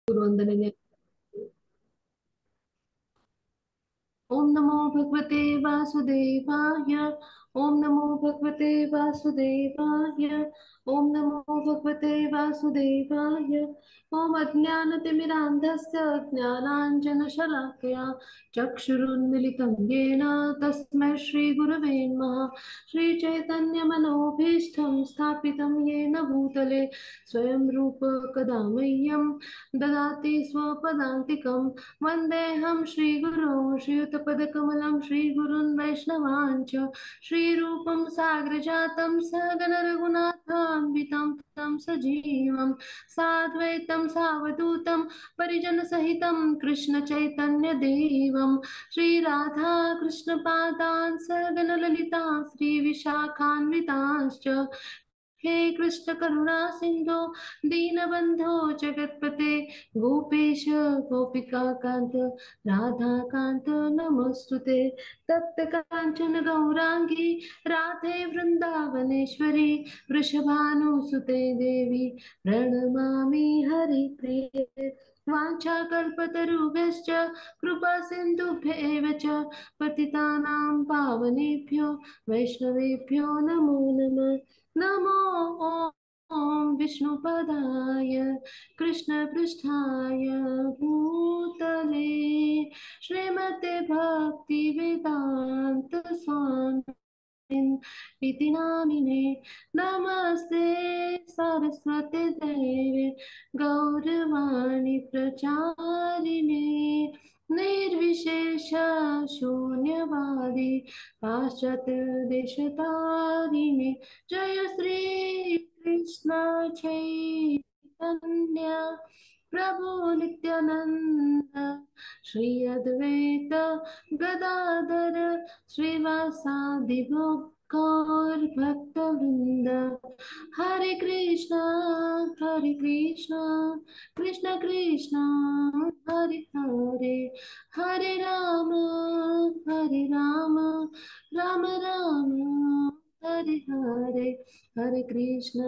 गुरुवंदने ओम नमो भगवते वासुदेवाय। ओम नमो भगवते वासुदेवाय। ओम नमो भगवते वासुदेवाय। ओम अज्ञानतिमिरान्धस्य ज्ञानाञ्जनशलाकया चक्षुरुन्मिलितं येन तस्मै श्रीगुरवे नमः। श्रीचैतन्यमनोभीष्टं स्थापितं येन भूतले स्वयं रूप कदा मह्यं ददाति स्वपदान्तिकम्। वन्देऽहं श्रीगुरो श्रीयुतपदकमलं श्रीगुरुन् वैष्णवान् च श्रीरूपं साग्रजातं सहगण रघुनाथान्वितं तं सजीवं साद्वैतं सावधूतं परिजनसहितं कृष्णचैतन्यदेवं श्रीराधा कृष्णपादान् सहगण ललिता श्रीविशाखान्वितांश्च हे कृष्ण करुणा सिंधो दीनबंधो जगतपते गोपेश गोपिका कांत राधा कांत नमस्तुते तप्त कांचन गौरांगी राधे वृंदावनेश्वरी वृषभानुसुते देवी प्रणमामि हरिप्रिये वाञ्छाकल्पतरुभ्यश्च कृपा सिन्धुभ्येव च पतितानां पावनेभ्यो वैष्णवेभ्यो नमो नमः। नमो ॐ विष्णुपदाय कृष्णपृष्ठाय भूतले श्रीमते भक्तिवेदान्त स्वामिन् इति नामिने। नमस्ते सरस्वती देवे गौरवाणी प्रचारिणे निर्विशेष शून्यवादी पाश्चात्यदेशतारिणे। जय श्री कृष्ण चैतन्य प्रभु नित्यानंद श्री अद्वैत गदाधर श्रीवासादि गौर भक्तवृंद। हरे कृष्णा कृष्ण कृष्ण हरे हरे हरे राम राम राम हरे हरे हरे कृष्ण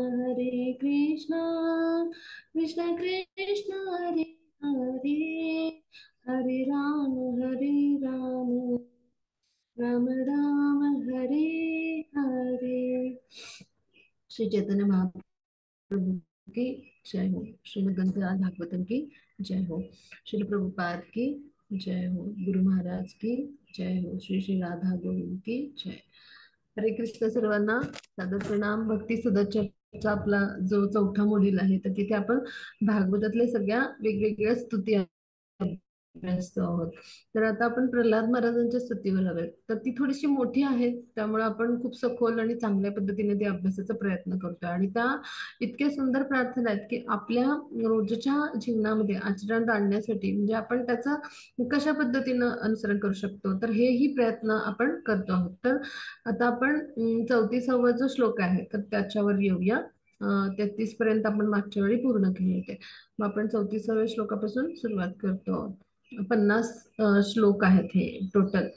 कृष्ण कृष्ण हरे हरे हरे राम राम राम हरे हरे। श्री चैतन्य महाप्रभु की जय हो। श्रीमद् ग्रंथराज भागवतम की जय हो। श्रील प्रभुपाद की जय हो। गुरु महाराज की जय हो। श्री श्री राधा गोविंद की जय। हरे कृष्ण सर्वांना सादर प्रणाम। भक्ती सदचर्चा आपला जो चौथा मॉड्यूल आहे तर तिथे आपण भागवतातल्या सगळ्या वेगवेगळ्या स्तुती अभ्यासतो आहोत। तर आता आपण प्रल्हाद महाराजांच्या स्तुतीवर हवेत। तर ती थोडीशी मोठी आहे त्यामुळे आपण खूप सखोल आणि चांगल्या पद्धतीने ते अभ्यासाचा प्रयत्न करतोय आणि त्या इतक्या सुंदर प्रार्थना आहेत की आपल्या रोजच्या जीवनामध्ये आचरणात आणण्यासाठी म्हणजे आपण त्याचं कशा पद्धतीनं अनुसरण करू शकतो तर हेही प्रयत्न आपण करतो आहोत। तर आता आपण 34वा जो श्लोक आहे तर त्याच्यावर येऊया। 33 पर्यंत आपण मागच्या वेळी पूर्ण केले होते। मग आपण 34व्या श्लोकापासून सुरुवात करतो आहोत। 50 श्लोक आहेत हे टोटल।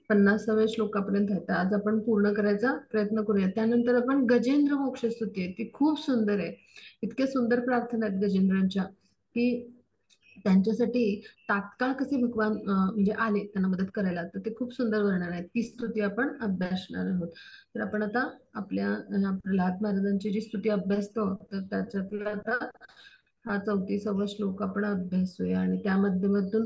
50व्या श्लोकापर्यंत आहे तर आज आपण पूर्ण करायचा प्रयत्न करूया। त्यानंतर आपण गजेंद्र मोक्ष स्तुती आहे ती खूप सुंदर आहे। इतक्या सुंदर प्रार्थना आहेत गजेंद्रांच्या की त्यांच्यासाठी तात्काळ कसे भगवान म्हणजे आले त्यांना मदत करायला तर ते खूप सुंदर वर्णन आहे। ती स्तुती आपण अभ्यासणार आहोत। तर आपण आता आपल्या प्रल्हाद महाराजांची जी स्तुती अभ्यासतो तर त्याच्यातला आता हा 34वा श्लोक आपण अभ्यासूया आणि त्या माध्यमातून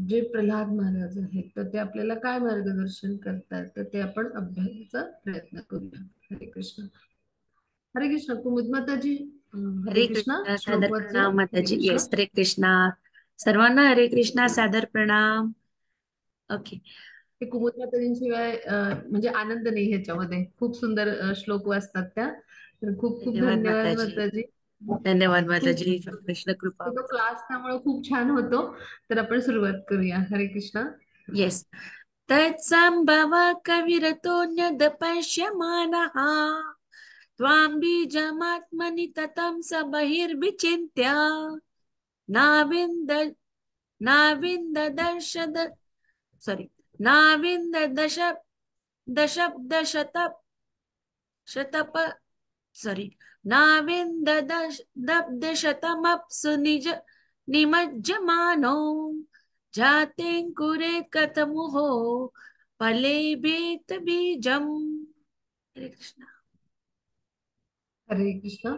जे प्रल्हाद महाराज आहेत तर ते आपल्याला काय मार्गदर्शन करतात तर ते आपण अभ्यासाचा प्रयत्न करूया। हरे कृष्ण। हरे कृष्ण कुमुद माताजी। हरे हरे कृष्णा कृष्णा श्लोक सादर वाचूया। प्रणाम हरे माताजी. कृष्ण। येस, हरे कृष्णा सर्वांना. हरे कृष्णा सादर प्रणाम. ओके. ते कुमुद माताजींशिवाय म्हणजे आनंद नाही ह्याच्यामध्ये। खूप सुंदर श्लोक वाचतात त्या। तर खूप खूप धन्यवाद धन्यवाद माताजी. माताजी। धन्यवाद खूप माताजी. कृष्ण कृपा. तो क्लास त्यामुळे खूप छान होतो। तर आपण सुरुवात करूया। हरे कृष्णा। येस. तत्संभव कविरतोऽन्यदपश्यमानः त्वां बीजमात्मनि ततं स बहिर्विचिन्त्य नाविन्द नाविन्ददर्शद सॉरी नाविन्ददश दशब्दशत शतप सॉरी, नाविंद दब्धशतमप्सु निज निमज्जमानो जातेङ्कुरे कथमुहो फलेभेत बीजम्. हरे कृष्ण. हरे कृष्णा.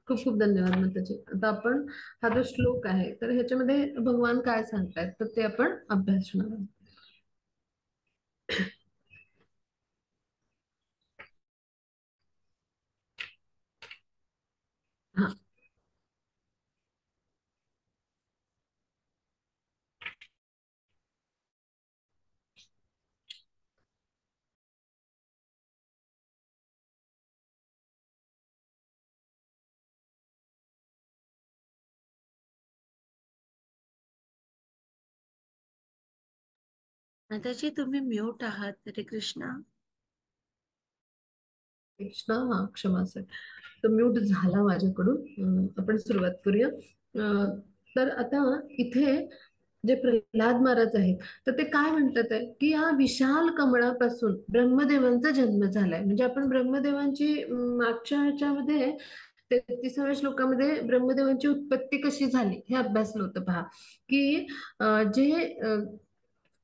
खूप खूप धन्यवाद माताजी. आता आपण हा जो श्लोक आहे तर ह्याच्यामध्ये भगवान काय सांगतायत तर ते आपण अभ्यासणार आहोत. हा. माताजी तुम्ही म्यूट आहात. हरे कृष्णा. कृष्णा, हा क्षमा असेल तो म्यूट झाला माझ्याकडून. आपण सुरुवात करूया. तर आता इथे जे प्रल्हाद महाराज आहेत तर ते काय म्हणतात आहे की या विशाल कमळापासून ब्रह्मदेवांचा जन्म झालाय. म्हणजे आपण ब्रह्मदेवांची मागच्या ह्याच्यामध्ये 33व्या श्लोकामध्ये ब्रह्मदेवांची उत्पत्ती कशी झाली हे अभ्यासलं होतं पहा. की जे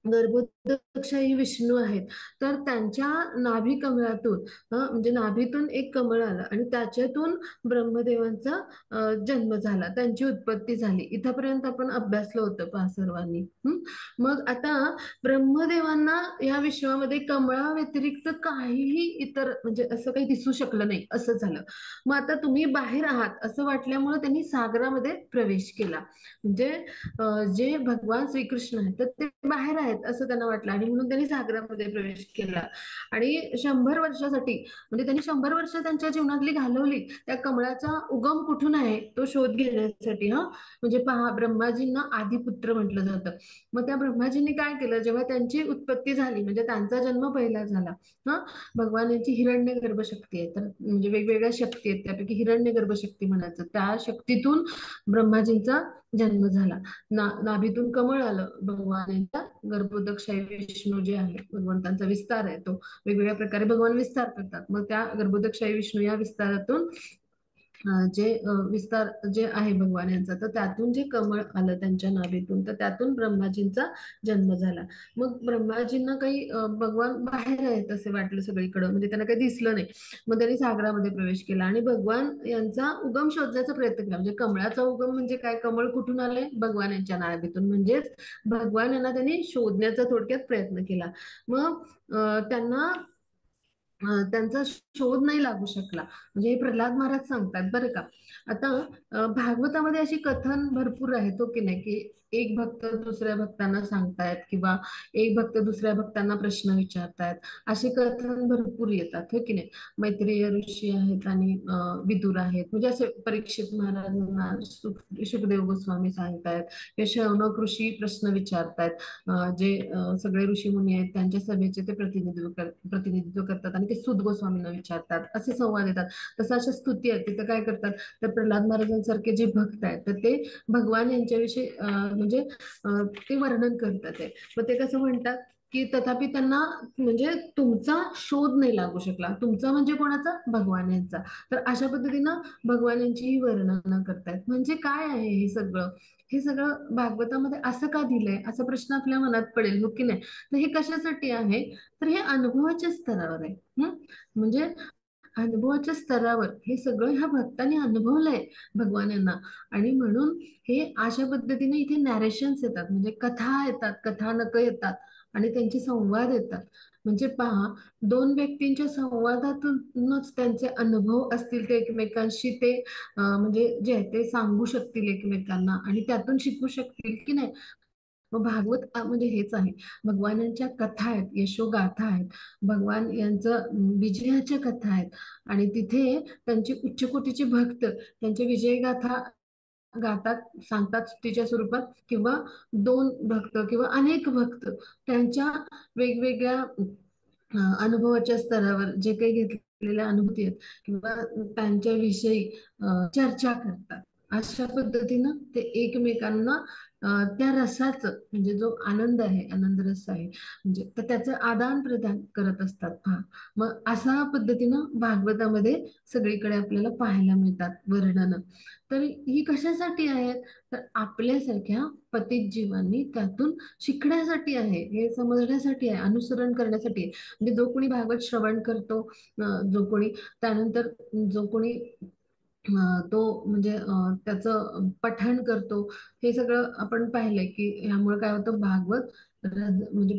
गर्भोदकशाही विष्णू आहेत तर त्यांच्या नाभी कमळातून म्हणजे नाभीतून एक कमळ आलं आणि त्याच्यातून ब्रह्मदेवांचा जन्म झाला, त्यांची उत्पत्ती झाली. इथपर्यंत आपण अभ्यासलं होतं पहा सर्वांनी. मग आता ब्रह्मदेवांना या विश्वामध्ये कमळा व्यतिरिक्त काहीही इतर म्हणजे असं काही दिसू शकलं नाही, असं झालं. मग आता तुम्ही बाहेर आहात असं वाटल्यामुळे त्यांनी सागरामध्ये प्रवेश केला. म्हणजे जे भगवान श्रीकृष्ण आहेत तर ते बाहेर आहेत असं त्यांना वाटलं आणि म्हणून त्यांनी सागरामध्ये प्रवेश केला. आणि 100 वर्षासाठी म्हणजे त्यांनी 100 वर्ष त्यांच्या जीवनातली घालवली त्या कमळाचा उगम कुठून आहे तो शोध घेण्यासाठी. हा म्हणजे पहा, ब्रह्माजींना आदिपुत्र म्हटलं जातं. मग त्या ब्रह्माजींनी काय केलं, जेव्हा त्यांची उत्पत्ती झाली म्हणजे त्यांचा जन्म पहिला झाला. हा भगवान यांची हिरण्यगर्भ शक्ती आहे, तर म्हणजे वेगवेगळ्या शक्ती आहेत त्यापैकी हिरण्यगर्भ शक्ती म्हणायचं, त्या शक्तीतून ब्रह्माजींचा जन्म झाला. नाभीतून कमळ आलं. भगवानांच्या गर्भोदकशाही विष्णू जे आहे भगवंतांचा विस्तार आहे तो वेगवेगळ्या प्रकारे भगवान विस्तार करतात. मग त्या गर्भोदकशाही विष्णू या विस्तारातून जे विस्तार जे आहे भगवान यांचा तर त्यातून जे कमळ आलं त्यांच्या नाभीतून तर त्यातून ब्रह्माजींचा जन्म झाला. मग ब्रह्माजींना काही भगवान बाहेर आहेत असे वाटलं सगळीकडे, म्हणजे त्यांना काही दिसलं नाही. मग त्यांनी सागरामध्ये प्रवेश केला आणि भगवान यांचा उगम शोधण्याचा प्रयत्न केला. म्हणजे कमळाचा उगम म्हणजे काय, कमळ कुठून आलंय, भगवान यांच्या नाभीतून. म्हणजेच भगवान यांना त्यांनी शोधण्याचा थोडक्यात प्रयत्न केला. मग त्यांना त्यांचा शोध नाही लागू शकला. म्हणजे हे प्रल्हाद महाराज सांगतात बरं का. आता भागवतामध्ये अशी कथन भरपूर आहेत हो की नाही, की एक भक्त दुसऱ्या भक्तांना सांगतायत किंवा एक भक्त दुसऱ्या भक्तांना प्रश्न विचारतायत, असे कथन भरपूर येतात हो की नाही. मैत्रेय ऋषी आहेत आणि विदुर आहेत, म्हणजे असे परीक्षित महाराजांना शुकदेव गोस्वामी सांगतायत, हे शौनक ऋषी प्रश्न विचारतायत. जे सगळे ऋषी मुनी आहेत त्यांच्या सभेचे ते प्रतिनिधित्व करतात आणि ते सूत गोस्वामींना विचारतात, असे संवाद येतात. तसं अशा स्तुती आहेत तिथं काय करतात, तर प्रल्हाद महाराजांसारखे जे भक्त आहेत तर ते भगवान यांच्याविषयी म्हणजे ते वर्णन करतात आहे. मग ते कसं म्हणतात की तथापि त्यांना म्हणजे तुमचा शोध नाही लागू शकला. तुमचा म्हणजे कोणाचा, भगवान यांचा. तर अशा पद्धतीनं भगवान यांची वर्णन करतायत. म्हणजे काय आहे हे सगळं, हे सगळं भागवतामध्ये असं का दिलंय असा प्रश्न आपल्या मनात पडेल हो की नाही. तर हे कशासाठी आहे, तर हे अनुभवाच्या स्तरावर आहे. म्हणजे अनुभवाच्या स्तरावर हे सगळं ह्या भक्तांनी अनुभवलंय भगवान यांना. आणि म्हणून हे अशा पद्धतीने इथे नॅरेशन्स येतात, म्हणजे कथा येतात, कथानक येतात आणि त्यांचे संवाद येतात. म्हणजे पहा, दोन व्यक्तींच्या संवादातूनच त्यांचे अनुभव असतील ते एकमेकांशी ते म्हणजे जे आहे ते सांगू शकतील एकमेकांना आणि त्यातून शिकू शकतील की नाही. मग भागवत म्हणजे हेच आहे. भगवानांच्या कथा आहेत, यशोगाथा आहेत, भगवान यांचं विजयाच्या कथा आहेत. आणि तिथे त्यांचे उच्च कोटीचे भक्त त्यांचे विजयगाथा गातात, सांगतात स्तुतीच्या स्वरूपात, किंवा दोन भक्त किंवा अनेक भक्त त्यांच्या वेगवेगळ्या अनुभवाच्या स्तरावर जे काही घेतलेल्या अनुभूती आहेत किंवा त्यांच्याविषयी चर्चा करतात. अशा पद्धतीनं ते एकमेकांना त्या रसाचं म्हणजे जो आनंद आहे, आनंद रस आहे, म्हणजे तर त्याचं आदान प्रदान करत असतात. हा, मग अशा पद्धतीनं भागवतामध्ये सगळीकडे आपल्याला पाहायला मिळतात वर्णनं. तर ही कशासाठी आहेत? तर आपल्यासारख्या पतित जीवांनी त्यातून शिकण्यासाठी आहे, हे समजण्यासाठी आहे, अनुसरण करण्यासाठी आहे. म्हणजे जो कोणी भागवत श्रवण करतो, जो कोणी त्यानंतर जो कोणी तो म्हणजे त्याचं पठण करतो, हे सगळं आपण पाहिलंय की ह्यामुळे काय होतं, भागवत म्हणजे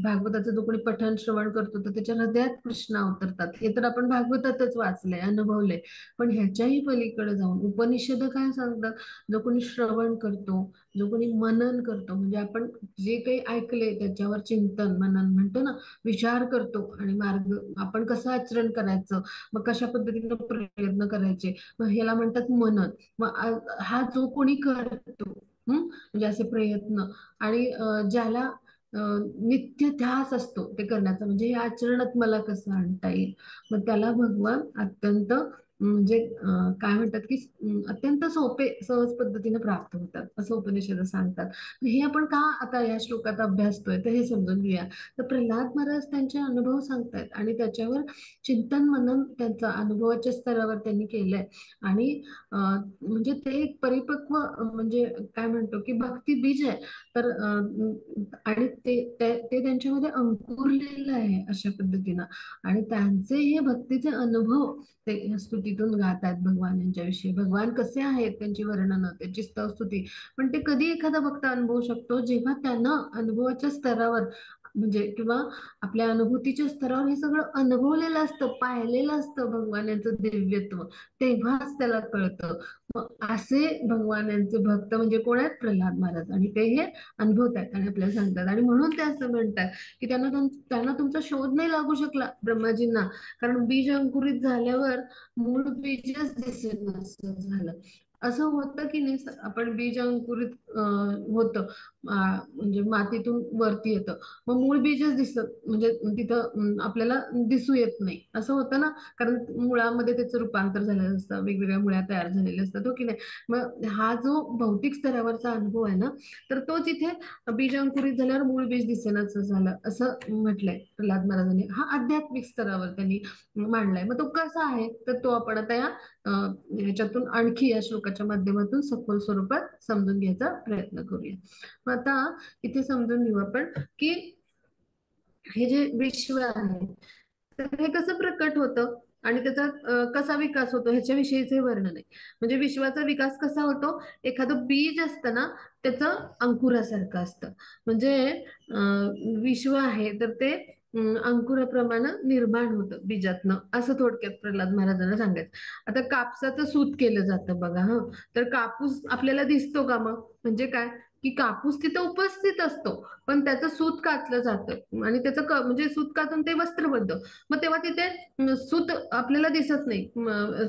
भागवताचं जो कोणी पठण श्रवण करतो तर त्याच्या हृदयात कृष्ण अवतरतात. हे तर आपण भागवतातच वाचलंय, अनुभवलंय. पण ह्याच्याही पलीकडे जाऊन उपनिषद काय सांगतात, जो कोणी श्रवण करतो, जो कोणी मनन करतो, म्हणजे आपण जे काही ऐकले त्याच्यावर चिंतन मनन म्हणतो ना, विचार करतो आणि मार्ग आपण कसं आचरण करायचं, मग कशा पद्धतीने प्रयत्न करायचे, मग ह्याला म्हणतात मनन. मग हा जो कोणी करतो, म्हणजे असे प्रयत्न आणि ज्याला नित्य ध्यास असतो ते करण्याचा, म्हणजे हे आचरणात मला कसं आणता येईल, मग त्याला भगवान अत्यंत म्हणजे काय म्हणतात की अत्यंत सोपे सहज पद्धतीने प्राप्त होतात असं उपनिषद सांगतात. हे आपण का आता या श्लोकात अभ्यासतोय तर हे समजून घेऊया. तर प्रल्हाद महाराज त्यांचे अनुभव सांगतायत आणि त्याच्यावर चिंतन मनन त्यांचा अनुभवाच्या स्तरावर त्यांनी केलंय. आणि म्हणजे ते एक परिपक्व म्हणजे काय म्हणतो की भक्ती बीज आहे. तर आणि ते त्यांच्यामध्ये अंकुरलेलं आहे अशा पद्धतीनं. आणि त्यांचे हे भक्तीचे अनुभव ते या स्तुतीतून गात आहेत भगवान यांच्याविषयी. भगवान कसे आहेत त्यांची वर्णनं, त्याची स्तुती. पण ते कधी एखादा भक्त अनुभवू शकतो, जेव्हा त्यानं अनुभवाच्या स्तरावर म्हणजे किंवा आपल्या अनुभूतीच्या स्तरावर हे सगळं अनुभवलेलं असतं, पाहिलेलं असतं भगवान यांचं दिव्यत्व, तेव्हाच त्याला कळतं. मग असे भगवान यांचे भक्त म्हणजे कोण आहेत? प्रल्हाद महाराज. आणि ते हे अनुभवतात आणि आपल्याला सांगतात. आणि म्हणून ते असं म्हणतात की त्यांना तुमचा शोध नाही लागू शकला ब्रह्माजींना, कारण बीज अंकुरित झाल्यावर मूळ बीजच दिसेल असं झालं. असं होतं की नाही, आपण बीज अंकुरित होतं, म्हणजे मातीतून वरती येतं, मग मूळ बीजच दिसत म्हणजे तिथं आपल्याला दिसू येत नाही, असं होतं ना. कारण मुळामध्ये त्याचं रूपांतर झालेलं असतं, वेगवेगळ्या मुळ्या तयार झालेल्या असतात, हो की नाही. मग हा जो भौतिक स्तरावरचा अनुभव आहे ना, तर तो तिथे बीज अंकुरित झाल्यावर मूळ बीज दिसेनाचं झालं असं म्हटलंय प्रल्हाद महाराजांनी. हा आध्यात्मिक स्तरावर त्यांनी मांडलाय. मग तो कसा आहे तर तो आपण आता याच्यातून आणखी या श्लोकाच्या माध्यमातून सखोल स्वरूपात समजून घ्यायचा प्रयत्न करूया. मग आता इथे समजून घेऊ आपण की हे जे विश्व आहे तर हे कसं प्रकट होतं आणि त्याचा कसा विकास होतो ह्याच्याविषयीचे वर्णन आहे. म्हणजे विश्वाचा विकास कसा होतो, एखादं बीज असतं ना, त्याचं अंकुरासारखं असतं. म्हणजे विश्व आहे तर ते अंकुराप्रमाणे निर्माण होतं बीजातनं, असं थोडक्यात प्रल्हाद महाराजांना सांगायचं. आता कापसाचं सूत केलं जातं बघा, हा. तर कापूस आपल्याला दिसतो का मग, म्हणजे काय की कापूस तिथं उपस्थित असतो, पण त्याचं सूत कातलं जातं आणि त्याचं म्हणजे सूत कातून ते वस्त्र बनतं. मग तेव्हा तिथे सूत आपल्याला दिसत नाही,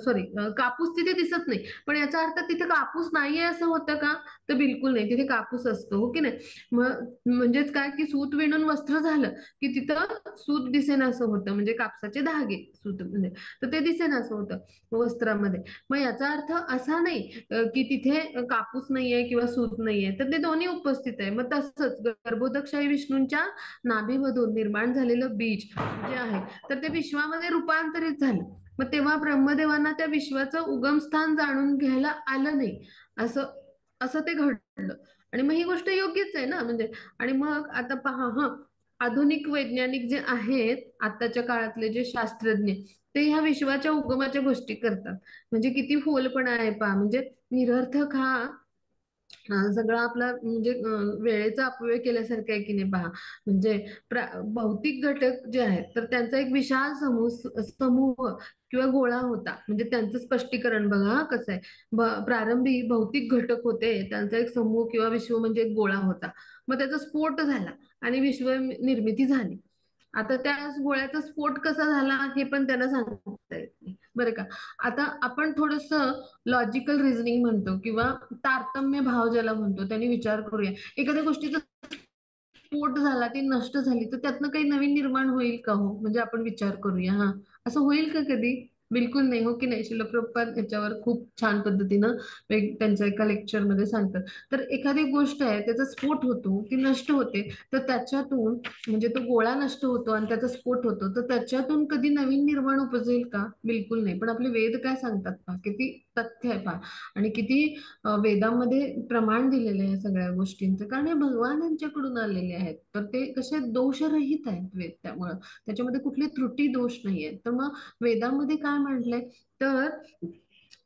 सॉरी, कापूस तिथे दिसत नाही. पण याचा अर्थ तिथे कापूस नाहीये असं होतं का? तर बिलकुल नाही, तिथे कापूस असतो, हो की नाही. मग म्हणजेच काय की सूत विणून वस्त्र झालं की तिथं सूत दिसेना असं होतं, म्हणजे कापसाचे धागे सूत म्हणजे, तर ते दिसेना असं होतं वस्त्रामध्ये. मग याचा अर्थ असा नाही की तिथे कापूस नाहीये किंवा सूत नाहीये, तर ते दोन्ही उपस्थित आहे. मग तसंच गर्भोदकशाही विष्णूंच्या नाभीमधून निर्माण झालेलं बीज जे आहे तर ते विश्वामध्ये रूपांतरित झालं. मग तेव्हा ब्रह्मदेवांना त्या विश्वाचं उगमस्थान जाणून घ्यायला आलं नाही, असं असं ते घडलं. आणि मग ही गोष्ट योग्यच आहे ना, म्हणजे. आणि मग आता पहा, आधुनिक वैज्ञानिक जे आहेत आताच्या काळातले जे शास्त्रज्ञ, ते ह्या विश्वाच्या उगमाच्या गोष्टी करतात. म्हणजे किती फोलपणा आहे पहा, म्हणजे निरर्थक हा सगळा आपला म्हणजे वेळेचा अपव्यय केल्यासारखं आहे की नाही पहा. म्हणजे भौतिक घटक जे आहेत तर त्यांचा एक विशाल समूह किंवा गोळा होता, म्हणजे त्यांचं स्पष्टीकरण बघा कसं आहे. प्रारंभी भौतिक घटक होते, त्यांचा एक समूह किंवा विश्व म्हणजे एक गोळा होता. मग त्याचा स्फोट झाला आणि विश्व निर्मिती झाली. आता त्या गोळ्याचा स्फोट कसा झाला हे पण त्यांना सांगता येत नाही, बरं का. आता आपण थोडस लॉजिकल रिझनिंग म्हणतो किंवा तारतम्य भाव ज्याला म्हणतो त्यांनी विचार करूया. एखाद्या गोष्टीचा स्फोट झाला, ती नष्ट झाली, तर त्यातनं काही नवीन निर्माण होईल का हो, म्हणजे आपण विचार करूया. असं होईल का कधी? बिलकुल नाही, हो की नाही. शिल प्रभुपाद याच्यावर खूप छान पद्धतीनं त्यांच्या एका लेक्चरमध्ये सांगतात. तर एखादी गोष्ट आहे त्याचा स्फोट होतो, ती नष्ट होते, तर त्याच्यातून म्हणजे तो गोळा नष्ट होतो आणि त्याचा स्फोट होतो, तर त्याच्यातून कधी नवीन निर्माण उपजेल का? बिलकुल नाही. पण आपले वेद काय सांगतात पहा, किती तथ्य आहे पहा, आणि किती वेदामध्ये प्रमाण दिलेले आहे सगळ्या गोष्टींचं, कारण हे भगवान यांच्याकडून आलेले आहेत. तर ते कसे दोषरहित आहेत वेद, त्यामुळं त्याच्यामध्ये कुठली त्रुटी दोष नाहीये. तर मग वेदामध्ये काय म्हटलंय, तर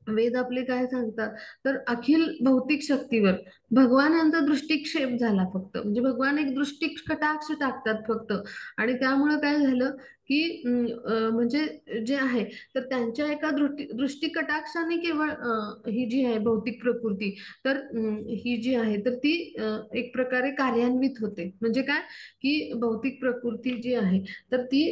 वेद आपले काय सांगतात, तर अखिल भौतिक शक्तीवर भगवान यांचा दृष्टिक्षेप झाला फक्त, म्हणजे भगवान एक दृष्टी कटाक्ष टाकतात फक्त. आणि त्यामुळं काय झालं की म्हणजे जे आहे, तर त्यांच्या एका दृष्टी कटाक्षाने केवळ ही जी आहे भौतिक प्रकृती, तर ही जी आहे तर ती एक प्रकारे कार्यान्वित होते. म्हणजे काय, की भौतिक प्रकृती जी आहे तर ती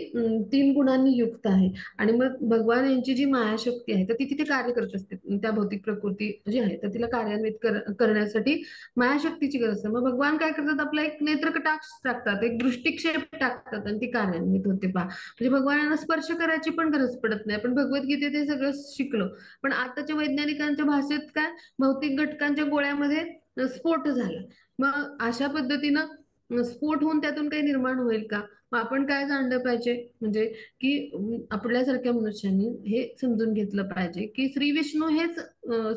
3 गुणांनी युक्त आहे. आणि मग भगवान यांची जी मायाशक्ती आहे तर ती तिथे कार्य करत असते. त्या भौतिक प्रकृती जी आहे तर तिला कार्यान्वित करण्यासाठी मायाशक्तीची गरज असते. मग भगवान काय करतात, आपला एक नेत्रकटाक्ष टाकतात, एक दृष्टिक्षेप टाकतात आणि ती कार्यान्वित होते पहा. म्हणजे भगवानांना स्पर्श करायची पण गरज पडत नाही. आपण भगवद्गीतेत हे सगळं शिकलो. पण आताच्या वैज्ञानिकांच्या भाषेत काय, भौतिक घटकांच्या गोळ्यामध्ये स्फोट झाला. मग अशा पद्धतीनं स्फोट होऊन त्यातून काही निर्माण होईल का? मग आपण काय जाणलं पाहिजे, म्हणजे की आपल्यासारख्या मनुष्यांनी हे समजून घेतलं पाहिजे की श्री विष्णू हेच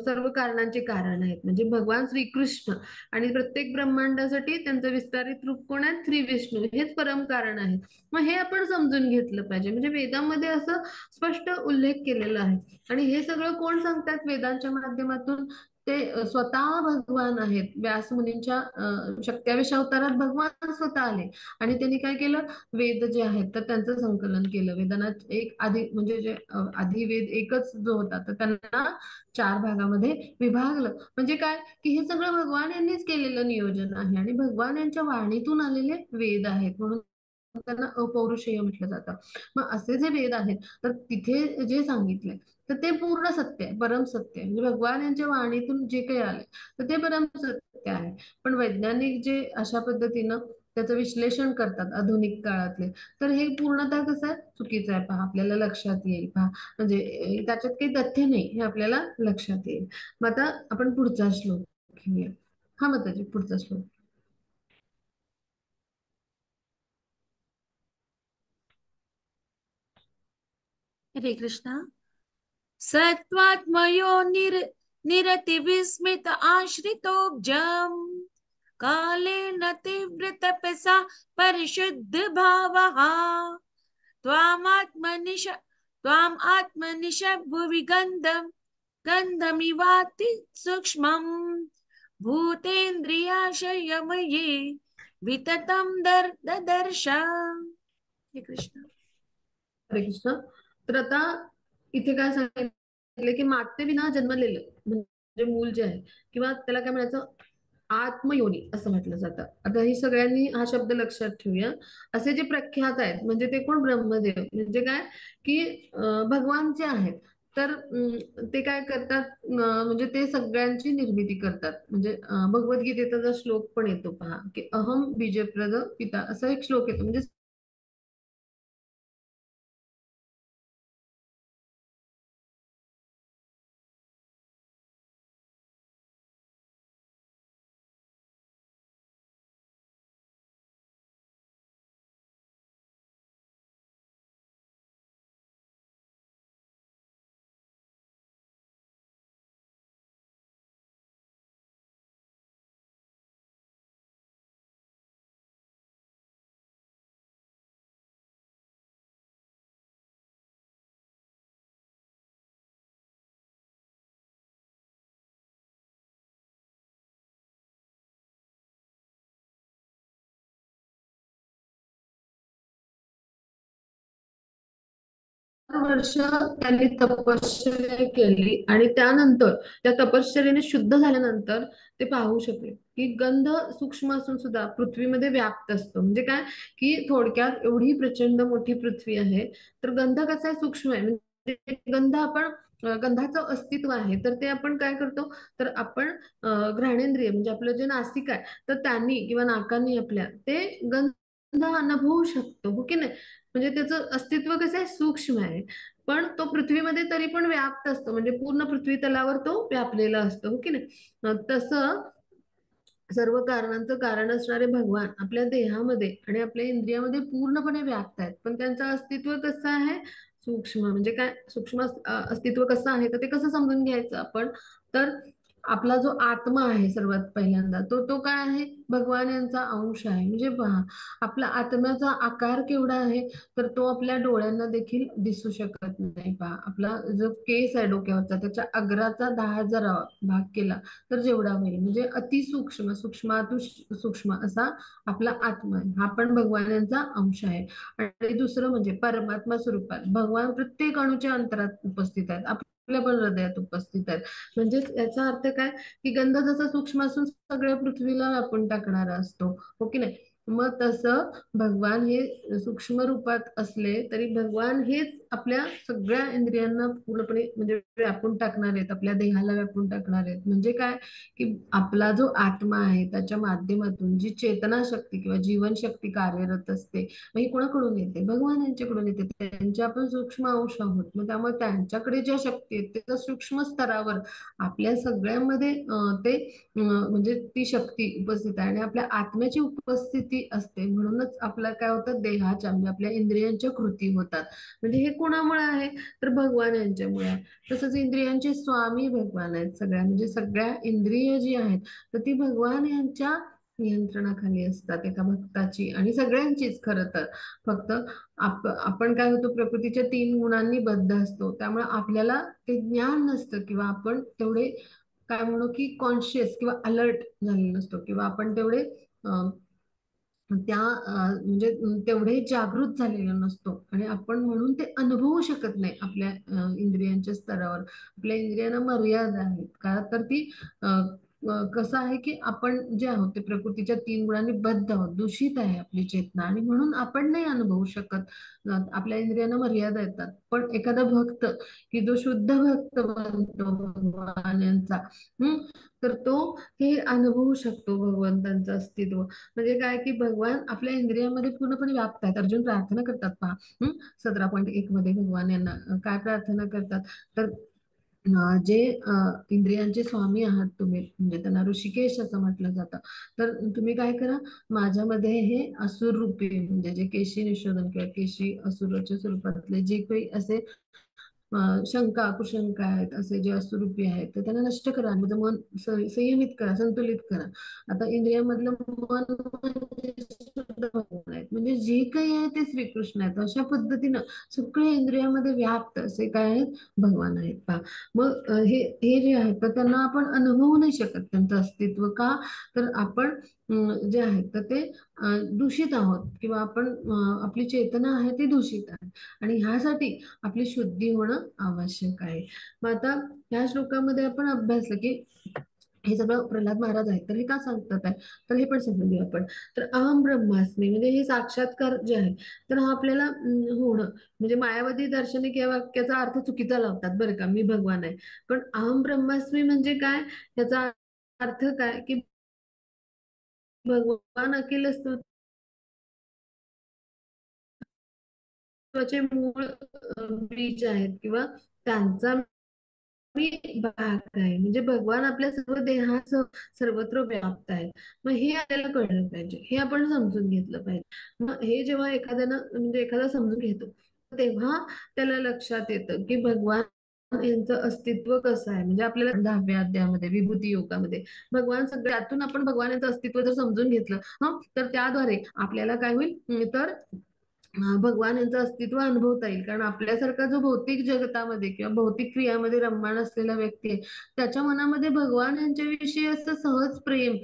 सर्व कारणांचे कारण आहेत. म्हणजे भगवान श्रीकृष्ण आणि प्रत्येक ब्रह्मांडासाठी त्यांचं विस्तारित रूप कोण आहे, श्री विष्णू हेच परम कारण आहे. मग हे आपण समजून घेतलं पाहिजे. म्हणजे वेदामध्ये असं स्पष्ट उल्लेख केलेला आहे. आणि हे सगळं कोण सांगतात वेदांच्या माध्यमातून, ते स्वतः भगवान आहेत. व्यास मुनींच्या 27व्या अवतारात भगवान स्वतः आले आणि त्यांनी काय केलं, वेद जे आहेत तर त्यांचं संकलन केलं. वेदांना एक आधी म्हणजे जे आधी वेद एकच जो होता तर त्यांना 4 भागामध्ये विभागलं. म्हणजे काय, की हे सगळं भगवान यांनीच केलेलं नियोजन आहे आणि भगवान यांच्या वाणीतून आलेले वेद आहेत, म्हणून त्यांना अपौरुषेय म्हटलं जातं. मग असे जे वेद आहेत तर तिथे जे सांगितलंय तर ते पूर्ण सत्य आहे, परम सत्य आहे. म्हणजे भगवान यांच्या वाणीतून जे काही आले तर ते परम सत्य आहे. पण वैज्ञानिक जे अशा पद्धतीनं त्याचं विश्लेषण करतात आधुनिक काळातले, तर हे पूर्णतः कसं आहे, चुकीचं आहे पहा, आपल्याला लक्षात येईल पहा. म्हणजे त्याच्यात काही तथ्य नाही हे आपल्याला लक्षात येईल. मग आता आपण पुढचा श्लोक घेऊया. हा माताजी, पुढचा श्लोक. हरे कृष्णा. सत्वात्मयो निरतिविस्मित आश्रितोऽब्जम् कालेन तीव्रतपसा परिशुद्ध भावः त्वामात्मनिश त्वाम् आत्मनिश भुवि गन्धमिवाति सूक्ष्मम् भूतेन्द्रियाशयमये विततं ददर्श. हे कृष्ण. हरे कृष्ण. तर आता इथे काय सांगितलं, की मातेविना जन्मलेलं म्हणजे मूल जे आहे, किंवा त्याला काय म्हणायचं, आत्मयोनी असं म्हटलं जातं. आता ही सगळ्यांनी हा शब्द लक्षात ठेवूया. असे जे प्रख्यात आहेत म्हणजे ते कोण, ब्रह्मदेव. म्हणजे काय, की भगवान जे आहेत तर ते काय करतात, म्हणजे ते सगळ्यांची निर्मिती करतात. म्हणजे भगवद्गीतेचा जो श्लोक पण येतो पहा, की अहम बीजप्रद पिता, असा एक श्लोक येतो. म्हणजे वर्ष त्यांनी तपश्चर्या केली आणि त्यानंतर त्या तपश्चर्येने शुद्ध झाल्यानंतर ते पाहू शकले की गंध सूक्ष्म असून सुद्धा पृथ्वीमध्ये व्याप्त असतो. म्हणजे काय, की थोडक्यात एवढी प्रचंड मोठी पृथ्वी आहे तर गंध कसा आहे, सूक्ष्म आहे. म्हणजे गंध आपण गंधाचं अस्तित्व आहे तर ते आपण काय करतो, तर आपण घ्राणेंद्रिय म्हणजे आपलं जे नासिक आहे तर त्यांनी किंवा नाकांनी आपल्या ते गंध अनुभवू शकतो, हो की नाही. म्हणजे त्याचं अस्तित्व कसं आहे, सूक्ष्म आहे. पण तो पृथ्वीमध्ये तरी पण व्याप्त असतो, म्हणजे पूर्ण पृथ्वी तलावर तो व्यापलेला असतो, हो की नाही? तसं सर्व कारणांचं कारण असणारे भगवान आपल्या देहामध्ये आणि आपल्या इंद्रियामध्ये पूर्णपणे व्याप्त आहेत, पण त्यांचं अस्तित्व कसं आहे? सूक्ष्म. म्हणजे काय सूक्ष्म अस्तित्व कसं आहे, तर ते कसं समजून घ्यायचं आपण? तर आपला जो आत्मा आहे सर्वात पहिल्यांदा, तो तो काय आहे? भगवान यांचा अंश आहे. म्हणजे पहा, आपला आत्म्याचा आकार केवढा आहे, तर तो आपल्या डोळ्यांना देखील दिसू शकत नाही. पहा, आपला जो केस आहे डोक्यावरचा, त्याच्या अग्राचा 10,000 भाग केला तर जेवढा होईल, म्हणजे अतिसूक्ष्म, सूक्ष्मातु सूक्ष्म असा आपला आत्मा आहे. हा पण भगवानांचा अंश आहे. आणि दुसरं म्हणजे परमात्मा स्वरूपात भगवान प्रत्येक अणूच्या अंतरात उपस्थित आहेत, आपल्या पण हृदयात उपस्थित आहेत. म्हणजेच याचा अर्थ काय, की गंध जसा सूक्ष्म असून सगळ्या पृथ्वीला व्यापून टाकणारा असतो, हो की नाही? मग तसं भगवान हे सूक्ष्म रूपात असले तरी भगवान हेच आपल्या सगळ्या इंद्रियांना पूर्णपणे म्हणजे व्यापून टाकणार आहेत, आपल्या देहाला व्यापून टाकणार आहेत. म्हणजे काय, की आपला जो आत्मा आहे त्याच्या माध्यमातून जी चेतना शक्ती किंवा जीवन शक्ती कार्यरत असते, मग ही कोणाकडून येते? भगवान यांच्याकडून येते. त्यांचे आपण सूक्ष्म अंश आहोत, मग त्यामुळे त्यांच्याकडे ज्या शक्ती आहेत त्या सूक्ष्म स्तरावर आपल्या सगळ्यामध्ये ते म्हणजे ती शक्ती उपस्थित आहे आणि आपल्या आत्म्याची उपस्थिती असते. म्हणूनच आपला काय होतं, देहाच्या म्हणजे आपल्या इंद्रियांच्या कृती होतात. म्हणजे हे कोणामुळे आहे, तर भगवान यांच्यामुळे आहे. तसंच इंद्रियांचे स्वामी भगवान आहेत सगळ्या, म्हणजे सगळ्या इंद्रिय जी आहेत तर ती भगवान यांच्या नियंत्रणाखाली असतात, एका भक्ताची आणि सगळ्यांचीच खरं तर. फक्त आपण काय होतो, प्रकृतीच्या 3 गुणांनी बद्ध असतो, त्यामुळे आपल्याला ते ज्ञान नसतं किंवा आपण तेवढे काय म्हणू की कॉन्शियस किंवा अलर्ट झालेलो नसतो, किंवा आपण तेवढे त्या म्हणजे तेवढे जागृत झालेलो नसतो आणि आपण म्हणून ते अनुभवू शकत नाही आपल्या इंद्रियांच्या स्तरावर. आपल्या इंद्रियांना मर्यादा आहेत का, तर ती कसं आहे की आपण जे आहोत ते प्रकृतीच्या 3 गुणांनी बद्ध आहोत, दूषित आहे आपली चेतना आणि म्हणून आपण नाही अनुभवू शकत. आपल्या इंद्रियांना मर्यादा येतात. पण एखादा भक्त की जो शुद्ध भक्त बनतो भगवान यांचा, तर तो हे अनुभवू शकतो भगवंतांचं अस्तित्व. म्हणजे काय, की भगवान आपल्या इंद्रियामध्ये पूर्णपणे व्याप्त आहेत. अर्जुन प्रार्थना करतात पहा, 17.1 मध्ये भगवान यांना काय प्रार्थना करतात, तर जे इंद्रियांचे स्वामी आहात तुम्ही, म्हणजे त्यांना ऋषिकेश असं म्हटलं जातं, तर तुम्ही काय करा, माझ्यामध्ये हे असुर रूपी म्हणजे जे केशी निशोधन किंवा केशी असुराच्या स्वरूपातले जे काही असे शंका कुशंका आहेत, असे जे असुरूपी आहेत, तर त्यांना नष्ट करा. माझं मन संयमित करा, संतुलित करा. आता इंद्रियामधलं मन म्हणजे शुद्ध भगवान आहेत, म्हणजे जे काही आहे ते श्रीकृष्ण आहेत. अशा पद्धतीनं सगळ्या इंद्रियामध्ये व्याप्त असे काय आहेत, भगवान आहेत पहा. मग हे हे जे आहेत तर त्यांना आपण अनुभवू नाही शकत त्यांचं अस्तित्व. का, तर आपण जे आहेत तर ते दूषित आहोत, किंवा आपण आपली चेतना आहे ती दूषित आहे, आणि ह्यासाठी आपली शुद्धी होणं आवश्यक आहे. मग आता ह्या श्लोकामध्ये आपण अभ्यासलं की हे सगळं प्रल्हाद महाराज आहेत, तर हे का सांगतात आहे, तर हे पण समजून घेऊ आपण. तर अहम ब्रह्मास्मी म्हणजे हे साक्षात्कार जे आहे, तर हा आपल्याला होणं, म्हणजे मायावादी दर्शनिक या वाक्याचा अर्थ चुकीचा लावतात बरं का, मी भगवान आहे. पण अहम ब्रह्मास्मी म्हणजे काय, याचा अर्थ काय, की भगवान अखिल अस्तित्वाचे मूळ बीज आहेत, किंवा त्यांचा मी भाग आहे. म्हणजे भगवान आपल्या सर्व देहाचं सर्वत्र व्याप्त आहे. मग हे आपल्याला कळलं पाहिजे, हे आपण समजून घेतलं पाहिजे. मग हे जेव्हा एखाद्यानं म्हणजे एखादा समजून घेतो, तेव्हा त्याला लक्षात येतं की भगवान यांचं अस्तित्व कसं आहे. म्हणजे आपल्याला 10व्या अध्यायामध्ये विभूती योगामध्ये भगवान सगळ्यातून आपण भगवान यांचं अस्तित्व जर समजून घेतलं, तर त्याद्वारे आपल्याला काय होईल, तर भगवान यांचं अस्तित्व अनुभवता येईल. कारण आपल्यासारखा जो भौतिक जगतामध्ये किंवा भौतिक क्रियामध्ये रममाण असलेला व्यक्ती आहे, त्याच्या मनामध्ये भगवान यांच्याविषयी असं सहज प्रेम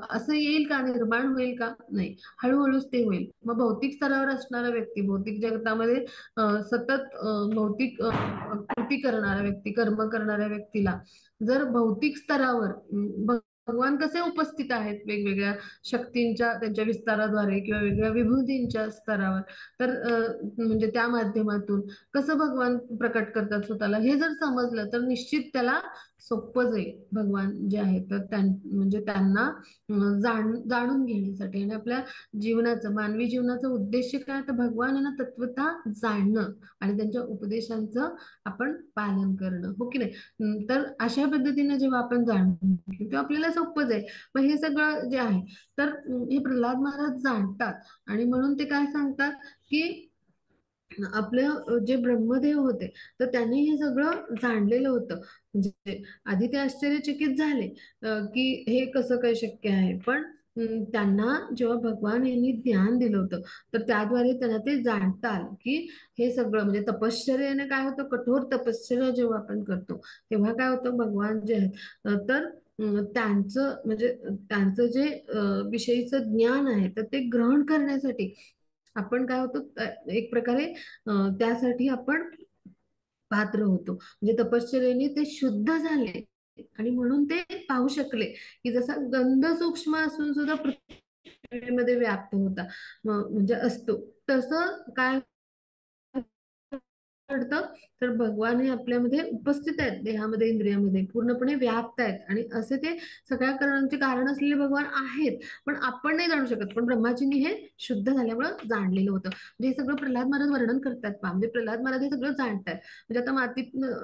असं येईल का, निर्माण होईल का, नाही, हळूहळूच ते होईल. मग भौतिक स्तरावर असणारा व्यक्ती, भौतिक जगतामध्ये सतत भौतिक कृती करणारा व्यक्ती, कर्म करणाऱ्या व्यक्तीला जर भौतिक स्तरावर भगवान कसे उपस्थित आहेत वेगवेगळ्या शक्तींच्या त्यांच्या विस्ताराद्वारे किंवा वेगवेगळ्या विभूतींच्या स्तरावर, तर म्हणजे त्या माध्यमातून कसं भगवान प्रकट करतात स्वतःला, हे जर समजलं तर निश्चित त्याला सोपं जाईल भगवान जे आहेत तर म्हणजे त्यांना जाणून घेण्यासाठी. आणि आपल्या जीवनाचं, मानवी जीवनाचा उद्देश काय, तर भगवान यांना तत्वतः जाणणं आणि त्यांच्या उपदेशांचं आपण पालन करणं, हो की नाही. तर अशा पद्धतीने जेव्हा आपण जाणून घेऊ तेव्हा आपल्याला सोपं जाईल. मग हे सगळं जे आहे तर हे प्रल्हाद महाराज जाणतात आणि म्हणून ते काय सांगतात की आपल्या जे ब्रह्मदेव होते तर त्यांनी हे सगळं जाणलेलं होतं. म्हणजे आधी ते आश्चर्यचकित झाले की हे कसं काय शक्य आहे. पण त्यांना जेव्हा भगवान यांनी ज्ञान दिलं होतं तर त्याद्वारे त्यांना ते जाणता आलं की हे सगळं म्हणजे तपश्चर्याने काय होतं, कठोर तपश्चर्या जेव्हा आपण करतो तेव्हा काय होतं, भगवान जे आहेत तर त्यांचं म्हणजे त्यांचं जे विषयीचं ज्ञान आहे तर ते ग्रहण करण्यासाठी आपण काय होतो, एक प्रकारे त्यासाठी आपण पात्र होतो. म्हणजे तपश्चर्येने ते शुद्ध झाले आणि म्हणून ते पाहू शकले की जसा गंध सूक्ष्म असून सुद्धा पृथ्वीमध्ये व्याप्त होता म्हणजे असतो, तसं काय घडतं, तर भगवान हे आपल्यामध्ये उपस्थित आहेत, देहामध्ये इंद्रियामध्ये पूर्णपणे व्याप्त आहेत. आणि असे ते सगळ्या कारणांचे कारण असलेले भगवान आहेत, पण आपण नाही जाणू शकत. पण ब्रह्माजींनी हे शुद्ध झाल्यामुळं जाणलेलं होतं. म्हणजे हे सगळं प्रल्हाद महाराज वर्णन करतात पहा. म्हणजे प्रल्हाद महाराज हे सगळं जाणतात. म्हणजे आता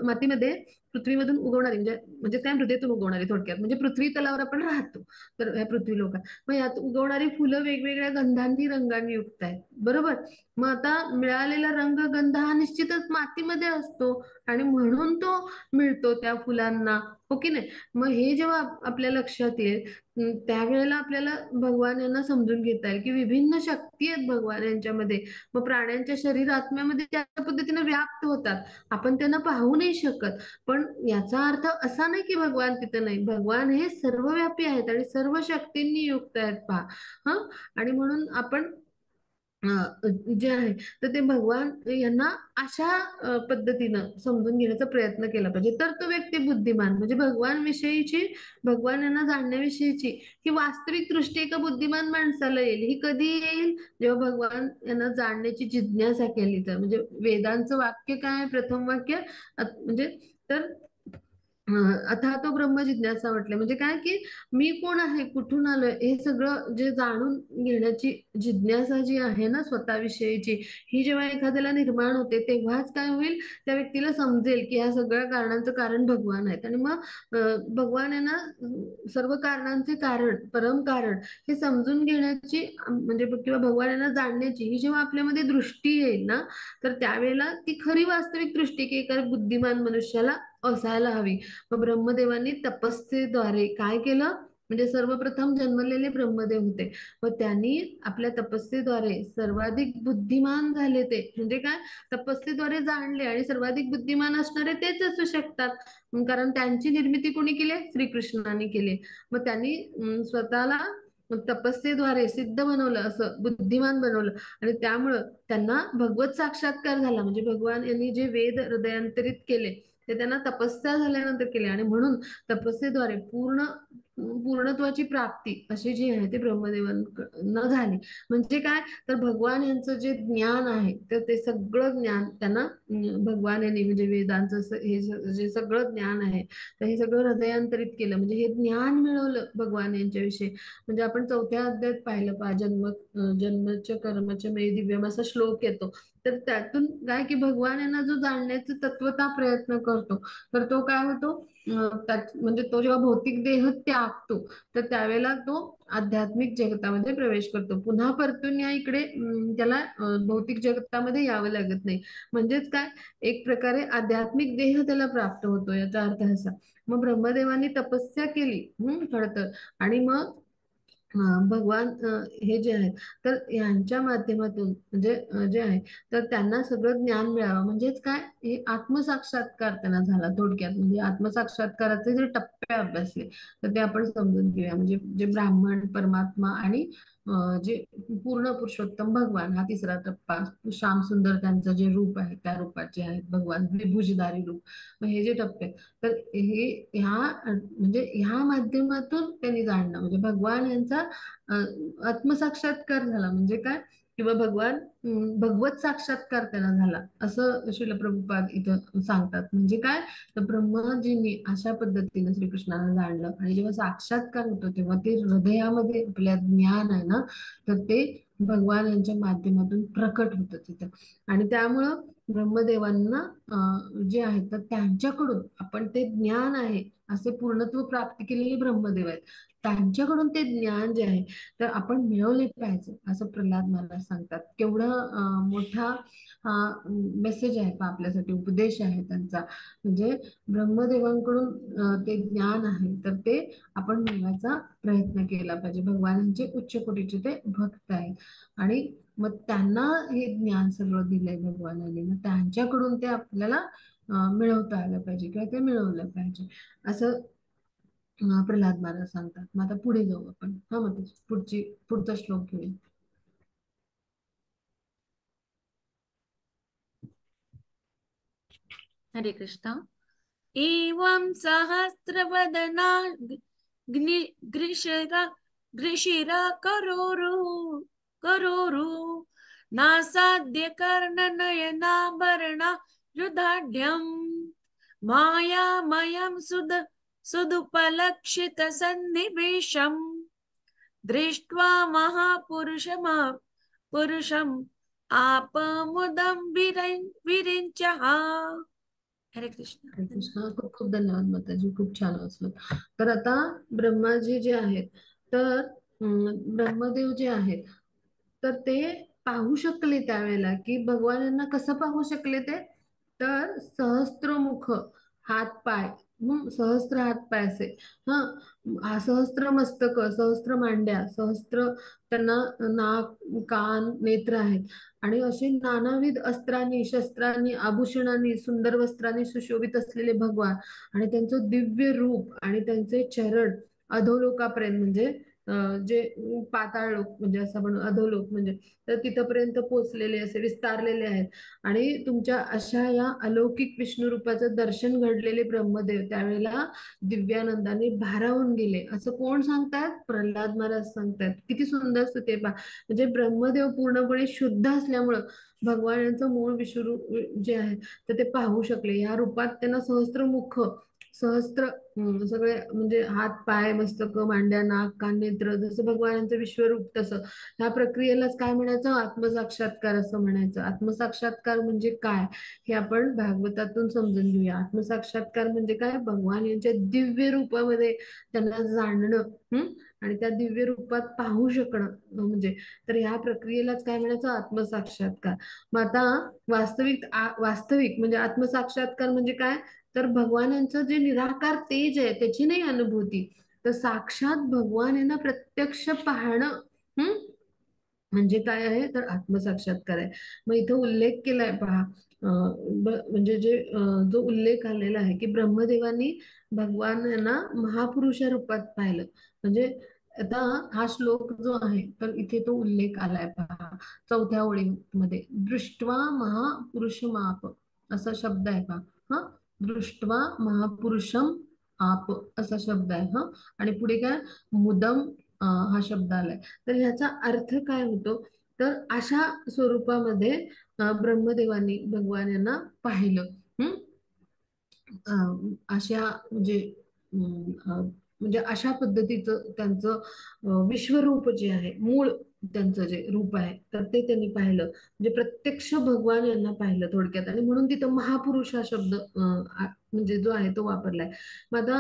मातीमध्ये पृथ्वीमधून उगवणारी म्हणजे म्हणजे त्या मृदेतून उगवणारी, थोडक्यात म्हणजे पृथ्वी तलावर आपण राहतो तर ह्या पृथ्वी लोकात, मग यात उगवणारी फुलं वेगवेगळ्या गंधांनी रंगांनी युक्त आहेत, बरोबर. मग आता मिळालेला रंग गंध हा निश्चितच मातीमध्ये असतो आणि म्हणून तो मिळतो त्या फुलांना, हो की नाही. मग हे जेव्हा आपल्या लक्षात येईल त्यावेळेला आपल्याला भगवान यांना समजून घेता येईल की विभिन्न शक्ती आहेत भगवान यांच्यामध्ये. मग प्राण्यांच्या शरीर आत्म्यामध्ये त्या पद्धतीने व्याप्त होतात, आपण त्यांना पाहू नाही शकत. पण याचा अर्थ असा नाही की भगवान तिथे नाही, भगवान हे सर्वव्यापी आहेत आणि सर्व शक्तींनी युक्त आहेत पहा. हा, आणि म्हणून आपण जे आहे तर ते भगवान यांना अशा पद्धतीनं समजून घेण्याचा प्रयत्न केला पाहिजे, तर तो व्यक्ती बुद्धिमान. म्हणजे भगवान विषयीची, भगवान यांना जाणण्याविषयीची ही वास्तविक दृष्टी एका बुद्धिमान माणसाला येईल. ही कधी येईल, जेव्हा भगवान यांना जाणण्याची जिज्ञासा केली तर. म्हणजे वेदांचं वाक्य काय आहे, प्रथम वाक्य म्हणजे तर अथा तो ब्रह्म जिज्ञासा म्हटले म्हणजे काय की मी कोण आहे, कुठून आलोय, हे सगळं जे जाणून घेण्याची जिज्ञासा जी आहे ना स्वतःविषयीची, ही जेव्हा एखाद्याला निर्माण होते तेव्हाच काय होईल, त्या व्यक्तीला समजेल की ह्या सगळ्या कारणांचं कारण भगवान आहेत. आणि मग भगवान आहे ना सर्व कारणांचे कारण, परम कारण हे समजून घेण्याची म्हणजे किंवा भगवान यांना जाणण्याची ही जेव्हा आपल्यामध्ये दृष्टी येईल ना, तर त्यावेळेला ती खरी वास्तविक दृष्टी की एका बुद्धिमान मनुष्याला असायला हवी. मग ब्रह्मदेवांनी तपस्येद्वारे काय केलं, म्हणजे सर्वप्रथम जन्मलेले ब्रह्मदेव होते. मग त्यांनी आपल्या तपस्येद्वारे सर्वाधिक बुद्धिमान झाले. ते म्हणजे काय, तपस्येद्वारे जाणले आणि सर्वाधिक बुद्धिमान असणारे तेच असू शकतात. कारण त्यांची निर्मिती कोणी केली, श्रीकृष्णाने केली. मग त्यांनी स्वतःला तपस्येद्वारे सिद्ध बनवलं, असं बुद्धिमान बनवलं. आणि त्यामुळं त्यांना भगवत साक्षात्कार झाला. म्हणजे भगवान यांनी जे वेद हृदयांतरित केले ते त्यांना तपस्या झाल्यानंतर केले आणि म्हणून तपस्येद्वारे पूर्णत्वाची प्राप्ती अशी जी आहे ती ब्रह्मदेवांना झाली. म्हणजे काय, तर भगवान यांचं जे ज्ञान आहे तर ते सगळं ज्ञान त्यांना भगवान यांनी म्हणजे वेदांचं जे सगळं ज्ञान आहे तर हे सगळं हृदयांतरित केलं. म्हणजे हे ज्ञान मिळवलं भगवान यांच्याविषयी. म्हणजे आपण चौथ्या अध्यायात पाहिलं पहा, जन्मच कर्मच मे दिव्यम असा श्लोक येतो. तर त्यातून काय की भगवान यांना जो जाणण्याचा तत्वता प्रयत्न करतो तर तो काय होतो, म्हणजे तो जेव्हा भौतिक देह त्यागतो तर त्यावेळेला तो आध्यात्मिक जगतामध्ये प्रवेश करतो. पुन्हा परतून या इकडे त्याला भौतिक जगतामध्ये यावं लागत नाही. म्हणजेच काय, एक प्रकारे आध्यात्मिक देह त्याला प्राप्त होतो, याचा अर्थ असा. मग ब्रह्मदेवांनी तपस्या केली खरं तर. आणि मग भगवान हे जे आहेत तर यांच्या माध्यमातून म्हणजे जे आहे तर त्यांना सगळं ज्ञान मिळावं. म्हणजेच काय, हे आत्मसाक्षात्कार त्यांना झाला थोडक्यात. म्हणजे आत्मसाक्षात्काराचे जे टप्पे अभ्यासले तर ते आपण समजून घेऊया. म्हणजे जे ब्राह्मण, परमात्मा आणि जे पूर्ण पुरुषोत्तम भगवान हा तिसरा टप्पा. श्याम सुंदर त्यांचं जे रूप आहे त्या रूपात जे आहेत भगवान विभूषधारी रूप. मग हे जे टप्पे तर हे ह्या म्हणजे ह्या माध्यमातून त्यांनी जाणणं म्हणजे भगवान यांचा आत्मसाक्षात्कार झाला. म्हणजे काय, किंवा भगवान भगवत साक्षात्कार त्यांना झाला असं श्रील प्रभुपाद इथं सांगतात. म्हणजे काय, तर ब्रह्मजींनी अशा पद्धतीने श्रीकृष्णाला जाणलं आणि जेव्हा साक्षात्कार होतो तेव्हा ते हृदयामध्ये आपल्या ज्ञान आहे ना, तर ते भगवान यांच्या माध्यमातून प्रकट होतं तिथं. आणि त्यामुळं ब्रह्मदेवांना जे आहेत तर त्यांच्याकडून आपण ते ज्ञान आहे असे पूर्णत्व प्राप्त केलेले ब्रह्मदेव आहेत, त्यांच्याकडून ते ज्ञान जे आहे तर आपण मिळवले पाहिजे असं प्रल्हाद महाराज सांगतात. केवढं मोठा मेसेज आहे का आपल्यासाठी, उपदेश आहे त्यांचा. म्हणजे ब्रह्मदेवांकडून ते ज्ञान आहे तर ते आपण मिळवायचा प्रयत्न केला पाहिजे. भगवानांचे उच्च कोटीचे ते भक्त आहेत आणि मग त्यांना हे ज्ञान सगळं दिलंय भगवानाने, मग त्यांच्याकडून ते आपल्याला मिळवता आलं पाहिजे किंवा ते मिळवलं पाहिजे असं प्रल्हाद महाराज सांगतात. मग आता पुढे जाऊ आपण. हा, मग पुढचा श्लोक घेऊया. हरे कृष्णा. एवं सहस्रवदना ग्रीशिरा ग्रीशिरा करोरु नासाद्य कर्णनयनाभरणा युधाढ्यम् मायामयं सुदुपलक्षित सन्निवेशम् दृष्ट्वा पुरुषम् आपमुदं विरिञ्चः. हरे कृष्ण. हरे कृष्ण. खूप खूप धन्यवाद माताजी, खूप छान वाचलं. तर आता ब्रह्माजी जे आहेत तर ब्रह्मदेव जे आहेत तर ते पाहू शकले त्यावेळेला की भगवान यांना कसं पाहू शकले ते, तर सहस्त्रमुख हात पाय, सहस्त्र हात पाय असे, हा सहस्त्र मस्तक, सहस्त्र मांड्या, सहस्त्र त्यांना नाक, कान, नेत्र आहेत आणि असे नानाविध अस्त्रांनी, शस्त्रांनी, आभूषणांनी, सुंदर वस्त्रांनी सुशोभित असलेले भगवान आणि त्यांचं दिव्य रूप आणि त्यांचे चरण अधोलोकापर्यंत म्हणजे जे पाताळ लोक म्हणजे असं म्हणून अधोलोक म्हणजे तर तिथपर्यंत पोहोचलेले असे विस्तारलेले आहेत. आणि तुमच्या अशा या अलौकिक विष्णू रूपाचं दर्शन घडलेले ब्रह्मदेव त्यावेळेला दिव्यानंदाने भारावून गेले असं कोण सांगतात, प्रल्हाद महाराज सांगतात. किती सुंदर स्तुती पहा. म्हणजे ब्रह्मदेव पूर्णपणे शुद्ध असल्यामुळं भगवान यांचं मूळ विश्वरूप जे आहे तर ते पाहू शकले. या रूपात त्यांना सहस्त्रमुख, सहस्त्र सगळे म्हणजे हात पाय मस्तक मांड्या नाक कान नेत्र जसं भगवानांचं विश्वरूप तसं ह्या प्रक्रियेलाच काय म्हणायचं, आत्मसाक्षात्कार असं म्हणायचं. आत्मसाक्षात्कार म्हणजे काय हे आपण भागवतातून समजून घेऊया. आत्मसाक्षात्कार म्हणजे काय, भगवान यांच्या दिव्य रूपामध्ये त्यांना जाणणं, आणि त्या दिव्य रूपात पाहू शकणं म्हणजे, तर ह्या प्रक्रियेलाच काय म्हणायचं, आत्मसाक्षात्कार. मग आता वास्तविक म्हणजे आत्मसाक्षात्कार म्हणजे काय, तर भगवानांचं जे निराकार तेज आहे त्याची नाही अनुभूती, तर साक्षात भगवान यांना प्रत्यक्ष पाहणं, हम्म म्हणजे काय आहे, तर आत्मसाक्षात्कार आहे. मग इथं उल्लेख केलाय पहा, म्हणजे जो उल्लेख आलेला आहे की ब्रह्मदेवांनी भगवान यांना महापुरुषा रूपात पाहिलं. म्हणजे आता हा श्लोक जो आहे तर इथे तो उल्लेख आलाय पहा, चौथ्या ओळीमध्ये दृष्ट्वा महापुरुष माप असा शब्द आहे पहा. हा, दृष्ट्वा महापुरुषम आप असा शब्द आहे. हा, आणि पुढे काय, मुदम हा शब्द आलाय. तर ह्याचा अर्थ काय होतो, तर अशा स्वरूपामध्ये ब्रह्मदेवांनी भगवान यांना पाहिलं. हम्म अशा म्हणजे म्हणजे अशा पद्धतीचं त्यांचं विश्वरूप जे आहे, मूळ त्यांचं जे रूप आहे तर ते त्यांनी पाहिलं. म्हणजे प्रत्यक्ष भगवान यांना पाहिलं थोडक्यात, आणि म्हणून तिथं महापुरुष हा शब्द म्हणजे जो आहे तो वापरलाय. मग आता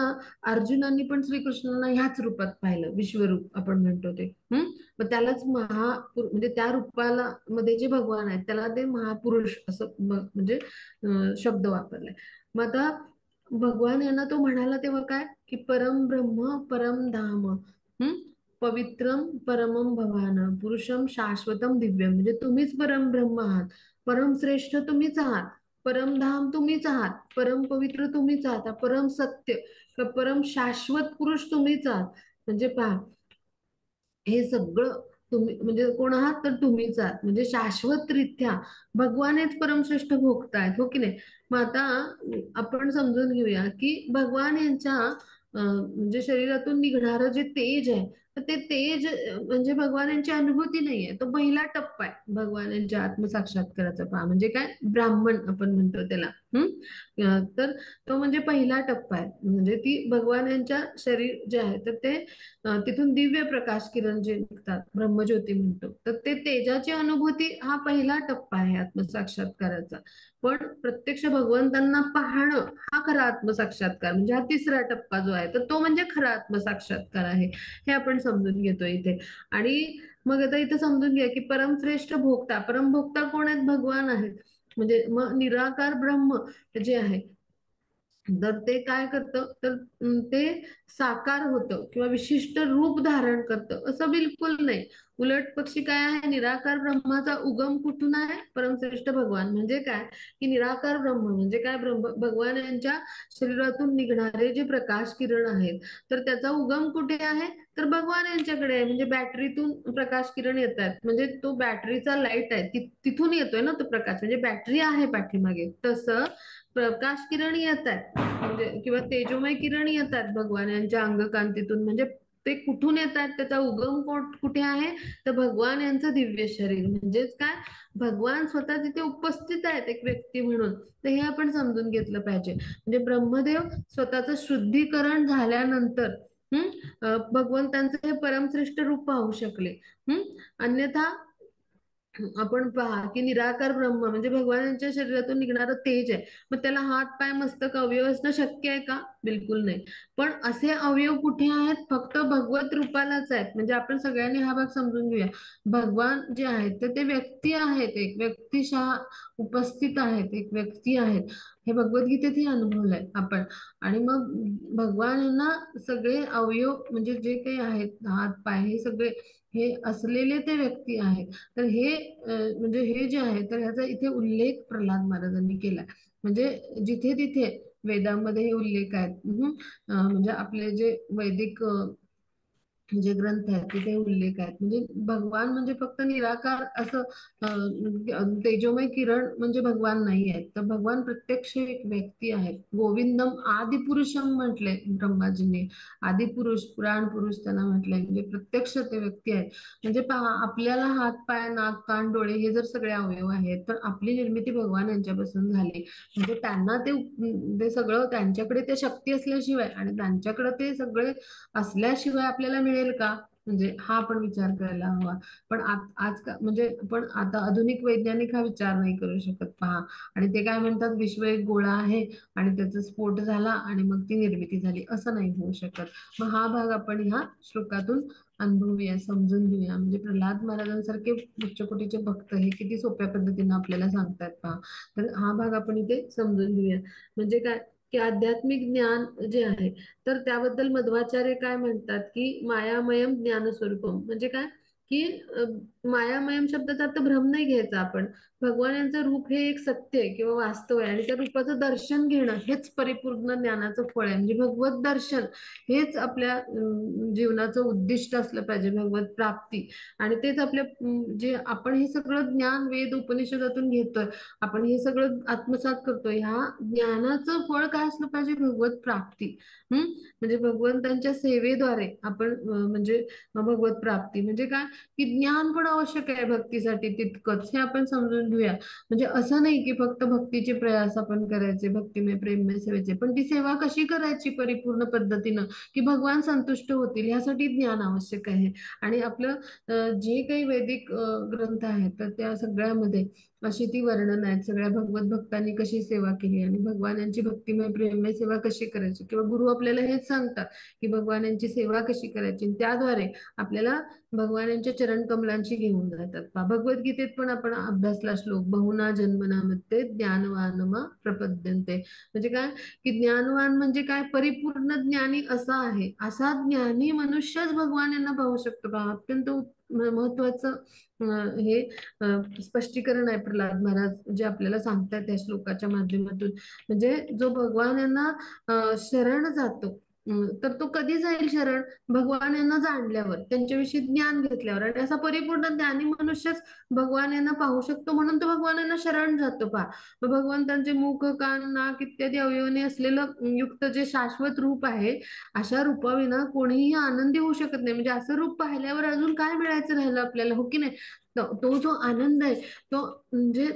अर्जुनांनी पण श्रीकृष्णांना ह्याच रूपात पाहिलं, विश्वरूप आपण म्हणतो ते. मग त्यालाच म्हणजे त्या रूपाला मध्ये जे भगवान आहेत त्याला ते महापुरुष असं म्हणजे शब्द वापरलाय. मग आता भगवान यांना तो म्हणाला तेव्हा काय, की परम ब्रह्म परम धाम, पवित्रम परमम भवान पुरुषम शाश्वतम दिव्यम. म्हणजे तुम्हीच परम ब्रह्म आहात, परम श्रेष्ठ तुम्हीच आहात, परमधाम तुम्हीच आहात, परम पवित्र तुम्हीच आहात, परम सत्य परम शाश्वत पुरुष तुम्हीच आहात. म्हणजे पहा, हे सगळं तुम्ही म्हणजे कोण आहात, तर तुम्हीच आहात. म्हणजे शाश्वतरित्या भगवानच परमश्रेष्ठ भोगतायत, हो की नाही. मग आता आपण समजून घेऊया की भगवान यांच्या म्हणजे शरीरातून निघणारं जे तेज आहे तर ते तेज म्हणजे भगवानांची अनुभूती नाहीये, तो पहिला टप्पा आहे भगवानांच्या आत्मसाक्षात्काराचा. पहा म्हणजे काय, ब्राह्मण आपण म्हणतो त्याला. तर तो म्हणजे पहिला टप्पा आहे. म्हणजे ती भगवानांच्या शरीर जे आहे तर ते तिथून दिव्य प्रकाश किरण जे निघतात, ब्रह्मज्योती म्हणतो, तर ते तेजाची अनुभूती हा पहिला टप्पा आहे आत्मसाक्षात्काराचा. पण प्रत्यक्ष भगवंतांना पाहणं हा खरा आत्मसाक्षात्कार, म्हणजे हा तिसरा टप्पा जो आहे तर तो म्हणजे खरा आत्मसाक्षात्कार आहे. हे आपण समजून घेतो इथे. आणि मग आता इथे समजून घ्या की परमश्रेष्ठ भोक्ता, परमभोक्ता कोण आहेत? भगवान आहेत. म्हणजे मग निराकार ब्रह्म जे आहे तर ते काय करतं, तर ते साकार होतं किंवा विशिष्ट रूप धारण करतं असं बिलकुल नाही. उलट पक्षी काय आहे, निराकार ब्रह्माचा उगम कुठून आहे? परमश्रेष्ठ भगवान. म्हणजे काय की निराकार ब्रह्म म्हणजे काय, ब्रह्म भगवान यांच्या शरीरातून निघणारे जे प्रकाश किरण आहेत तर त्याचा उगम कुठे आहे? तर भगवान यांच्याकडे आहे. म्हणजे बॅटरीतून प्रकाश किरण येतात, म्हणजे तो बॅटरीचा लाईट आहे, तिथून येतोय ना तो प्रकाश, म्हणजे बॅटरी आहे पाठीमागे. तसं प्रकाश किरण येतात म्हणजे किंवा तेजोमय किरण येतात भगवान यांच्या अंगकांतीतून. म्हणजे ते कुठून येतात, त्याचा उगम कुठे आहे? तर भगवान यांचं दिव्य शरीर. म्हणजेच काय, भगवान स्वतः तिथे उपस्थित आहेत एक व्यक्ती म्हणून. तर हे आपण समजून घेतलं पाहिजे. म्हणजे ब्रह्मदेव स्वतःचं शुद्धीकरण झाल्यानंतर भगवंतांचं हे परमश्रेष्ठ रूप पाहू शकले. अन्यथा आपण पहा की निराकार ब्रह्म म्हणजे भगवानांच्या शरीरातून निघणारं तेज आहे, मग त्याला हात पाय मस्तक अवयव असणं शक्य आहे का? बिलकुल नाही. पण असे अवयव कुठे आहेत? फक्त भगवत रूपालाच आहेत. म्हणजे आपण सगळ्यांनी हा भाग समजून घेऊया. भगवान जे आहेत तर ते व्यक्ती आहेत, एक व्यक्तिशः उपस्थित आहेत, एक व्यक्ती आहेत. हे भगवद्गीतेतही अनुभवलंय आपण. आणि मग भगवान यांना सगळे अवयव म्हणजे जे काही आहेत, हात पाय, हे सगळे हे असलेले ते व्यक्ती आहेत. तर हे म्हणजे हे जे आहे तर ह्याचा इथे उल्लेख प्रल्हाद महाराजांनी केलाय. म्हणजे जिथे तिथे वेदांमध्ये हे उल्लेख आहेत. म्हणजे आपले जे वैदिक जे ग्रंथ आहेत तिथे उल्लेख आहेत. म्हणजे भगवान म्हणजे फक्त निराकार असं तेजोमय किरण म्हणजे भगवान नाही आहेत, तर भगवान प्रत्यक्ष एक व्यक्ती आहेत. गोविंदम आदिपुरुषम म्हटलंय ब्रह्माजींनी. आदिपुरुष, पुराण पुरुष त्यांना म्हटलंय. म्हणजे प्रत्यक्ष ते व्यक्ती आहेत. म्हणजे पहा, आपल्याला हात पाय नाक कान डोळे हे जर सगळे अवयव आहेत तर आपली निर्मिती भगवान यांच्यापासून झाली. म्हणजे त्यांना ते सगळं त्यांच्याकडे ते शक्ती असल्याशिवाय आणि त्यांच्याकडे ते सगळे असल्याशिवाय आपल्याला मिळेल का? म्हणजे हा आपण विचार करायला हवा. पण आज म्हणजे आपण आता आधुनिक वैज्ञानिक हा विचार नाही करू शकत. पहा, आणि ते काय म्हणतात, विश्व एक गोळा आहे आणि त्याचा स्फोट झाला आणि मग ती निर्मिती झाली, असं नाही होऊ शकत. मग हा भाग आपण ह्या श्लोकातून अनुभवूया, समजून घेऊया. म्हणजे प्रल्हाद महाराजांसारखे उच्च कोटीचे भक्त हे किती सोप्या पद्धतीने आपल्याला सांगतात. पहा, तर हा भाग आपण इथे समजून घेऊया. म्हणजे काय की आध्यात्मिक ज्ञान जे आहे तर त्याबद्दल मध्वाचार्य काय म्हणतात की मायामयम ज्ञानस्वरूपम. म्हणजे काय की मायामयम शब्दाचा अर्थ भ्रम नाही घ्यायचा आपण. भगवान यांचं रूप हे एक सत्य आहे किंवा वास्तव आहे आणि त्या रूपाचं दर्शन घेणं हेच परिपूर्ण ज्ञानाचं फळ आहे. म्हणजे भगवत दर्शन हेच आपल्या जीवनाचं उद्दिष्ट असलं पाहिजे, भगवत प्राप्ती. आणि तेच आपल्या जे आपण हे सगळं ज्ञान वेद उपनिषदातून घेतोय, आपण हे सगळं आत्मसात करतोय, ह्या ज्ञानाचं फळ काय असलं पाहिजे? भगवत प्राप्ती. म्हणजे भगवंतांच्या सेवेद्वारे आपण म्हणजे भगवत प्राप्ती म्हणजे काय की ज्ञान पण आवश्यक आहे भक्तीसाठी तितकंच, हे आपण समजून घेऊया. म्हणजे असं नाही की फक्त भक्तीचे प्रयास आपण करायचे, भक्तिमय प्रेममय सेवेचे, पण ती सेवा कशी करायची परिपूर्ण पद्धतीनं की भगवान संतुष्ट होतील, यासाठी ज्ञान आवश्यक आहे. आणि आपलं जे काही वैदिक ग्रंथ आहेत तर त्या सगळ्यामध्ये अशी ती वर्णन आहेत, सगळ्या भगवत भक्तांनी कशी सेवा केली आणि भगवान यांची भक्तिमय प्रेममय सेवा कशी करायची, किंवा गुरु आपल्याला हेच सांगतात की भगवान यांची सेवा कशी करायची. त्याद्वारे आपल्याला भगवानांच्या चरण कमलांची घेऊन जातात. भगवद्गीतेत पण आपण अभ्यासला श्लोक, बहुना जन्मनामध्ये ज्ञानवानमा प्रपद्यन्ते. म्हणजे काय की ज्ञानवान म्हणजे काय, परिपूर्ण ज्ञानी असा आहे, असा ज्ञानी मनुष्यच भगवान यांना पाहू शकतो. पहा, अत्यंत महत्वाचं हे स्पष्टीकरण आहे प्रल्हाद महाराज जे आपल्याला सांगतात त्या श्लोकाच्या माध्यमातून. म्हणजे जो भगवान यांना शरण जातो तर तो कधी जाईल शरण? भगवान यांना जाणल्यावर, त्यांच्याविषयी ज्ञान घेतल्यावर. आणि असा परिपूर्ण ज्ञानी मनुष्यच भगवान यांना पाहू शकतो, म्हणून तो भगवान यांना शरण जातो पहा. मग भगवंतांचे मुख, कान, नाक इत्यादी अवयवाने असलेलं युक्त जे शाश्वत रूप आहे, अशा रूपाविना कोणीही आनंदी होऊ शकत नाही. म्हणजे असं रूप पाहिल्यावर अजून काय मिळायचं राहिलं आपल्याला, हो की नाही? तो जो आनंद आहे, तो म्हणजे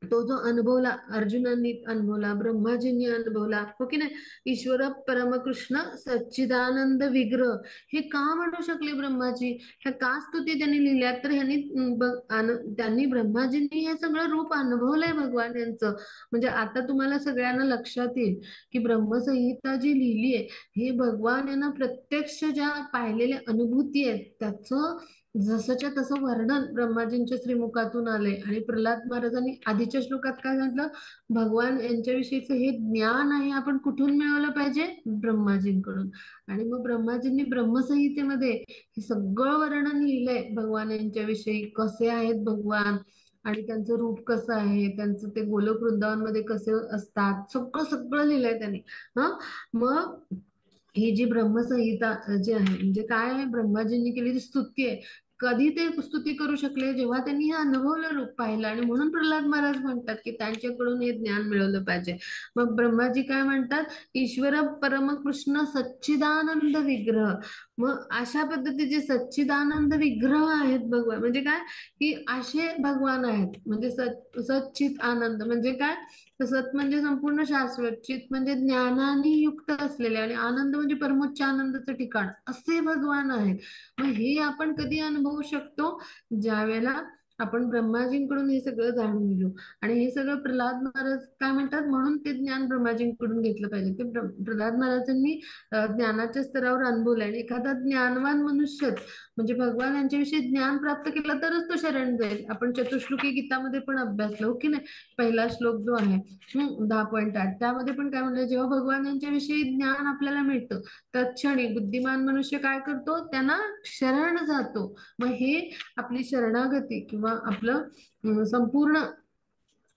तो जो अनुभवला, अर्जुनांनी अनुभवला, ब्रह्माजींनी अनुभवला, हो की नाही? ईश्वर परमकृष्ण सच्चिदानंद विग्रह, हे का म्हणू शकले ब्रह्माजी? ह्या का स्तुती त्यांनी लिहिल्या? तर ह्यांनी त्यांनी, ब्रह्माजींनी हे सगळं रूप अनुभवलंय भगवान यांचं. म्हणजे आता तुम्हाला सगळ्यांना लक्षात येईल की ब्रह्मसंहिता जी लिहिली आहे, हे भगवान यांना प्रत्यक्ष ज्या पाहिलेल्या अनुभूती आहेत त्याचं जसंच्या तसं वर्णन ब्रह्माजींच्या श्रीमुखातून आलंय. आणि प्रल्हाद महाराजांनी आधीच्या श्लोकात काय म्हटलं? भगवान यांच्याविषयीचं हे ज्ञान आहे, आपण कुठून मिळवलं पाहिजे? ब्रह्माजींकडून. आणि मग ब्रह्माजींनी ब्रह्मसंहितेमध्ये हे सगळं वर्णन लिहिलंय भगवान यांच्याविषयी, कसे आहेत भगवान आणि त्यांचं रूप कसं आहे, त्यांचं ते गोलोक वृंदावनमध्ये कसे असतात, सगळं सगळं लिहिलंय त्यांनी. हा, मग ही जी ब्रह्मसंहिता जी आहे, म्हणजे काय आहे? ब्रह्माजींनी केलेली स्तुती आहे. कधी ते स्तुती करू शकले? जेव्हा त्यांनी हे अनुभवलं, रूप पाहिलं. आणि म्हणून प्रल्हाद महाराज म्हणतात की त्यांच्याकडून हे ज्ञान मिळवलं पाहिजे. मग ब्रह्माजी काय म्हणतात? ईश्वर परमकृष्ण सच्चिदानंद विग्रह. मग अशा पद्धतीचे सच्चिदानंद विग्रह आहेत भगवान. म्हणजे काय? की असे भगवान आहेत. म्हणजे सच्चित आनंद म्हणजे काय? तर सत म्हणजे संपूर्ण शाश्वत, चित म्हणजे ज्ञानाने युक्त असलेले, आणि आनंद म्हणजे परमोच्च आनंदाचं ठिकाण, असे भगवान आहेत. मग हे आपण कधी अनुभवू शकतो? ज्या वेळेला आपण ब्रह्माजींकडून हे सगळं जाणून घेऊ. आणि हे सगळं प्रल्हाद महाराज काय म्हणतात? म्हणून ते ज्ञान ब्रह्माजींकडून घेतलं पाहिजे. ते प्रल्हाद महाराजांनी ज्ञानाच्या स्तरावर अनुभवलंय. आणि एखादा ज्ञानवान मनुष्यच म्हणजे भगवान यांच्याविषयी ज्ञान प्राप्त केलं तरच तो शरण जाईल. आपण चतुश्लोकी गीतामध्ये पण अभ्यासलो, हो की नाही? पहिला श्लोक जो आहे 10.8, त्यामध्ये पण काय म्हणलं? जेव्हा भगवान यांच्याविषयी ज्ञान आपल्याला मिळतं, तत्क्षणी बुद्धिमान मनुष्य काय करतो? त्यांना शरण जातो. मग हे आपली शरणागती किंवा आपलं संपूर्ण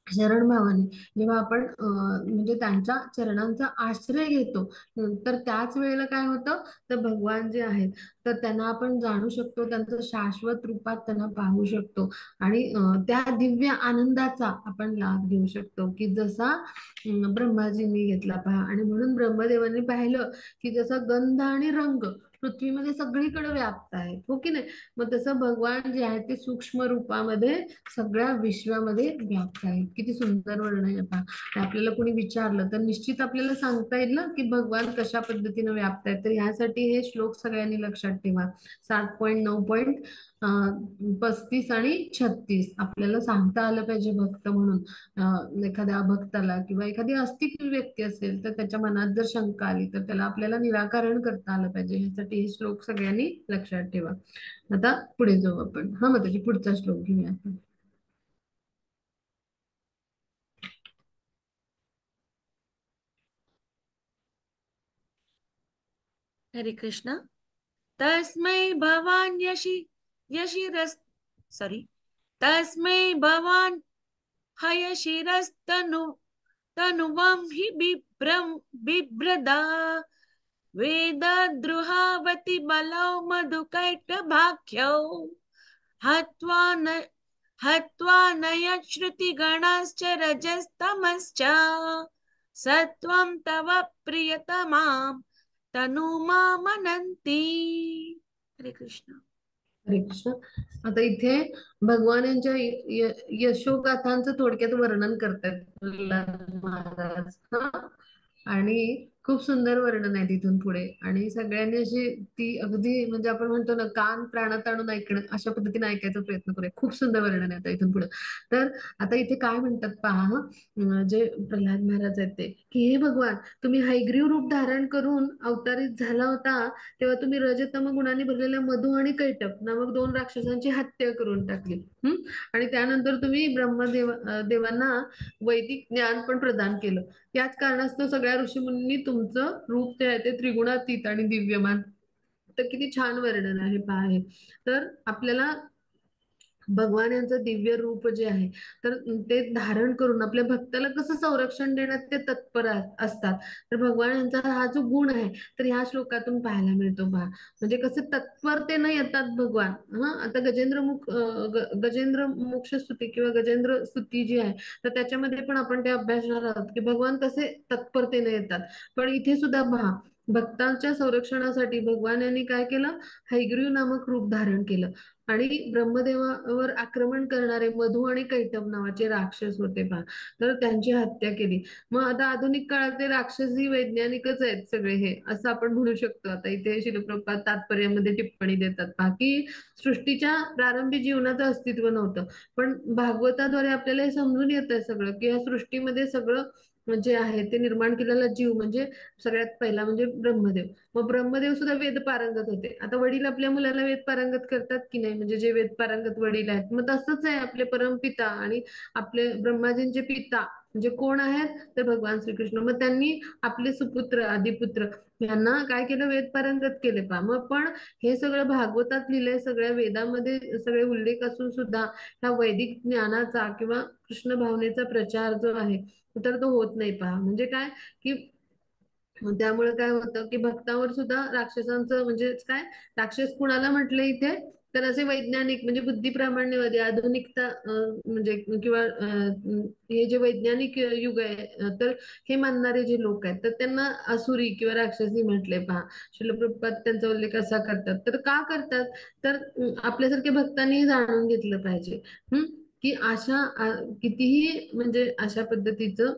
शरण भावाने जेव्हा आपण म्हणजे त्यांच्या चरणांचा आश्रय घेतो, तर त्याच वेळेला काय होतं? तर भगवान जे आहेत, तर त्यांना आपण जाणू शकतो, त्यांचं शाश्वत रूपात त्यांना पाहू शकतो. आणि त्या दिव्य आनंदाचा आपण लाभ घेऊ शकतो, की जसा ब्रह्माजींनी घेतला पहा. आणि म्हणून ब्रह्मदेवांनी पाहिलं की जसा गंध आणि रंग पृथ्वीमध्ये सगळीकडे व्याप्त आहेत, हो की नाही? मग तसं भगवान जे आहे ते सूक्ष्म रूपामध्ये सगळ्या विश्वामध्ये व्याप्त आहेत. किती सुंदर वर्णन आहे पहा. आणि आपल्याला कोणी विचारलं तर निश्चित आपल्याला सांगता येईल ना की भगवान कशा पद्धतीने व्याप्त आहेत. तर ह्यासाठी हे श्लोक सगळ्यांनी लक्षात ठेवा. 7.9.35 आणि 36 आपल्याला सांगता आलं पाहिजे भक्त म्हणून. एखाद्या भक्ताला किंवा एखादी आस्तिक व्यक्ती असेल तर त्याच्या मनात जर शंका आली तर त्याला आपल्याला निराकरण करता आलं पाहिजे. ह्यासाठी हे श्लोक सगळ्यांनी लक्षात ठेवा. आता पुढे जाऊ आपण. हा, मग त्याची पुढचा श्लोक घेऊया आपण. हरे कृष्ण. तस्मै भवान यशिरस् सॉरी तस्मै भवान हयशिरस्तनु तनुवं हि बिभ्रदा वेदद्रुहावति बलौ मधुकैटभाख्यौ हत्वा न हत्वा नयश्रुतिगणश्च रजस्तमश्च सत्वं तव प्रियतमां तनुमामनन्ति. हरे कृष्ण. हरे कृष्ण. आता इथे भगवान यांच्या यशोगाथांचं थोडक्यात वर्णन करतात प्रल्हाद महाराज. हा, आणि खूप सुंदर वर्णन आहे तिथून पुढे. आणि सगळ्यांनी अशी ती अगदी म्हणजे आपण म्हणतो ना, कान प्राणात आणून ऐकणं, अशा पद्धतीने ऐकायचा प्रयत्न करूया. खूप सुंदर वर्णन आहे आता इथून पुढे. तर आता इथे काय म्हणतात पहा. जे प्रल्हाद महाराज आहेत ते, की हे भगवान, तुम्ही हयग्रीव रूप धारण करून अवतारित झाला होता, तेव्हा तुम्ही रजतम गुणांनी भरलेल्या मधु आणि कैटभ नामक दोन राक्षसांची हत्या करून टाकली. आणि त्यानंतर तुम्ही देवांना वैदिक ज्ञान पण प्रदान केलं. याच कारणास्तव सगळ्या ऋषीमुनींनी तुमचं रूप जे आहे ते त्रिगुणातीत आणि दिव्यमान. तर किती छान वर्णन आहे पहा हे. तर आपल्याला भगवान यांचं दिव्य रूप जे आहे, तर ते धारण करून आपल्या भक्ताला कसं संरक्षण देण्यात ते तत्पर असतात. तर भगवान यांचा हा जो गुण आहे, तर ह्या श्लोकातून पाहायला मिळतो पहा. म्हणजे कसे तत्परतेनं येतात भगवान. आता गजेंद्र मोक्ष स्तुती किंवा गजेंद्र स्तुती जी आहे, तर त्याच्यामध्ये पण आपण ते अभ्यासणार आहोत, की भगवान कसे तत्परतेने येतात. पण इथे सुद्धा पहा, भक्तांच्या संरक्षणासाठी भगवान यांनी काय केलं? हयग्रीव नामक रूप धारण केलं. आणि ब्रह्मदेवावर आक्रमण करणारे मधु आणि कैटभ नावाचे राक्षस होते पहा, तर त्यांची हत्या केली. मग आता आधुनिक काळात ते राक्षसी वैज्ञानिकच आहेत सगळे हे, असं आपण म्हणू शकतो. आता इथे श्रील प्रभुपाद तात्पर्यामध्ये टिप्पणी देतात पहा, की सृष्टीच्या प्रारंभी जीवनाचं अस्तित्व नव्हतं, पण भागवताद्वारे आपल्याला हे समजून येतंय सगळं, की या सृष्टीमध्ये सगळं जे आहे ते निर्माण केलेला जीव म्हणजे सगळ्यात पहिला म्हणजे ब्रह्मदेव. मग ब्रह्मदेव सुद्धा वेद पारंगत होते. आता वडील आपल्या मुलाला वेद पारंगत करतात की नाही, म्हणजे जे वेद पारंगत वडील आहेत, मग तसंच आहे आपले परमपिता आणि आपले ब्रह्माजींचे पिता म्हणजे कोण आहेत, तर भगवान श्रीकृष्ण. मग त्यांनी आपले सुपुत्र आदिपुत्र यांना काय केलं? वेद पारंगत केले पहा. मग पण हे सगळं भागवतात लिहिलंय, सगळ्या वेदामध्ये सगळे उल्लेख असून सुद्धा ह्या वैदिक ज्ञानाचा किंवा कृष्ण भावनेचा प्रचार जो आहे, तर तो होत नाही पहा. म्हणजे काय, की त्यामुळे काय होतं, की भक्तावर सुद्धा राक्षसांचं म्हणजे काय, राक्षस कुणाला म्हटलं इथे, तर असे वैज्ञानिक म्हणजे बुद्धिप्रामाण्यवादी आधुनिकता म्हणजे किंवा हे जे वैज्ञानिक युग आहे, तर हे मानणारे जे लोक आहेत, तर त्यांना असुरी किंवा राक्षसी म्हटले पहा. श्रील प्रभुपाद त्यांचा उल्लेख असा करतात. तर का करतात? तर आपल्यासारख्या भक्तांनी हे जाणून घेतलं पाहिजे. हम्म की कितीही म्हणजे अशा पद्धतीचं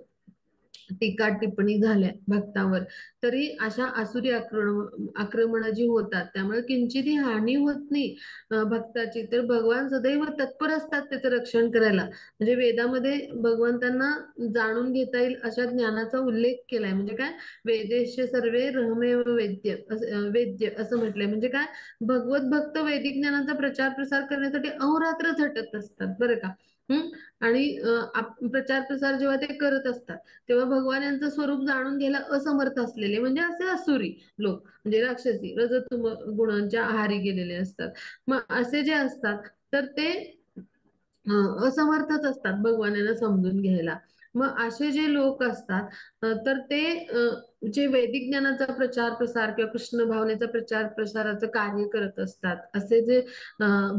टीका टिप्पणी झाल्या भक्तावर, तरी अशा आसुरी आक्रमण जी होतात, त्यामुळे किंचितही हानी होत नाही भक्ताची. तर भगवान सदैव तत्पर असतात त्याचं रक्षण करायला. म्हणजे वेदामध्ये भगवंतांना जाणून घेता येईल अशा ज्ञानाचा उल्लेख केलाय. म्हणजे काय, वेदेश्य सर्वे रहमेव वेद्य असं म्हटलंय. म्हणजे काय, भगवत भक्त वैदिक ज्ञानाचा प्रचार प्रसार करण्यासाठी अहोरात्र झटत असतात बरं का. हम्म आणि प्रचार प्रसार जेव्हा ते करत असतात, तेव्हा भगवान यांचं स्वरूप जाणून घ्यायला असमर्थ असलेले म्हणजे असे असुरी लोक म्हणजे राक्षसी रजतम गुणांच्या आहारी गेलेले असतात. मग असे जे असतात, तर ते असमर्थच असतात भगवान यांना समजून घ्यायला. मग असे जे लोक असतात, तर ते जे वैदिक ज्ञानाचा प्रचार प्रसार किंवा कृष्ण भावनेचा प्रचार प्रसाराचं कार्य करत असतात, असे जे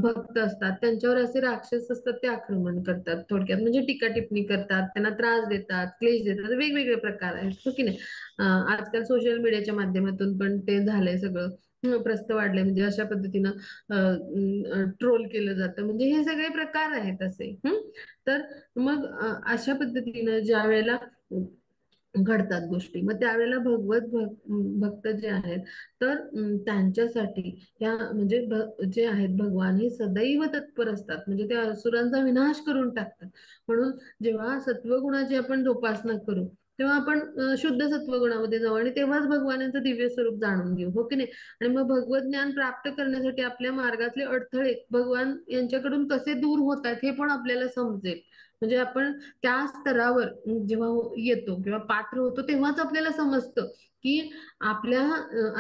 भक्त असतात, त्यांच्यावर असे राक्षस असतात ते आक्रमण करतात. थोडक्यात म्हणजे टीका टिप्पणी करतात, त्यांना त्रास देतात, क्लेश देतात, वेगवेगळे प्रकार आहेत, हो की नाही. आजकाल सोशल मीडियाच्या माध्यमातून पण ते झालंय सगळं. प्रस्त वाढलंय म्हणजे अशा पद्धतीनं ट्रोल केलं जातं. म्हणजे हे सगळे प्रकार आहेत असे. तर मग अशा पद्धतीनं ज्या वेळेला घडतात गोष्टी, मग त्यावेळेला भक्त जे आहेत, तर त्यांच्यासाठी या म्हणजे जे आहेत भगवान हे सदैव तत्पर असतात. म्हणजे त्या असुरांचा विनाश करून टाकतात. म्हणून जेव्हा सत्वगुणाची आपण जोपासना करू, तेव्हा आपण शुद्ध सत्वगुणामध्ये जाऊ आणि तेव्हाच भगवानाचं दिव्य स्वरूप जाणून घेऊ, हो की नाही. आणि मग भगवत ज्ञान प्राप्त करण्यासाठी आपल्या मार्गातले अडथळे भगवान यांच्याकडून कसे दूर होत आहेत हे पण आपल्याला समजेल. म्हणजे आपण त्या स्तरावर जेव्हा येतो किंवा पात्र होतो, तेव्हाच आपल्याला समजतं की आपल्या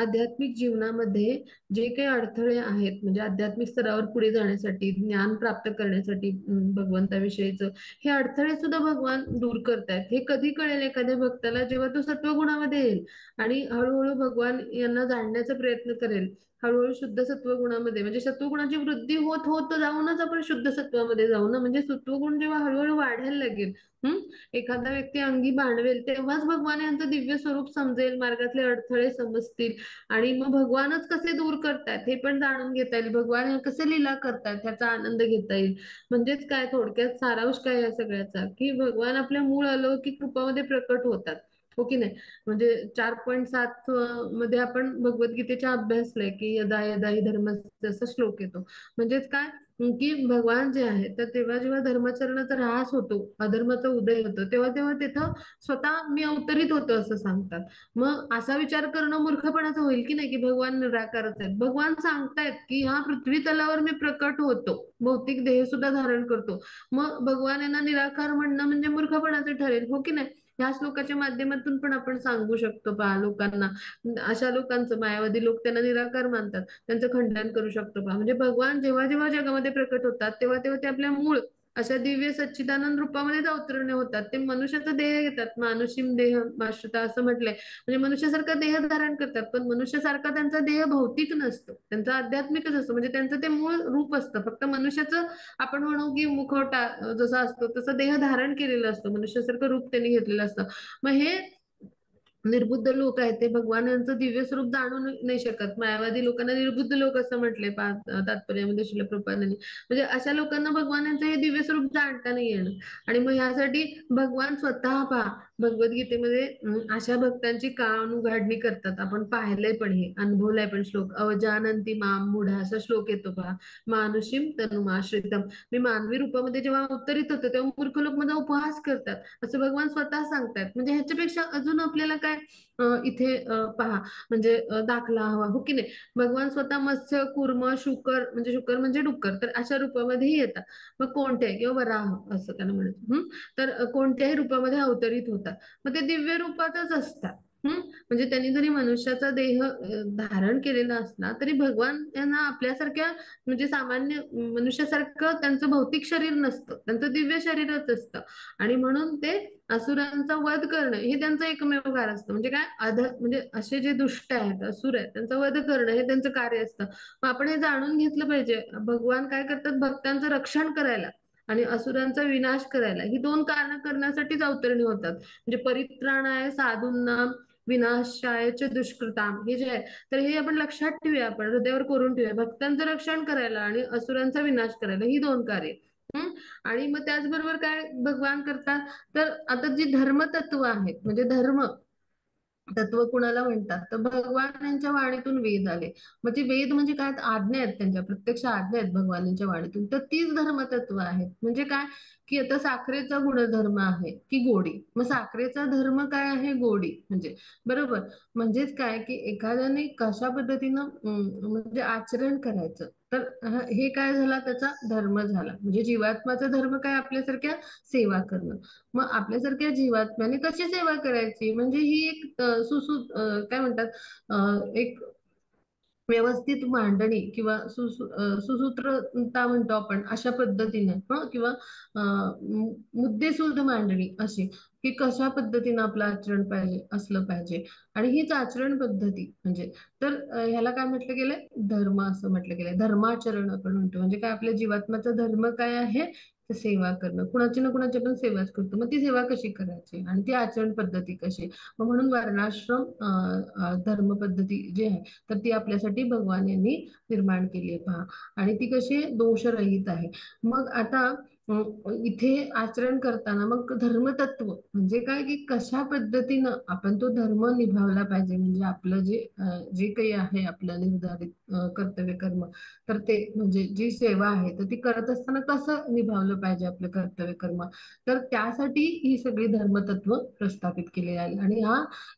आध्यात्मिक जीवनामध्ये जे काही अडथळे आहेत, म्हणजे आध्यात्मिक स्तरावर पुढे जाण्यासाठी ज्ञान प्राप्त करण्यासाठी भगवंताविषयीचं, हे अडथळे सुद्धा भगवान दूर करतायत. हे कधी कळेल एखाद्या भक्ताला? जेव्हा तो सत्वगुणामध्ये येईल आणि हळूहळू भगवान यांना जाणण्याचा प्रयत्न करेल. हळूहळू शुद्ध सत्वगुणामध्ये म्हणजे सत्वगुणाची वृद्धी होत होत जाऊनच आपण शुद्ध सत्वामध्ये जाऊ ना. म्हणजे सत्वगुण जेव्हा हळूहळू वाढायला लागेल, हम्म एखादा व्यक्ती अंगी बाणवेल, तेव्हाच भगवान यांचं दिव्य स्वरूप समजेल, मार्गातले अडथळे समजतील आणि मग भगवानच कसे दूर करतायत हे पण जाणून घेता येईल. भगवान हे कसे लीला करतायत ह्याचा आनंद घेता येईल. म्हणजेच काय, थोडक्यात सारांश काय या सगळ्याचा, की भगवान आपल्या मूळ अलौकिक रूपामध्ये प्रकट होतात, हो की नाही. म्हणजे 4.7 मध्ये आपण भगवद्गीतेच्या अभ्यासलंय की यदा यदा ही धर्मस्य असा श्लोक येतो. म्हणजेच काय, की भगवान जे आहे, तर तेव्हा जेव्हा धर्माचरणाचा ऱ्हास होतो, अधर्माचा उदय होतो, तेव्हा तेव्हा तिथं स्वतः मी अवतरित होतो असं सांगतात. मग असा विचार करणं मूर्खपणाचं होईल की नाही, की भगवान निराकारच आहेत. भगवान सांगतायत की हा पृथ्वी तलावर मी प्रकट होतो, भौतिक देह सुद्धा धारण करतो. मग भगवान यांना निराकार म्हणणं म्हणजे मूर्खपणाचं ठरेल, हो की नाही. ह्या श्लोकाच्या माध्यमातून पण आपण सांगू शकतो पहा लोकांना. अशा लोकांचं, मायावादी लोक त्यांना निराकार मानतात, त्यांचं खंडन करू शकतो पहा. म्हणजे भगवान जेव्हा जेव्हा जगामध्ये प्रकट होतात तेव्हा तेव्हा ते आपल्या मूळ अशा दिव्य सच्चिदानंद रूपामध्ये अवतरणे होतात. ते मनुष्याचा देह घेतात, मानुषीम देह माश्रिता असं म्हटलंय. म्हणजे मनुष्यासारखा देह धारण करतात, पण मनुष्यासारखा त्यांचा देह भौतिक नसतो, त्यांचा आध्यात्मिकच असतो. म्हणजे त्यांचं ते मूळ रूप असतं. फक्त मनुष्याचं आपण म्हणू की मुखवटा जसा असतो तसं देह धारण केलेलं असतं, मनुष्यासारखं रूप त्यांनी घेतलेलं असतं. मग हे निर्बुद्ध लोक आहेत, ते भगवान यांचं दिव्य स्वरूप जाणू नाही शकत. मायावादी लोकांना निर्बुद्ध लोक असं म्हटले तात्पर्यामध्ये श्रील प्रभुपादांनी. म्हणजे अशा लोकांना भगवान यांचं हे दिव्य स्वरूप जाणता नाही येणार. आणि मग ह्यासाठी भगवान स्वतः पहा भगवद्गीतेमध्ये अशा भक्तांची काळउघाडणी करतात. आपण पाहिलंय पण, हे अनुभवलंय पण. श्लोक अवजानंती माम मूढ असा श्लोक येतो पहा. मानुषीम तनुमाश्रितम. मी मानवी रूपामध्ये जेव्हा अवतरित होतो तेव्हा मूर्ख लोक माझा उपहास करतात असं भगवान स्वतः सांगतात. म्हणजे ह्याच्यापेक्षा अजून आपल्याला काय इथे पहा म्हणजे दाखला हवा हो की नाही. भगवान स्वतः मत्स्य कूर्म शुकर, म्हणजे शुकर म्हणजे डुक्कर, तर अशा रूपामध्येही येतात. मग कोणत्याही किंवा वराह असं त्यांना म्हणत तर कोणत्याही रूपामध्ये अवतरित होतात. मग ते दिव्य रूपातच असतात. म्हणजे त्यांनी जरी मनुष्याचा देह धारण केलेला असला तरी भगवान यांना आपल्यासारख्या म्हणजे सामान्य मनुष्यासारखं त्यांचं भौतिक शरीर नसतं, त्यांचं दिव्य शरीरच असतं. आणि म्हणून ते असुरांचा वध करणं हे त्यांचं एकमेव कार्य असतं. म्हणजे काय म्हणजे असे जे दुष्ट आहेत, असुर आहेत, त्यांचा वध करणं हे त्यांचं कार्य असतं. मग आपण हे जाणून घेतलं पाहिजे, भगवान काय करतात, भक्तांचं रक्षण करायला आणि असुरांचा विनाश करायला ही दोन कारणं करण्यासाठीच अवतरणी होतात. म्हणजे परित्राणाय साधूंना विनाशाय च दुष्कृताम हे जे आहे, तर हे आपण लक्षात ठेवूया, आपण हृदयावर कोरून ठेवूया. भक्तांचं रक्षण करायला आणि असुरांचा विनाश करायला ही दोन कार्य. हम्म आणि मग त्याचबरोबर काय भगवान करतात, तर आता जी धर्मतत्व आहेत, म्हणजे धर्म तत्व कुणाला म्हणतात, तर भगवान यांच्या वाणीतून वेद आले. म्हणजे वेद म्हणजे काय, आज्ञा आहेत, त्यांच्या प्रत्यक्ष आज्ञा आहेत भगवानांच्या वाणीतून. तर तीच धर्मतत्व आहेत. म्हणजे काय, की आता साखरेचा गुणधर्म आहे की गोडी. मग साखरेचा धर्म काय आहे, गोडी. म्हणजे बरोबर. म्हणजेच काय, की एखाद्याने कशा पद्धतीनं म्हणजे आचरण करायचं, तर हे काय झाला, त्याचा धर्म झाला. म्हणजे जीवात्माचा धर्म काय, आपल्यासारख्या सेवा करणं. मग आपल्यासारख्या जीवात्म्याने कशी सेवा करायची, म्हणजे ही एक काय म्हणतात, एक व्यवस्थित मांडणी किंवा सुसूत्रता म्हणतो आपण अशा पद्धतीने, किंवा मुद्देसूद मांडणी अशी, की कशा पद्धतीने आपलं आचरण पाहिजे असलं पाहिजे. आणि हीच आचरण पद्धती म्हणजे, तर ह्याला काय म्हटलं गेलंय, धर्म असं म्हटलं गेलंय. धर्माचरण आपण म्हणतो. म्हणजे काय, आपल्या जीवात्माचा धर्म काय आहे, तर सेवा करणं. कुणाची ना कुणाची आपण सेवाच करतो. मग ती सेवा कशी करायची आणि ती आचरण पद्धती कशी. मग म्हणून वर्णाश्रम धर्म पद्धती जी आहे, तर ती आपल्यासाठी भगवान यांनी निर्माण केली आहे पहा. आणि ती कशी दोषरहित आहे. मग आता इथे आचरण करताना मग धर्मतत्व म्हणजे काय, की कशा पद्धतीनं आपण तो धर्म निभावला पाहिजे. म्हणजे आपलं जे काही आहे आपलं निर्धारित कर्तव्य कर्म, तर ते म्हणजे जी सेवा आहे तर ती करत असताना कसं निभावलं पाहिजे आपलं कर्तव्य कर्म. तर त्यासाठी ही सगळी धर्मतत्व प्रस्थापित केली आहे. आणि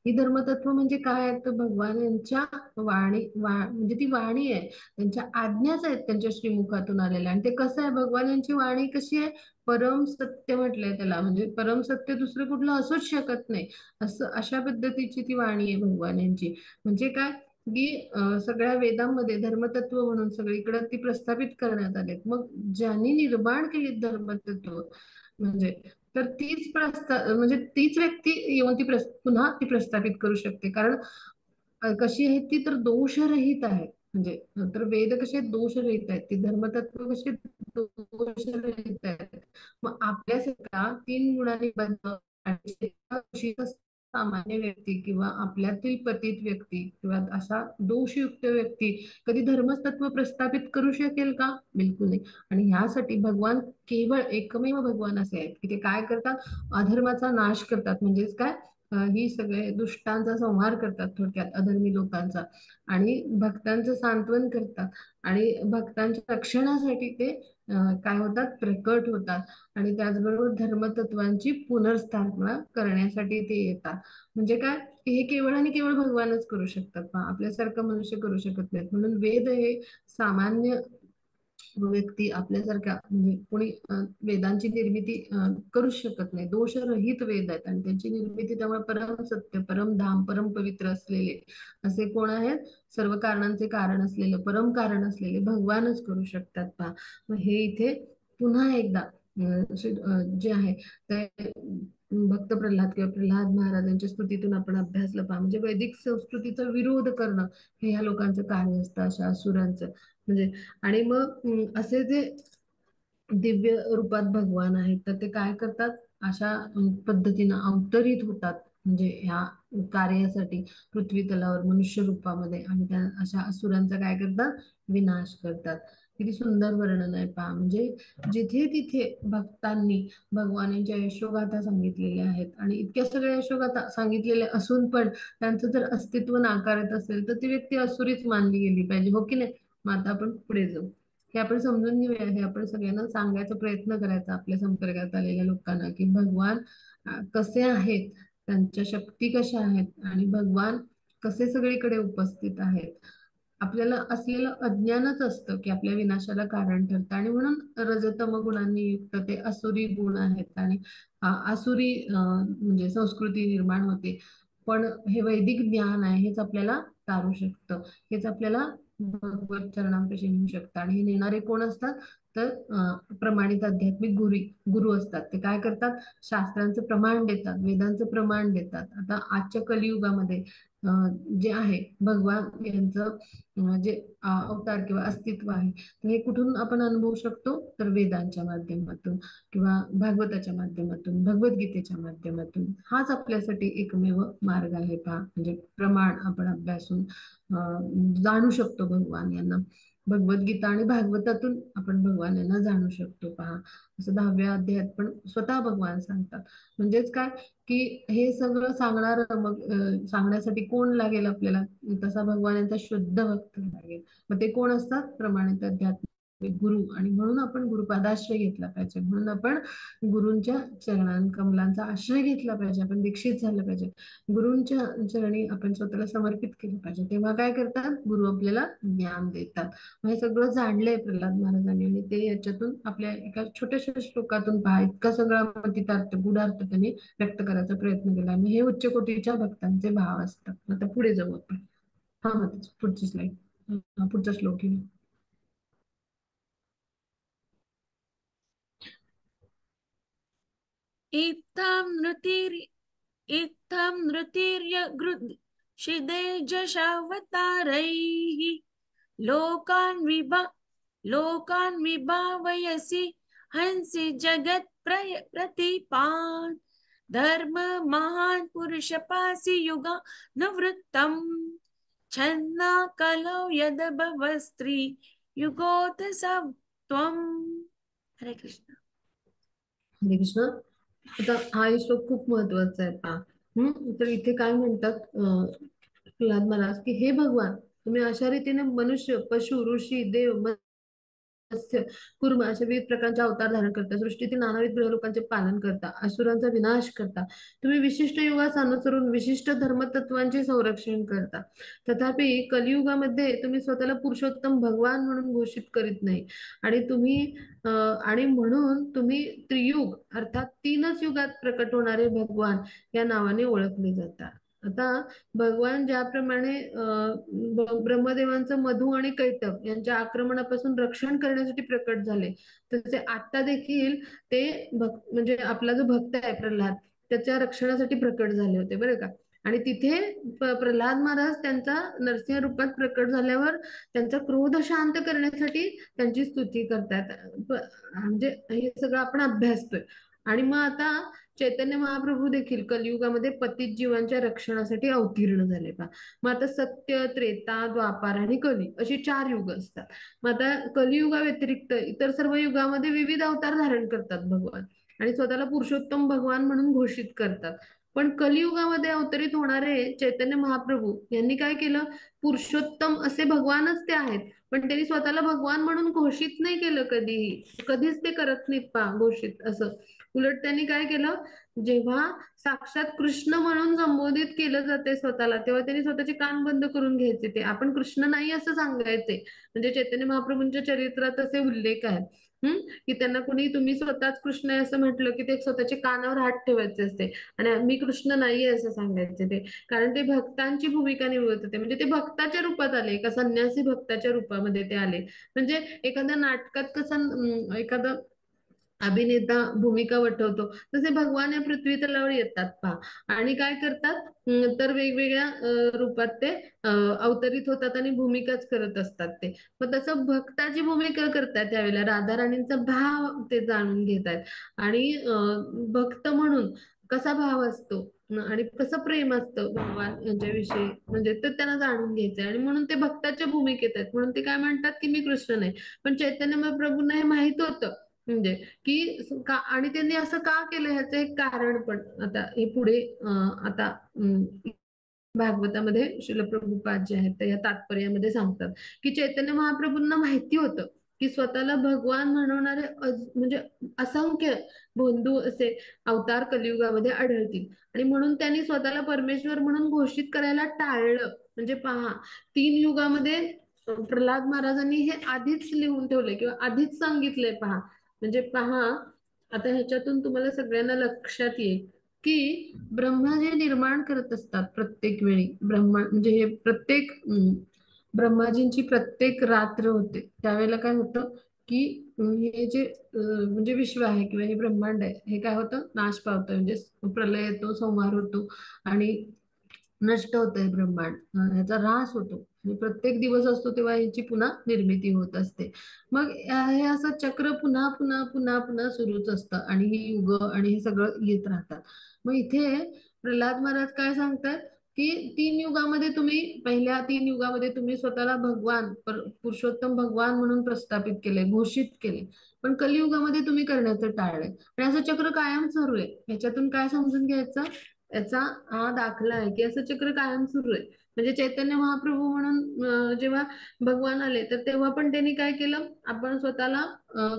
ही धर्मतत्व म्हणजे काय आहे, तर भगवान यांच्या म्हणजे ती वाणी आहे, त्यांच्या आज्ञाच आहेत, त्यांच्या श्रीमुखातून आलेल्या. आणि ते कसं आहे, भगवान यांची वाणी कशी आहे, परम सत्य म्हटलंय त्याला. म्हणजे परम सत्य दुसरं कुठलं असूच शकत नाही, असं अशा पद्धतीची ती वाणी आहे भगवान यांची. म्हणजे काय, की सगळ्या वेदांमध्ये धर्मतत्व म्हणून सगळीकडे ती प्रस्थापित करण्यात आले. मग ज्यांनी निर्माण केली धर्मतत्व म्हणजे, तर म्हणजे तीच व्यक्ती येऊन पुन्हा ती प्रस्थापित करू शकते. कारण कशी आहे ती, तर दोषरहित आहे. म्हणजे तर वेद कसे दोषरहित आहेत, ती धर्मतत्व कसे दोषरहित आहेत. मग आपल्यासारखा तीन गुणांनी बद्ध आणि सामान्य व्यक्ती किंवा आपल्यातील पतित व्यक्ती किंवा असा दोषयुक्त व्यक्ती कधी धर्मतत्व प्रस्थापित करू शकेल का, बिलकुल नाही. आणि ह्यासाठी भगवान केवळ एकमेव भगवान असे आहेत, की ते काय करतात, अधर्माचा नाश करतात. म्हणजेच काय, ही सगळे दुष्टांचा संहार करतात, थोडक्यात अधर्मी लोकांचा. आणि भक्तांचं सांत्वन करतात. आणि भक्तांच्या रक्षणासाठी ते काय होतात, प्रकट होतात. आणि त्याचबरोबर धर्मतत्वांची पुनर्स्थापना करण्यासाठी ते येतात. म्हणजे काय, की हे केवळ आणि केवळ भगवानच करू शकतात, आपल्यासारखं मनुष्य करू शकत नाहीत. म्हणून वेद हे सामान्य व्यक्ती आपल्यासारख्या म्हणजे कोणी वेदांची निर्मिती करू शकत नाही. दोषरहित वेद आहेत आणि त्यांची निर्मिती त्यामुळे परम सत्य, परम धाम, परम पवित्र असलेले असे कोण आहेत? सर्व कारणांचे कारण असलेलं, परम कारण असलेले भगवानच करू शकतात पहा. मग हे इथे पुन्हा एकदा जे आहे ते भक्त प्रल्हाद किंवा प्रल्हाद महाराजांच्या स्तुतीतून आपण अभ्यासलं पहा. म्हणजे वैदिक संस्कृतीचा विरोध करणं हे ह्या लोकांचं कार्य असतं, अशा असुरांचं. म्हणजे आणि मग असे जे दिव्य रूपात भगवान आहेत तर ते काय करतात, अशा पद्धतीनं अवतरित होतात म्हणजे ह्या कार्यासाठी पृथ्वी तलावर मनुष्य रूपामध्ये, आणि त्या अशा असुरांचा काय करतात, विनाश करतात. किती सुंदर वर्णन आहे पहा. म्हणजे जिथे तिथे भक्तांनी भगवानांच्या यशोगाथा सांगितलेल्या आहेत, आणि इतक्या सगळ्या यशोगाथा सांगितलेल्या असून पण त्यांचं जर अस्तित्व नाकारत असेल तर ती व्यक्ती असुरीच मानली गेली पाहिजे, हो की नाही? मग आता आपण पुढे जाऊ. हे आपण समजून घेऊया, हे आपण सगळ्यांना सांगायचा प्रयत्न करायचा आपल्या संपर्कात आलेल्या लोकांना, की भगवान कसे आहेत, त्यांच्या शक्ती कशा आहेत, आणि भगवान कसे सगळीकडे उपस्थित आहेत. आपल्याला असलेलं अज्ञानच असतं की आपल्या विनाशाला कारण ठरतं, आणि म्हणून रजतम गुणांनी युक्त ते असुरी गुण आहेत, आणि आसुरी म्हणजे संस्कृती निर्माण होते. पण हे वैदिक ज्ञान आहे, हेच आपल्याला तारू शकतं, हेच आपल्याला भगवत चरणांपाशी नेऊ शकतात. आणि हे नेणारे कोण असतात? तर प्रमाणित आध्यात्मिक गुरु असतात. ते काय करतात? शास्त्रांचं प्रमाण देतात, वेदांचं प्रमाण देतात. आता आजच्या कलियुगामध्ये जे आहे भगवान यांचं जे अवतार किंवा अस्तित्व आहे, तर हे कुठून आपण अनुभवू शकतो? तर वेदांच्या माध्यमातून किंवा भागवताच्या माध्यमातून, भगवद्गीतेच्या माध्यमातून. हाच आपल्यासाठी एकमेव मार्ग आहे पहा. म्हणजे प्रमाण आपण अभ्यासून जाणू शकतो भगवान यांना. भगवद्गीता आणि भागवतातून आपण भगवान यांना जाणू शकतो पहा. असं 10व्या अध्यायात पण स्वतः भगवान सांगतात. म्हणजेच काय, की हे सगळं सांगणार मग सांगण्यासाठी कोण लागेल आपल्याला? तसा भगवान यांचा शुद्ध भक्त लागेल. मग ते कोण असतात? प्रमाणित अध्यात्मिक गुरु. आणि म्हणून आपण गुरुपादाश्रय घेतला पाहिजे, म्हणून आपण गुरूंच्या कमलांचा आश्रय घेतला पाहिजे, आपण दीक्षित झालं पाहिजे, गुरूंच्या चरणी आपण स्वतःला समर्पित केलं पाहिजे. तेव्हा काय करतात? गुरु आपल्याला ज्ञान देतात. मग हे सगळं जाणलंय प्रल्हाद महाराजांनी, आणि ते याच्यातून आपल्या एका छोट्याशा श्लोकातून पहा इतका सगळा मतितार्थ गुढार्थ त्यांनी व्यक्त करायचा प्रयत्न केला. आणि हे उच्च कोटीच्या भक्तांचे भाव असतात. आता पुढे जाऊ आपण. हा, मग पुढची स्लाइड, पुढचा श्लोक घेऊ. इत्थं नृतिर इत्थं नृतिर्यगृच्छिदेजशावतारैः लोकान् विभावयसि हंसि जगत्प्रतिपान् धर्म महान् पुरुषपासि युगा नवृत्तम् छन्ना कलौ यदभवस्त्री युगोत सत्वम्. हरे कृष्ण. हरे कृष्ण. आता हा श्लोक खूप महत्वाचा आहे पहा. तर इथे काय म्हणतात प्रल्हाद महाराज, की हे भगवान, तुम्ही अशा रीतीने मनुष्य, पशु, ऋषी, देव, मत्स्य, कुर्म अशा विविध प्रकारचे अवतार धारण करता, सृष्टीतील नानाविध ग्रह लोकांचे पालन करता, असुरांचा विनाश करता, तुम्ही विशिष्ट युगास अनुसरून विशिष्ट धर्मतत्वांचे संरक्षण करता. तथापि कलियुगामध्ये तुम्ही स्वतःला पुरुषोत्तम भगवान म्हणून घोषित करीत नाही, आणि आणि म्हणून तुम्ही त्रियुग अर्थात 3च युगात प्रकट होणारे भगवान या नावाने ओळखले जातात. आता भगवान ज्याप्रमाणे ब्रह्मदेवांचं मधु आणि कैटभ यांच्या आक्रमणापासून रक्षण करण्यासाठी प्रकट झाले, तसे आता देखील ते म्हणजे आपला जो भक्त आहे प्रल्हाद, त्याच्या रक्षणासाठी प्रकट झाले होते बरं का. आणि तिथे प्रल्हाद महाराज त्यांचा नरसिंह रूपात प्रकट झाल्यावर त्यांचा क्रोध शांत करण्यासाठी त्यांची स्तुती करतात. म्हणजे हे सगळं आपण अभ्यासतोय. आणि मग आता चैतन्य महाप्रभू देखील कलियुगामध्ये पतित जीवांच्या रक्षणासाठी अवतीर्ण झाले पहा. मग आता सत्य, त्रेता, द्वापार आणि कली अशी 4 युग असतात. मग आता कलियुगा व्यतिरिक्त इतर सर्व युगामध्ये विविध अवतार धारण करतात भगवान, आणि स्वतःला पुरुषोत्तम भगवान म्हणून घोषित करतात. पण कलियुगामध्ये अवतरित होणारे चैतन्य महाप्रभू यांनी काय केलं? पुरुषोत्तम असे भगवानच ते आहेत, पण त्यांनी स्वतःला भगवान म्हणून घोषित नाही केलं कधीही. कधीच ते करत नाहीत पहा घोषित असं. उलट त्यांनी काय केलं? जेव्हा साक्षात कृष्ण म्हणून संबोधित केलं जाते स्वतःला, तेव्हा त्यांनी स्वतःचे कान बंद करून घ्यायचे. ते आपण कृष्ण नाही असं सांगायचे. म्हणजे चैतन्य महाप्रभूंच्या चरित्रात असे उल्लेख आहेत. की त्यांना कोणी तुम्ही स्वतःच कृष्ण आहे असं म्हटलं की ते स्वतःचे कानावर हात ठेवायचे असते आणि मी कृष्ण नाहीये असं सांगायचे ते. कारण ते भक्तांची भूमिका निवडत होते. म्हणजे ते भक्ताच्या रूपात आले, एका संन्यासी भक्ताच्या रूपामध्ये ते आले. म्हणजे एखाद्या नाटकात कसं एखादं अभिनेता भूमिका वठवतो, तसे भगवान या पृथ्वी तलावर येतात पहा आणि काय करतात. तर वेगवेगळ्या रूपात ते अवतरित होतात आणि भूमिकाच करत असतात ते. मग तसं भक्ताची भूमिका करतात त्यावेळेला राधा राणींचा भाव ते जाणून घेत आहेत. आणि भक्त म्हणून कसा भाव असतो आणि कसं प्रेम असतं भगवान यांच्याविषयी, म्हणजे ते त्यांना जाणून घ्यायचंय आणि म्हणून ते भक्ताच्या भूमिकेत आहेत. म्हणून ते काय म्हणतात की मी कृष्ण नाही. पण चैतन्य महाप्रभूंना हे माहित होतं. म्हणजे का आणि त्यांनी असं का केलं ह्याचं एक कारण पण आता हे पुढे आता भागवतामध्ये श्रील प्रभुपाद जे आहेत ते या तात्पर्यामध्ये सांगतात की चैतन्य महाप्रभूंना माहिती होतं की स्वतःला भगवान म्हणवणारे म्हणजे असंख्य बंधू असे अवतार कलियुगामध्ये आढळतील आणि म्हणून त्यांनी स्वतःला परमेश्वर म्हणून घोषित करायला टाळलं. म्हणजे पहा, 3 युगामध्ये प्रल्हाद महाराजांनी हे आधीच लिहून ठेवलंय किंवा आधीच सांगितलंय पहा. म्हणजे पहा, आता ह्याच्यातून तुम्हाला सगळ्यांना लक्षात येईल की ब्रह्मा जे निर्माण करत असतात प्रत्येक वेळी, ब्रह्मा म्हणजे हे प्रत्येक ब्रह्माजींची प्रत्येक रात्र होते त्यावेळेला काय होतं की हे जे म्हणजे विश्व आहे किंवा हे ब्रह्मांड आहे हे काय होतं, नाश पावतं. म्हणजे प्रलय येतो, संहार होतो आणि नष्ट होतंय ब्रह्मांड. ह्याचा ऱ्हास होतो आणि प्रत्येक दिवस असतो तेव्हा याची पुन्हा निर्मिती होत असते. मग हे असं चक्र पुन्हा पुन्हा पुन्हा पुन्हा सुरूच असतं आणि ही युग आणि हे सगळं येत राहतात. मग इथे प्रल्हाद महाराज काय सांगतात की 3 युगामध्ये तुम्ही, पहिल्या 3 युगामध्ये तुम्ही स्वतःला भगवान पुरुषोत्तम भगवान म्हणून प्रस्थापित केले, घोषित केले. पण कलियुगामध्ये तुम्ही करण्याचं टाळलंय आणि असं चक्र कायम सुरू आहे. ह्याच्यातून काय समजून घ्यायचं, याचा हा दाखला आहे की असं चक्र कायम सुरू आहे. म्हणजे चैतन्य महाप्रभू म्हणून जेव्हा भगवान आले तर तेव्हा पण त्यांनी काय केलं, आपण स्वतःला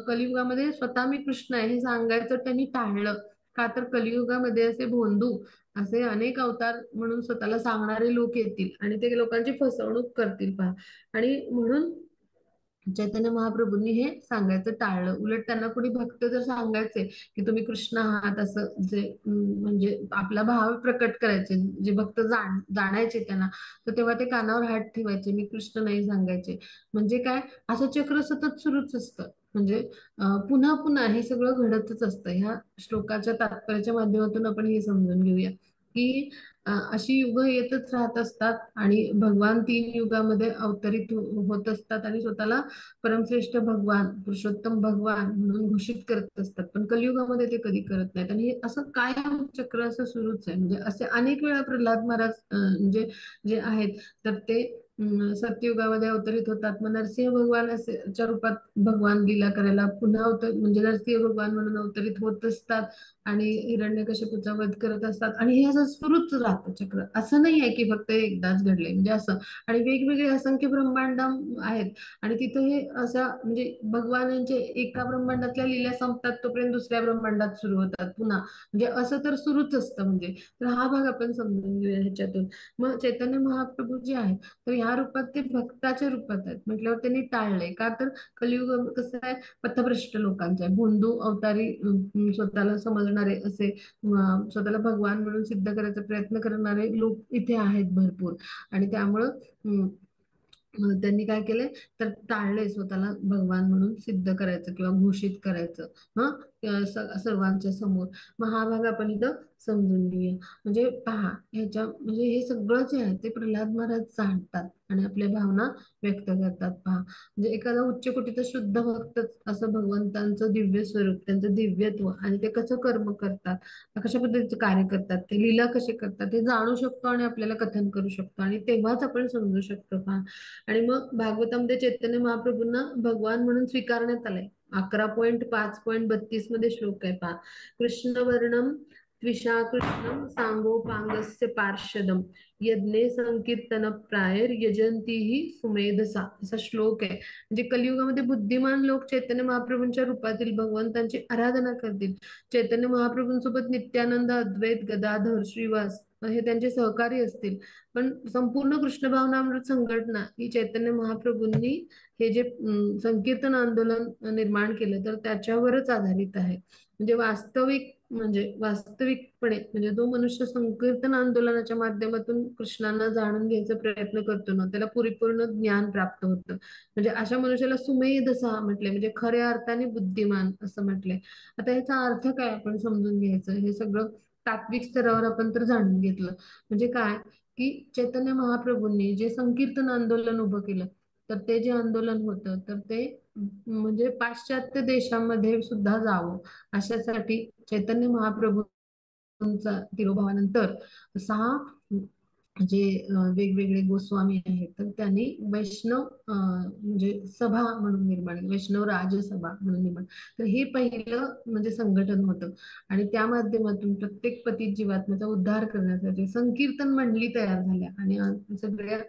कलियुगामध्ये स्वतः मी कृष्ण आहे हे सांगायचं त्यांनी टाळलं. का तर कलियुगामध्ये असे भोंदू, असे अनेक अवतार म्हणून स्वतःला सांगणारे लोक येतील आणि ते लोकांची फसवणूक करतील पहा. आणि म्हणून चैतन्य महाप्रभूंनी हे सांगायचं टाळलं. उलट त्यांना कोणी भक्त जर सांगायचे की तुम्ही कृष्ण आहात असं जे म्हणजे आपला भाव प्रकट करायचे, जे भक्त जाणायचे त्यांना, तर तेव्हा ते कानावर हात ठेवायचे, मी कृष्ण नाही सांगायचे. म्हणजे काय, असं चक्र सतत सुरूच असतं. म्हणजे पुन्हा पुन्हा हे सगळं घडतच असतं. ह्या श्लोकाच्या तात्पर्याच्या माध्यमातून आपण हे समजून घेऊया की अशी युग येतच राहत असतात आणि भगवान 3 युगामध्ये अवतरित होत असतात आणि स्वतःला परमश्रेष्ठ भगवान, पुरुषोत्तम भगवान म्हणून घोषित करत असतात. पण कलियुगामध्ये ते कधी करत नाहीत आणि हे असं कायम चक्र असं सुरूच आहे. म्हणजे असे अनेक वेळा प्रल्हाद महाराज म्हणजे जे आहेत तर ते सत्ययुगामध्ये अवतरित होतात. मग नरसिंह भगवान असे च्या रूपात भगवान लीला करायला पुन्हा म्हणजे नरसिंह भगवान म्हणून अवतरित होत असतात आणि हिरण्यकशिपूचा वध करत असतात आणि हे असं सुरूच राहतं चक्र. असं नाही आहे की फक्त एकदाच घडले म्हणजे असं. आणि वेगवेगळे असंख्य ब्रह्मांड आहेत आणि तिथं हे असं म्हणजे भगवानांचे एका ब्रह्मांडातल्या लीला संपतात तोपर्यंत दुसऱ्या ब्रह्मांडात सुरू होतात पुन्हा. म्हणजे असं तर सुरूच असतं. म्हणजे तर हा भाग आपण समजून घेऊया ह्याच्यातून. मग चैतन्य महाप्रभू जे आहेत तर ह्या रूपात ते भक्ताच्या रूपात आहेत म्हटल्यावर त्यांनी टाळलंय. का तर कलियुग कसं आहे, पथभ्रष्ट लोकांचं आहे. भोंदू अवतारी स्वतःला समजणारे असे स्वतःला भगवान म्हणून सिद्ध करायचा प्रयत्न करणारे लोक इथे आहेत भरपूर. आणि त्यामुळं त्यांनी काय केलंय तर टाळलंय स्वतःला भगवान म्हणून सिद्ध करायचं किंवा घोषित करायचं सर्वांच्या समोर. मग हा भाग आपण इथं समजून घेऊया. म्हणजे पहा, ह्याच्या म्हणजे हे सगळं जे आहे ते प्रल्हाद महाराज जाणतात आणि आपल्या भावना व्यक्त करतात पहा. म्हणजे एखादा उच्च कोटीचा शुद्ध भक्त असं भगवंतांचं दिव्य स्वरूप, त्यांचं दिव्यत्व आणि ते कसं कर्म करतात, कशा पद्धतीचे कार्य करतात, ते लीला कसे करतात हे जाणू शकतो आणि आपल्याला कथन करू शकतो आणि तेव्हाच आपण समजू शकतो पहा. आणि मग भागवतामध्ये चैतन्य महाप्रभूंना भगवान म्हणून स्वीकारण्यात आलंय. 11.5.32 मध्ये श्लोक आहे पहा. कृष्ण वर्णम त्विषा कृष्णं सांगोपांगस्य पार्षदम यज्ञे संकीर्तन प्रायर यजंती ही सुमेधसा, असा श्लोक आहे. म्हणजे कलियुगामध्ये बुद्धिमान लोक चैतन्य महाप्रभूंच्या रूपातील भगवंतांची आराधना करतील. चैतन्य महाप्रभूंसोबत नित्यानंद, अद्वैत, गदाधर, श्रीवास हे त्यांचे सहकारी असतील. पण संपूर्ण कृष्ण भावनामृत संघटना ही चैतन्य महाप्रभूंनी हे जे संकीर्तन आंदोलन निर्माण केलं तर त्याच्यावरच आधारित आहे. म्हणजे वास्तविकपणे म्हणजे जो मनुष्य संकीर्तन आंदोलनाच्या माध्यमातून कृष्णांना जाणून घ्यायचा प्रयत्न करतो ना, त्याला परिपूर्ण ज्ञान प्राप्त होतं. म्हणजे अशा मनुष्याला सुमेध असा म्हटले, म्हणजे खऱ्या अर्थाने बुद्धिमान असं म्हटलंय. आता याचा अर्थ काय आपण समजून घ्यायचं, हे सगळं तात्विक स्तरावर आपण तर जाणून घेतलं. म्हणजे काय, की चैतन्य महाप्रभूंनी जे संकीर्तन आंदोलन उभं केलं, तर ते जे आंदोलन होतं तर ते म्हणजे पाश्चात्य देशामध्ये सुद्धा जावं अशासाठी चैतन्य महाप्रभूंचा तिरोभावानंतर सहा जे वेगवेगळे गोस्वामी आहेत तर त्यांनी वैष्णव म्हणजे सभा म्हणून निर्माण केली, वैष्णव राजसभा म्हणून निर्माण. तर हे पहिलं म्हणजे संघटन होतं आणि त्या माध्यमातून प्रत्येक पतित जीवात्म्याचा उद्धार करण्यासाठी संकीर्तन मंडळी तयार झाल्या आणि सगळ्या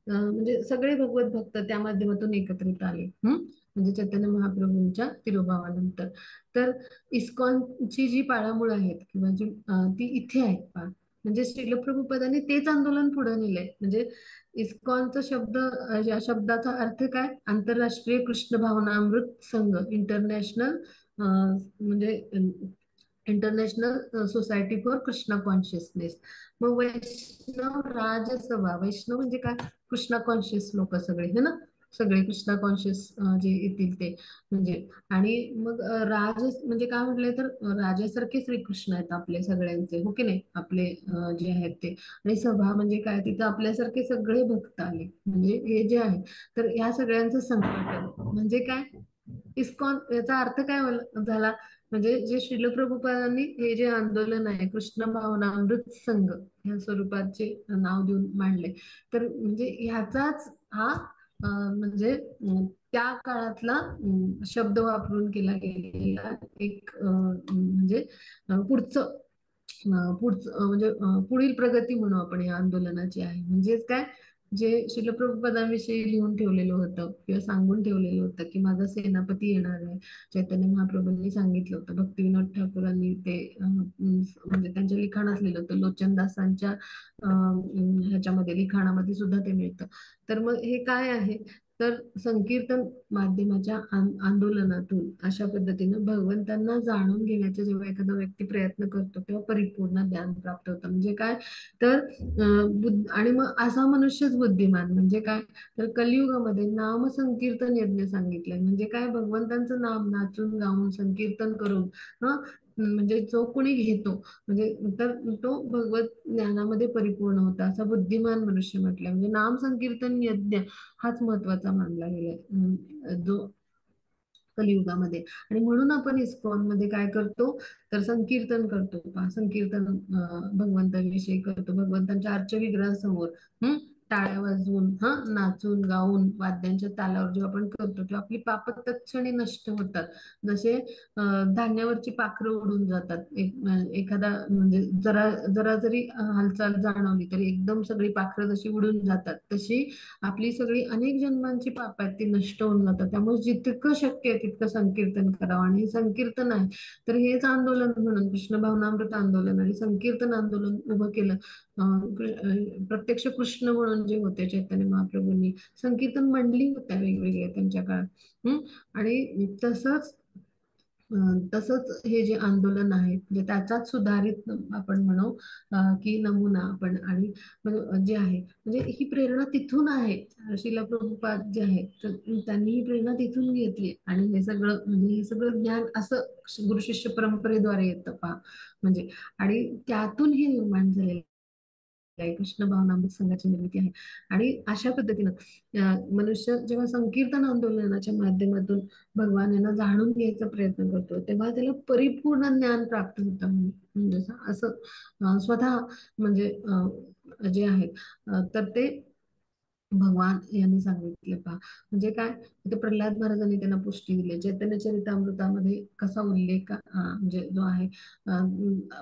म्हणजे सगळे भगवत भक्त त्या माध्यमातून एकत्रित आले. म्हणजे चैतन्य महाप्रभूंच्या तिरोभावानंतर. तर इस्कॉनची जी पाळंमुळं आहेत किंवा जी ती इथे आहेत पहा. म्हणजे श्रील प्रभुपदांनी तेच आंदोलन पुढे नेलंय. म्हणजे इस्कॉनचा शब्द या शब्दाचा अर्थ काय, आंतरराष्ट्रीय कृष्ण भावना अमृत संघ, इंटरनॅशनल म्हणजे international society for Krishna consciousness. मग वैष्णव राजसभा, वैष्णव म्हणजे काय, कृष्णा कॉन्शियस लोक सगळे है ना, सगळे कृष्णा कॉन्शियस जे येतील ते म्हणजे. आणि मग राज म्हणजे काय म्हटलंय तर राजासारखे श्रीकृष्ण आहेत आपले सगळ्यांचे, हो की नाही, आपले जे आहेत ते. आणि सभा म्हणजे काय, तिथं आपल्यासारखे सगळे भक्त आले म्हणजे हे जे आहे. तर या सगळ्यांचं संघटन म्हणजे काय, इस्कॉन याचा अर्थ काय झाला, म्हणजे जे श्रील प्रभुपादांनी हे जे आंदोलन आहे कृष्ण भावना अमृत संघ या स्वरूपाचे नाव देऊन मांडले. तर म्हणजे ह्याचाच हा म्हणजे त्या काळातला शब्द वापरून केला गेलेला एक म्हणजे पुढचं पुढचं म्हणजे पुढील प्रगती म्हणू आपण या आंदोलनाची आहे. म्हणजेच काय, जे शिलप्रभुपदांविषयी लिहून ठेवलेलं होतं किंवा सांगून ठेवलेलं होतं की माझा सेनापती येणार आहे, चैतन्य महाप्रभूंनी सांगितलं होतं. भक्तिविनोद ठाकूरांनी ते म्हणजे त्यांच्या लिखाणात लिहिलं होतं. लोचनदासांच्या ह्याच्यामध्ये लिखाणामध्ये सुद्धा ते मिळतं. तर मग हे काय आहे, तर संकीर्तन माध्यमाच्या आंदोलनातून अशा पद्धतीनं भगवंतांना जाणून घेण्याचा जेव्हा एखादा व्यक्ती प्रयत्न करतो तेव्हा परिपूर्ण ज्ञान प्राप्त होतं. म्हणजे काय, तर आणि मग असा मनुष्यच बुद्धिमान. म्हणजे काय, तर कलियुगामध्ये नाम संकीर्तन यज्ञ सांगितलंय. म्हणजे काय, भगवंतांचं नाम नाचून गाऊन संकीर्तन करून हा म्हणजे जो कोणी घेतो म्हणजे तर तो भगवत ज्ञानामध्ये परिपूर्ण होता, असा बुद्धिमान मनुष्य म्हटलं. म्हणजे नाम संकीर्तन यज्ञ हाच महत्वाचा मानला गेलाय जो कलियुगामध्ये. आणि म्हणून आपण इस्कॉन मध्ये काय करतो, तर संकीर्तन करतो संकीर्तन भगवंताविषयी करतो, भगवंतांच्या अर्चविग्रहासमोर टाळ्या वाजवून नाचून गाऊन वाद्यांच्या तालावर जेव्हा आपण करतो तेव्हा आपली पाप तत्क्षणी नष्ट होतात. जसे धान्यावरची पाखरं उडून जातात, एखादा म्हणजे जरा जरा जरी हालचाल जाणवली तरी एकदम सगळी पाखरं जशी उडून जातात, तशी आपली सगळी अनेक जन्मांची पाप आहेत ती नष्ट होऊन जातात. त्यामुळे जितकं शक्य आहे तितकं संकीर्तन करावं. आणि हे संकीर्तन आहे तर हेच आंदोलन म्हणून कृष्ण भावनामृत आंदोलन आणि संकीर्तन आंदोलन उभं केलं. प्रत्यक्ष कृष्ण म्हणून जे होते चैतन्य महाप्रभूंनी, संकीर्तन मंडळी होत्या वेगवेगळ्या त्यांच्या काळात. आणि तसंच हे जे आंदोलन आहे म्हणजे त्याचाच सुधारित आपण म्हणू की नमुना आपण. आणि जे आहे म्हणजे ही प्रेरणा तिथून आहे. शिला प्रभुपाद जे आहेत तर त्यांनी ही प्रेरणा तिथून घेतली आणि हे सगळं म्हणजे हे सगळं ज्ञान असं गुरु शिष्य परंपरेद्वारे येतं पहा. म्हणजे आणि त्यातून हे निर्माण झालेलं आहे कृष्ण भावनामृत संघाची निर्मिती आहे. आणि अशा पद्धतीनं मनुष्य जेव्हा संकीर्तन आंदोलनाच्या माध्यमातून भगवान यांना जाणून घ्यायचा प्रयत्न करतो तेव्हा त्याला परिपूर्ण ज्ञान प्राप्त होतं. म्हणजे असं स्वतः म्हणजे जे आहेत तर ते भगवान यांनी सांगितले पहा. म्हणजे काय, ते प्रल्हाद महाराजांनी त्यांना पुष्टी दिली. चैतन्य चरितामृतामध्ये कसा उल्लेख म्हणजे जो आहे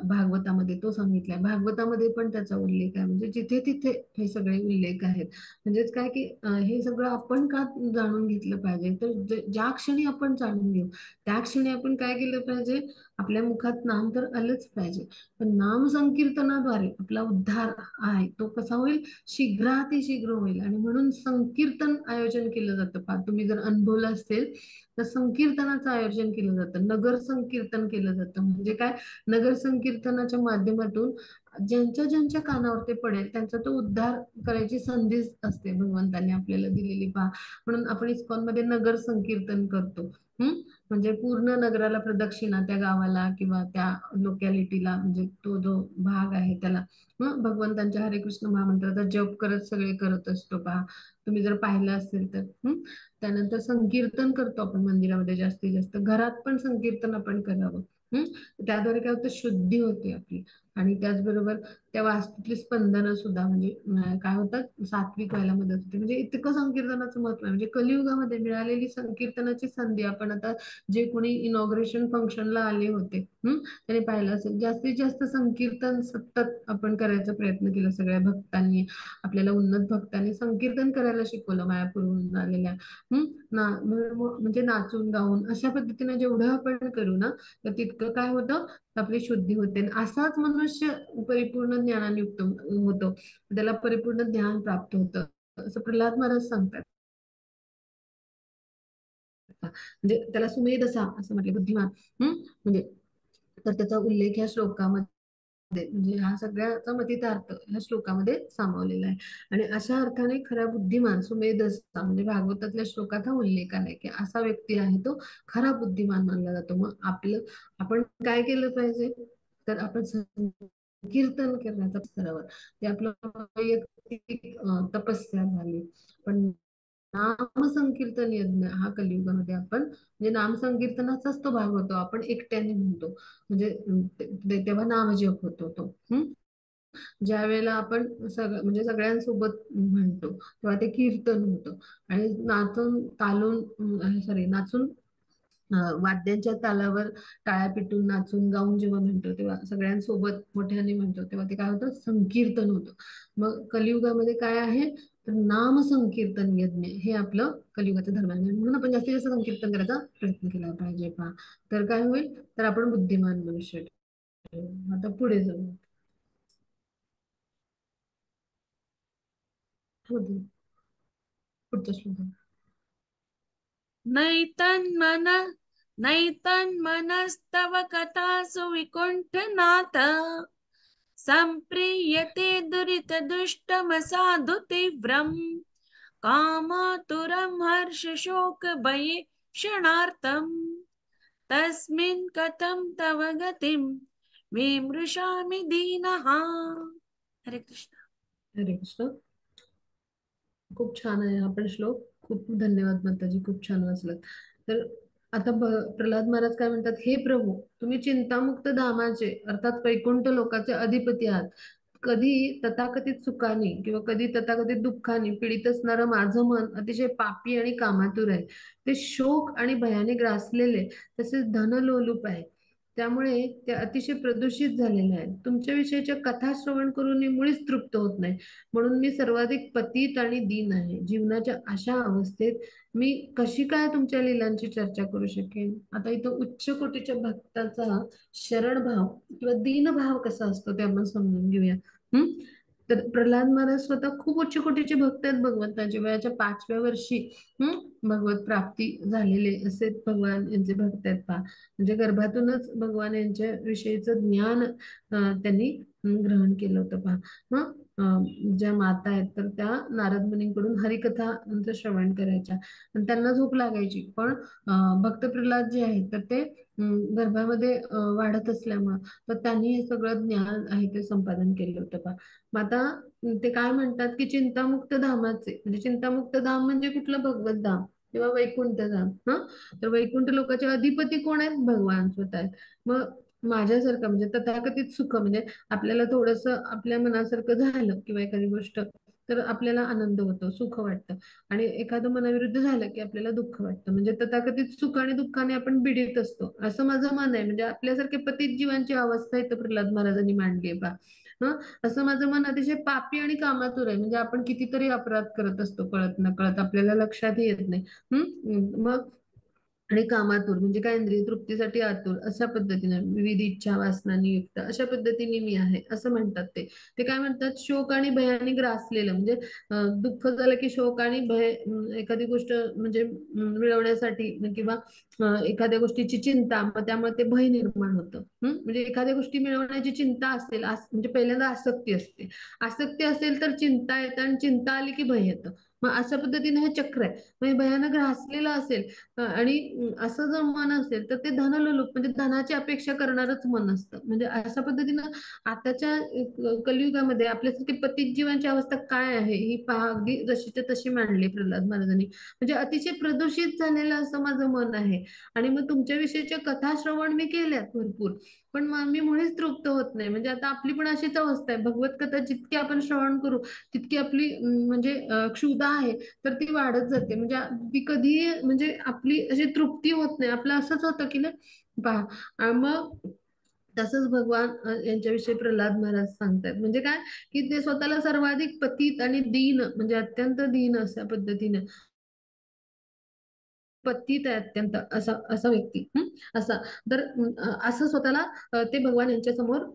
भागवतामध्ये तो सांगितलाय. भागवतामध्ये पण त्याचा उल्लेख आहे. म्हणजे जिथे तिथे हे सगळे उल्लेख आहेत. म्हणजेच काय की हे सगळं आपण का जाणून घेतलं पाहिजे, तर ज्या क्षणी आपण जाणून घेऊ त्या क्षणी आपण काय केलं पाहिजे, आपल्या मुखात नाम तर आलंच पाहिजे, पण नाम संकीर्तनाद्वारे आपला उद्धार आहे तो कसा होईल, शीघ्रातिशीघ्र होईल. आणि म्हणून संकीर्तन आयोजन केलं जातं पहा. तुम्ही जर अनुभवलं असेल तर संकीर्तनाचं आयोजन केलं जातं, नगर संकीर्तन केलं जातं. म्हणजे काय, नगर संकीर्तनाच्या माध्यमातून ज्यांच्या ज्यांच्या कानावर ते पडेल त्यांचा तो उद्धार करायची संधी असते भगवंतांनी आपल्याला दिलेली पहा. म्हणून आपण इस्कॉन मध्ये नगर संकीर्तन करतो. हम्म म्हणजे पूर्ण नगराला प्रदक्षिणा, त्या गावाला किंवा त्या लोकॅलिटीला, म्हणजे तो जो भाग आहे त्याला भगवंतांच्या हरे कृष्ण महामंत्राचा जप करत सगळे करत असतो पहा. तुम्ही जर पाहिलं असेल तर त्यानंतर संकीर्तन करतो आपण मंदिरामध्ये. जास्तीत जास्त घरात पण संकीर्तन आपण करावं. हम्म त्याद्वारे काय होतं, शुद्धी होते आपली. आणि त्याचबरोबर त्या वास्तूतली स्पंदनं सुद्धा म्हणजे काय होतात, सात्विक व्हायला मदत होते. म्हणजे इतकं संकीर्तनाचं महत्व आहे. म्हणजे कलियुगामध्ये मिळालेली संकीर्तनाची संधी आपण आता, जे कोणी इनॉग्रेशन फंक्शनला आले होते त्याने पाहिलं असेल, जास्तीत जास्त संकीर्तन सतत आपण करायचा प्रयत्न केला. सगळ्या भक्तांनी, आपल्याला उन्नत भक्तांनी संकीर्तन करायला शिकवलं मायापूरहून आलेल्या. म्हणजे नाचून गाऊन अशा पद्धतीने जेवढं आपण करू ना, तर तितकं काय होतं, आपली शुद्धी होते. आणि असाच मनुष्य परिपूर्ण ज्ञानाने युक्त होतो, त्याला परिपूर्ण ज्ञान प्राप्त होतं, असं प्रल्हाद महाराज सांगतात. म्हणजे त्याला सुमेध असा असं म्हटले, बुद्धिमान. म्हणजे तर त्याचा उल्लेख या श्लोकामध्ये, म्हणजे हा सगळ्याचा मतितार्थ या श्लोकामध्ये सामावलेला आहे. आणि अशा अर्थाने खरा बुद्धिमान सुमेध असा, म्हणजे भागवतातल्या श्लोकात हा उल्लेख आलाय की असा व्यक्ती आहे तो खरा बुद्धिमान मानला जातो. मग आपण काय केलं पाहिजे, तर आपण कीर्तन करण्याच्या स्तरावर ते आपलं वैयक्तिक तपस्या झाली. पण नाम संकीर्तन यज्ञ हा कलियुगामध्ये आपण, म्हणजे नाम संकीर्तनाचाच तो भाग होतो, आपण एकट्याने म्हणतो. म्हणजे तेव्हा नामजप होतो तो. ज्या वेळेला आपण म्हणजे सगळ्यांसोबत म्हणतो तेव्हा ते कीर्तन होतं. आणि नाचून तालून सॉरी नाचून वाद्यांच्या तालावर टाळ्या पिटून नाचून गाऊन जेव्हा म्हणतो तेव्हा सगळ्यांसोबत मोठ्याने म्हणतो तेव्हा ते काय होतं, संकीर्तन होतं. मग कलियुगामध्ये काय आहे, तर नाम संकीर्तन यज्ञ हे आपलं कलियुगाचं धर्म आहे. म्हणून आपण जास्तीत जास्त संकीर्तन करायचा प्रयत्न केला पाहिजे पहा. तर काय होईल, तर आपण बुद्धिमान मनुष्य ठरू. आता पुढे जाऊ. पुढचा श्लोक आहे. नैतन्मन नैतन्मनस्तव कथासु विकुण्ठनाथ सम्प्रीयते दुरितदुष्टमसाधु तीव्रम् कामातुरं हर्षशोकभयेक्षणार्तम् तस्मिन् कथं तव गतिं विमृशामि दीनः. हरे कृष्ण. हरे कृष्ण. खूप छान आहे हा पण श्लोक. खूप धन्यवाद माताजी, खूप छान वाचलं. तर आता प्रल्हाद महाराज काय म्हणतात, हे प्रभू, तुम्ही चिंतामुक्त धामाचे अर्थात वैकुंठ लोकाचे अधिपती आहात. कधी तथाकथित सुखाने किंवा कधी तथाकथित दुःखाने पीडित असणारं माझं मन अतिशय पापी आणि कामातुर आहे. ते शोक आणि भयाने ग्रासलेले तसेच धनलोलूप आहे. त्यामुळे ते अतिशय प्रदूषित झालेले आहेत. तुमच्या विषयीच्या कथा श्रवण करून मी मुळीच तृप्त होत नाही. म्हणून मी सर्वाधिक पतित आणि दीन आहे. जीवनाच्या अशा अवस्थेत मी कशी काय तुमच्या लीलांची चर्चा करू शकेन. आता इथं उच्च कोटीच्या भक्ताचा शरण भाव किंवा दीन भाव कसा असतो ते आपण समजून घेऊया. हम्म तर प्रल्हाद महाराज स्वतः खूप उच्च कोटीचे भक्त आहेत भगवंताचे. वयाच्या 5व्या वर्षी भगवत प्राप्ती झालेले असे भगवान यांचे भक्त आहेत पहा. म्हणजे गर्भातूनच भगवान यांच्या विषयीचं ज्ञान त्यांनी ग्रहण केलं होतं पहा. मग ज्या माता आहेत तर त्या नारद मुनींकडून हरिकथांचं श्रवण करायच्या आणि त्यांना झोप लागायची. पण भक्त प्रल्हाद जे आहेत तर ते गर्भामध्ये वाढत असल्यामुळं तर त्यांनी हे सगळं ज्ञान आहे ते संपादन केलं होतं पहा. मग आता ते काय म्हणतात की चिंतामुक्त धामाचे, म्हणजे चिंतामुक्त धाम म्हणजे कुठलं, भगवत धाम किंवा वैकुंठ धाम. तर वैकुंठ लोकांचे अधिपती कोण आहेत, भगवान स्वतः आहेत. मग माझ्यासारखं म्हणजे तथाकथित सुख, म्हणजे आपल्याला थोडस आपल्या मनासारखं झालं किंवा एखादी गोष्ट तर आपल्याला आनंद होतो, सुख वाटतं. आणि एखादं मनाविरुद्ध झालं की आपल्याला दुःख वाटतं. म्हणजे तथाकथित सुख आणि दुःखाने आपण पीडित असतो, असं माझं मन आहे. म्हणजे आपल्यासारखे पतित जीवांची अवस्था इथं प्रल्हाद महाराजांनी मांडली आहे पहा. हं असं माझं मन अतिशय पापी आणि कामातुर आहे. म्हणजे आपण कितीतरी अपराध करत असतो, कळत नकळत आपल्याला लक्षातही येत नाही. मग आणि कामातूर म्हणजे काय, इंद्रिय तृप्तीसाठी आतुर, अशा पद्धतीने विविध इच्छा वासनांनी युक्त अशा पद्धतीने मी आहे, असं म्हणतात ते. ते काय म्हणतात, शोक आणि भयाने ग्रासलेलं. म्हणजे दुःख झालं की शोक आणि भय, एखादी गोष्ट म्हणजे मिळवण्यासाठी किंवा एखाद्या गोष्टीची चिंता, मग त्यामुळे ते भय निर्माण होतं. म्हणजे एखाद्या गोष्टी मिळवण्याची चिंता असेल, म्हणजे पहिल्यांदा आसक्ती असते. आसक्ती असेल तर चिंता येतं, आणि चिंता आली की भय येतं. मग अशा पद्धतीने हे चक्र आहे. म्हणजे भयानक ग्रासलेलं असेल आणि असं जर मन असेल तर ते धनलोलुप, म्हणजे धनाची अपेक्षा करणारच मन असतं. म्हणजे अशा पद्धतीनं आताच्या कलियुगामध्ये आपल्यासारखी पतित जीवांची अवस्था काय आहे ही पहा, अगदी जशीच्या तशी मांडली प्रल्हाद महाराजांनी. म्हणजे अतिशय प्रदूषित झालेलं असं माझं मन आहे. आणि मग तुमच्याविषयीच्या कथा श्रवण मी केल्यात भरपूर, पण मग मी मुळीच तृप्त होत नाही. म्हणजे आता आपली पण अशीच अवस्था आहे. भगवत कथा जितकी आपण श्रवण करू तितकी आपली म्हणजे क्षुधा आहे तर ती वाढत जाते. म्हणजे ती कधी म्हणजे आपली अशी तृप्ती होत नाही. आपलं असंच होतं की नाही पहा. मग तसंच भगवान यांच्याविषयी प्रल्हाद महाराज सांगतात. म्हणजे काय, की ते स्वतःला सर्वाधिक पतित आणि दीन, म्हणजे अत्यंत दीन अशा पद्धतीने पतित आहे अत्यंत, असा असा व्यक्ती. असा तर असं स्वतःला ते भगवान यांच्या समोर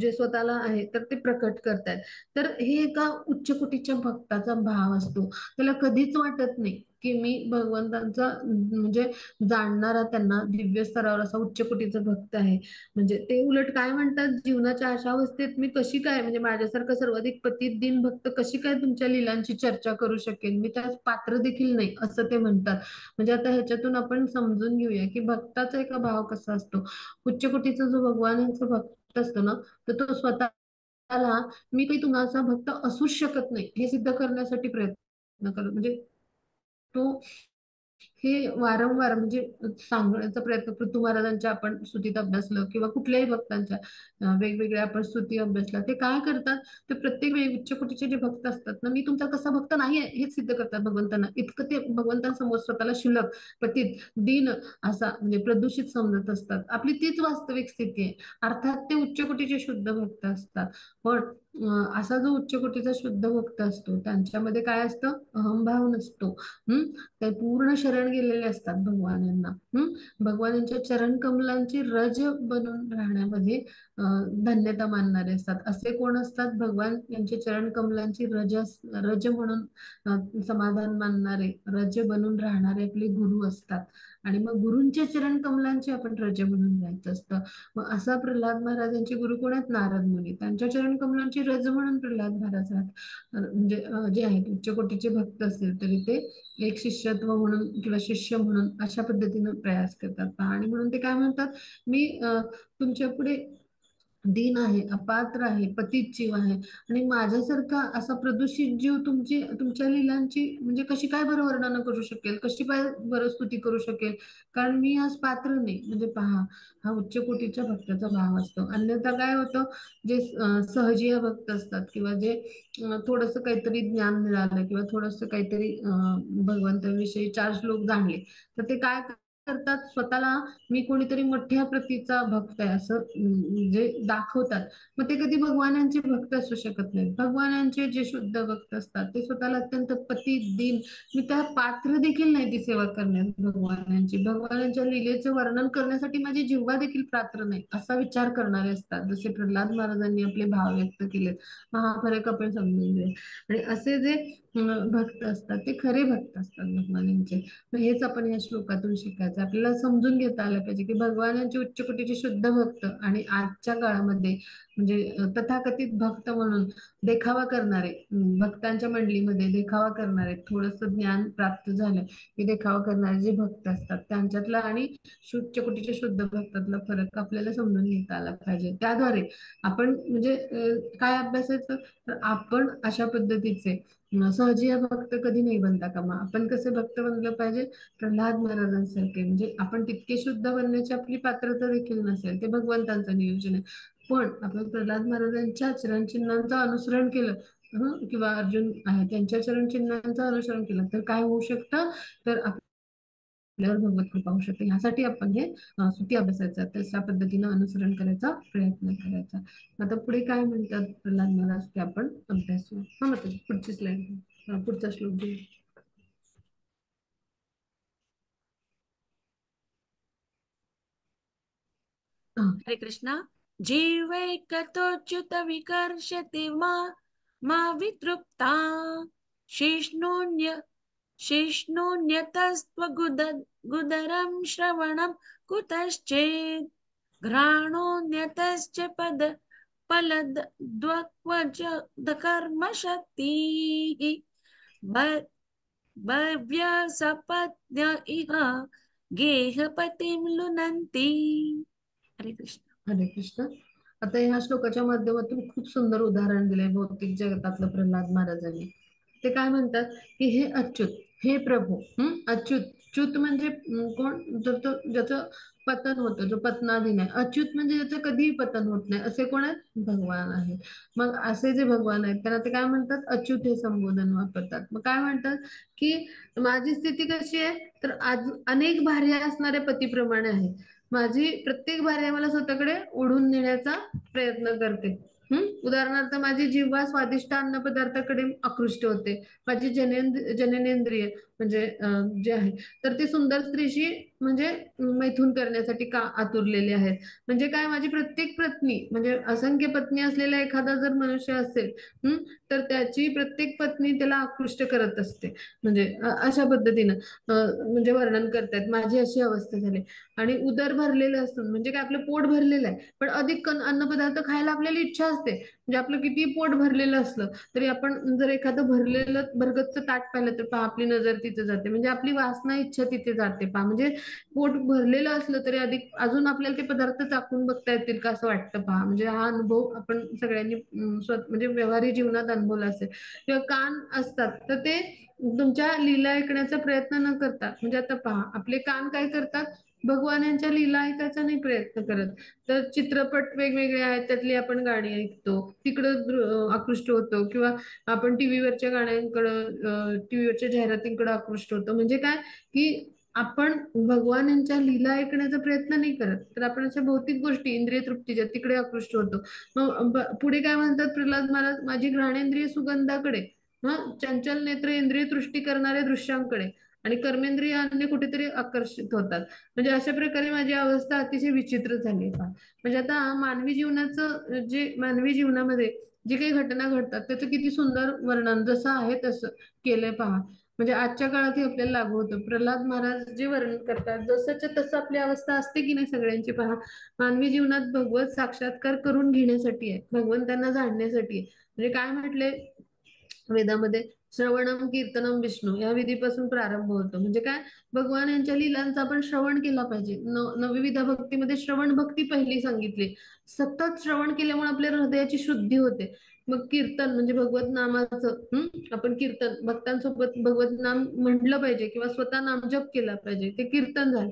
जे स्वतःला आहे तर ते प्रकट करतायत. तर हे एका उच्च कोटीच्या भक्ताचा भाव असतो. त्याला कधीच वाटत नाही की मी भगवंतांचा म्हणजे जाणणारा, त्यांना दिव्य स्तरावर असा उच्च कोटीचा भक्त आहे. म्हणजे ते उलट काय म्हणतात, जीवनाच्या अशावस्थेत मी कशी काय, म्हणजे माझ्यासारखा सर्वाधिक पतित दिन भक्त कशी काय तुमच्या लीलांची चर्चा करू शकेन, मी त्यास पात्र देखील नाही, असं ते म्हणतात. म्हणजे आता ह्याच्यातून आपण समजून घेऊया की भक्ताचा एका भाव कसा असतो. उच्च कोटीचा जो भगवान यांचा भक्त असतो ना, तर तो स्वतःला मी काही तुमचा भक्त असूच शकत नाही हे सिद्ध करण्यासाठी प्रयत्न करतो. म्हणजे तो हे वारंवार म्हणजे सांगण्याचा प्रयत्न, पृथ्वी महाराजांच्या आपण स्तुतीत अभ्यासलं किंवा कुठल्याही भक्तांच्या वेगवेगळ्या आपण स्तुती अभ्यासला, ते काय करतात, ते प्रत्येक वेळी उच्च कोटीचे जे भक्त असतात ना, मी तुमचा कसा भक्त नाही आहे हेच सिद्ध करतात भगवंतांना. इतकं ते भगवंतांसमोर स्वतःला शुल्लक, पतित, दीन असा म्हणजे प्रदूषित समजत असतात. आपली तीच वास्तविक स्थिती आहे. अर्थात ते उच्च कोटीचे शुद्ध भक्त असतात. पण असा जो उच्च कोटीचा शुद्ध भक्त असतो त्यांच्यामध्ये काय असतं, अहंभाव नसतो. हम्म ते पूर्ण शरण गेलेले असतात भगवानांना. भगवानांच्या चरण कमलांची रज बनून राहण्यामध्ये धन्यता मानणारे असतात. असे कोण असतात, भगवान यांचे चरण कमलांची रज म्हणून समाधान मानणारे, रज बनून राहणारे आपले गुरु असतात. आणि मग गुरूंच्या चरण कमलांची आपण रज म्हणून घ्यायचं असतं. मग असा प्रल्हाद महाराजांचे गुरु कोण आहेत, नारद मुनी. त्यांच्या चरण कमलांची रज म्हणून प्रल्हाद महाराज म्हणजे जे आहेत उच्च कोटीचे भक्त असतील तरी ते एक शिष्यत्व म्हणून किंवा शिष्य म्हणून अशा पद्धतीने प्रयास करतात. आणि म्हणून ते काय म्हणतात, मी तुमच्या पुढे दीन आहे, अपात्र आहे, पतित जीव आहे. आणि माझ्यासारखा असा प्रदूषित जीव तुमच्या लीलांची म्हणजे कशी काय बरं वर्णन करू शकेल, कशी काय बरं स्तुती करू शकेल, कारण मी आज पात्र नाही. म्हणजे पहा, हा उच्च कोटीच्या भक्ताचा भाव असतो. अन्यथा काय होतं, जे सहजीय भक्त असतात किंवा जे थोडंसं काहीतरी ज्ञान मिळालं किंवा थोडंसं काहीतरी भगवंताविषयी चार श्लोक जाणले, तर ते काय करतात, स्वतःला मी कोणीतरी मोठ्या प्रतीचा भक्त आहे असं जे दाखवतात. मग ते कधी भगवानांचे भक्त असू शकत नाहीत. भगवानांचे जे शुद्ध भक्त असतात ते स्वतःला अत्यंत पतित, दीन, मी त्या पात्र देखील नाही ती सेवा करण्यात भगवानांची. भगवानांच्या लीलेचं वर्णन करण्यासाठी माझी जिव्हा देखील पात्र नाही असा विचार करणारे असतात. जसे प्रल्हाद महाराजांनी आपले भाव व्यक्त केलेत. मग हा फरक आपण समजून घेऊ. आणि असे जे भक्त असतात ते खरे भक्त असतात भगवानांचे. मग हेच आपण या श्लोकातून शिकायचं. आपल्याला समजून घेता आलं पाहिजे की भगवानांचे उच्च कोटीचे शुद्ध भक्त आणि आजच्या काळामध्ये म्हणजे तथाकथित भक्त म्हणून देखावा करणारे, भक्तांच्या मंडळीमध्ये देखावा करणारे, थोडस ज्ञान प्राप्त झालं की देखावा करणारे जे भक्त असतात त्यांच्यातला आणि उच्च कोटीच्या शुद्ध भक्तातला फरक आपल्याला समजून घेता आला पाहिजे. त्याद्वारे आपण म्हणजे काय अभ्यासाचं, तर आपण अशा पद्धतीचे सहजीय भक्त कधी नाही बनता कामा. आपण कसे भक्त बनलं पाहिजे, प्रल्हाद महाराजांसारखे. म्हणजे आपण तितके शुद्ध बनण्याची आपली पात्रता देखील नसेल, ते भगवंतांचं नियोजन आहे. पण आपण प्रल्हाद महाराजांच्या चरणचिन्हांचं अनुसरण केलं, किंवा अर्जुन आहे त्यांच्या चरणचिन्हांचं अनुसरण केलं, तर काय होऊ शकतं, तर आपल्यावर भगवत कृपा होऊ शकते. ह्यासाठी आपण हे स्तुती अभ्यासायचं, तशा पद्धतीनं अनुसरण करायचा प्रयत्न करायचा. आता पुढे काय म्हणतात प्रल्हाद महाराज ते आपण अभ्यासू. मग पुढची स्लाइड, पुढचा श्लोक घेऊ. हा. हरे कृष्णा. जीवैकतोच्युत विकर्षति मा वितृप्ता शिष्णोन्य गुदरं श्रवणं कुतश्चेत् घ्राणोऽन्यतश्च फलद्वक्वच कर्म शक्तिः भव्यसपत्न इह गेहपतिं लुनन्ति. हरे कृष्ण. हरे कृष्ण. आता ह्या श्लोकाच्या माध्यमातून खूप सुंदर उदाहरण दिलंय भौतिक जगतातलं प्रल्हाद महाराजांनी. ते काय म्हणतात की हे अच्युत, हे प्रभू, अच्युत. च्युत म्हणजे कोण, जर तो ज्याचं पतन होतं, जो पतनाधीन आहे. अच्युत म्हणजे ज्याचं कधीही पतन होत नाही, असे कोण आहेत, भगवान आहे. मग असे जे भगवान आहेत त्यांना ते काय म्हणतात, अच्युत हे संबोधन वापरतात. मग काय म्हणतात की माझी स्थिती कशी आहे, तर आज अनेक भार्या असणाऱ्या पतीप्रमाणे आहे. माझी प्रत्येक भार्या मला स्वतःकडे ओढून नेण्याचा प्रयत्न करते. उदाहरणार्थ माझी जिव्हा स्वादिष्ट अन्न पदार्थाकडे आकृष्ट होते. माझी जननेंद्रिय म्हणजे जे आहे, तर ते सुंदर स्त्रीशी म्हणजे मैथून करण्यासाठी का आतुरलेले आहेत. म्हणजे काय, माझी प्रत्येक पत्नी म्हणजे असंख्य पत्नी असलेला एखादा जर मनुष्य असेल, तर त्याची प्रत्येक पत्नी त्याला आकृष्ट करत असते. म्हणजे अशा पद्धतीनं म्हणजे वर्णन करतायत, माझी अशी अवस्था झाली. आणि उदर भरलेलं असतं म्हणजे काय, आपलं पोट भरलेलं आहे, पण अधिक अन्नपदार्थ खायला आपल्याला इच्छा असते. म्हणजे आपलं किती पोट भरलेलं असलं तरी आपण जर एखादं भरलेलं भरगतचं ताट पाहिलं तर पहा आपली नजर तिथे जाते. म्हणजे आपली वासना इच्छा तिथे जाते पहा. म्हणजे पोट भरलेलं असलं तरी अधिक अजून आपल्याला ते पदार्थ चाकून बघता येतील का असं वाटतं पहा. म्हणजे हा अनुभव आपण सगळ्यांनी म्हणजे व्यवहारिक जीवनात अनुभवला असेल. किंवा कान असतात तर ते तुमच्या लीला ऐकण्याचा प्रयत्न न करता, म्हणजे आता पहा आपले कान काय करतात, भगवान यांच्या लीला ऐकायचा नाही प्रयत्न करत, तर चित्रपट वेगवेगळे आहेत त्यातली आपण गाणी ऐकतो, तिकडं आकृष्ट होतो. किंवा आपण टीव्हीवरच्या गाण्यांकडं, टीव्हीवरच्या जाहिरातींकडे आकृष्ट होतो. म्हणजे काय की आपण भगवान यांच्या लीला ऐकण्याचा प्रयत्न नाही करत, तर आपण अशा भौतिक गोष्टी इंद्रिय तृप्तीच्या तिकडे आकृष्ट होतो. मग पुढे काय म्हणतात प्रल्हाद महाराज, माझी घ्राणेंद्रिय सुगंधाकडे, चंचल नेत्र इंद्रिय दृष्टी करणाऱ्या दृश्यांकडे, आणि कर्मेंद्रिय अन्य कुठेतरी आकर्षित होतात. म्हणजे अशा प्रकारे माझी अवस्था अतिशय विचित्र झाली आहे. म्हणजे आता मानवी जीवनाचं, जे मानवी जीवनामध्ये जे काही घटना घडतात त्याचं किती सुंदर वर्णन जसं आहे तसं केलंय पहा. म्हणजे आजच्या काळात हे आपल्याला लागू होतं. प्रल्हाद महाराज जे वर्णन करतात जसंच्या तसं आपली अवस्था असते की नाही सगळ्यांची पहा. मानवी जीवनात भगवत साक्षात्कार करून घेण्यासाठी आहे, भगवंतांना जाणण्यासाठी आहे. म्हणजे काय म्हटले वेदामध्ये, श्रवणम कीर्तनम विष्णू या विधीपासून प्रारंभ होतो. म्हणजे काय, भगवान यांच्या लीलांचा आपण श्रवण केला पाहिजे. नवविधा भक्तीमध्ये श्रवण भक्ती पहिली सांगितली. सतत श्रवण केल्यामुळे आपल्या हृदयाची शुद्धी होते. मग कीर्तन म्हणजे भगवत नामाचं, आपण कीर्तन भक्तांसोबत भगवत नाम म्हटलं पाहिजे किंवा स्वतः नामजप केला पाहिजे, ते कीर्तन झालं.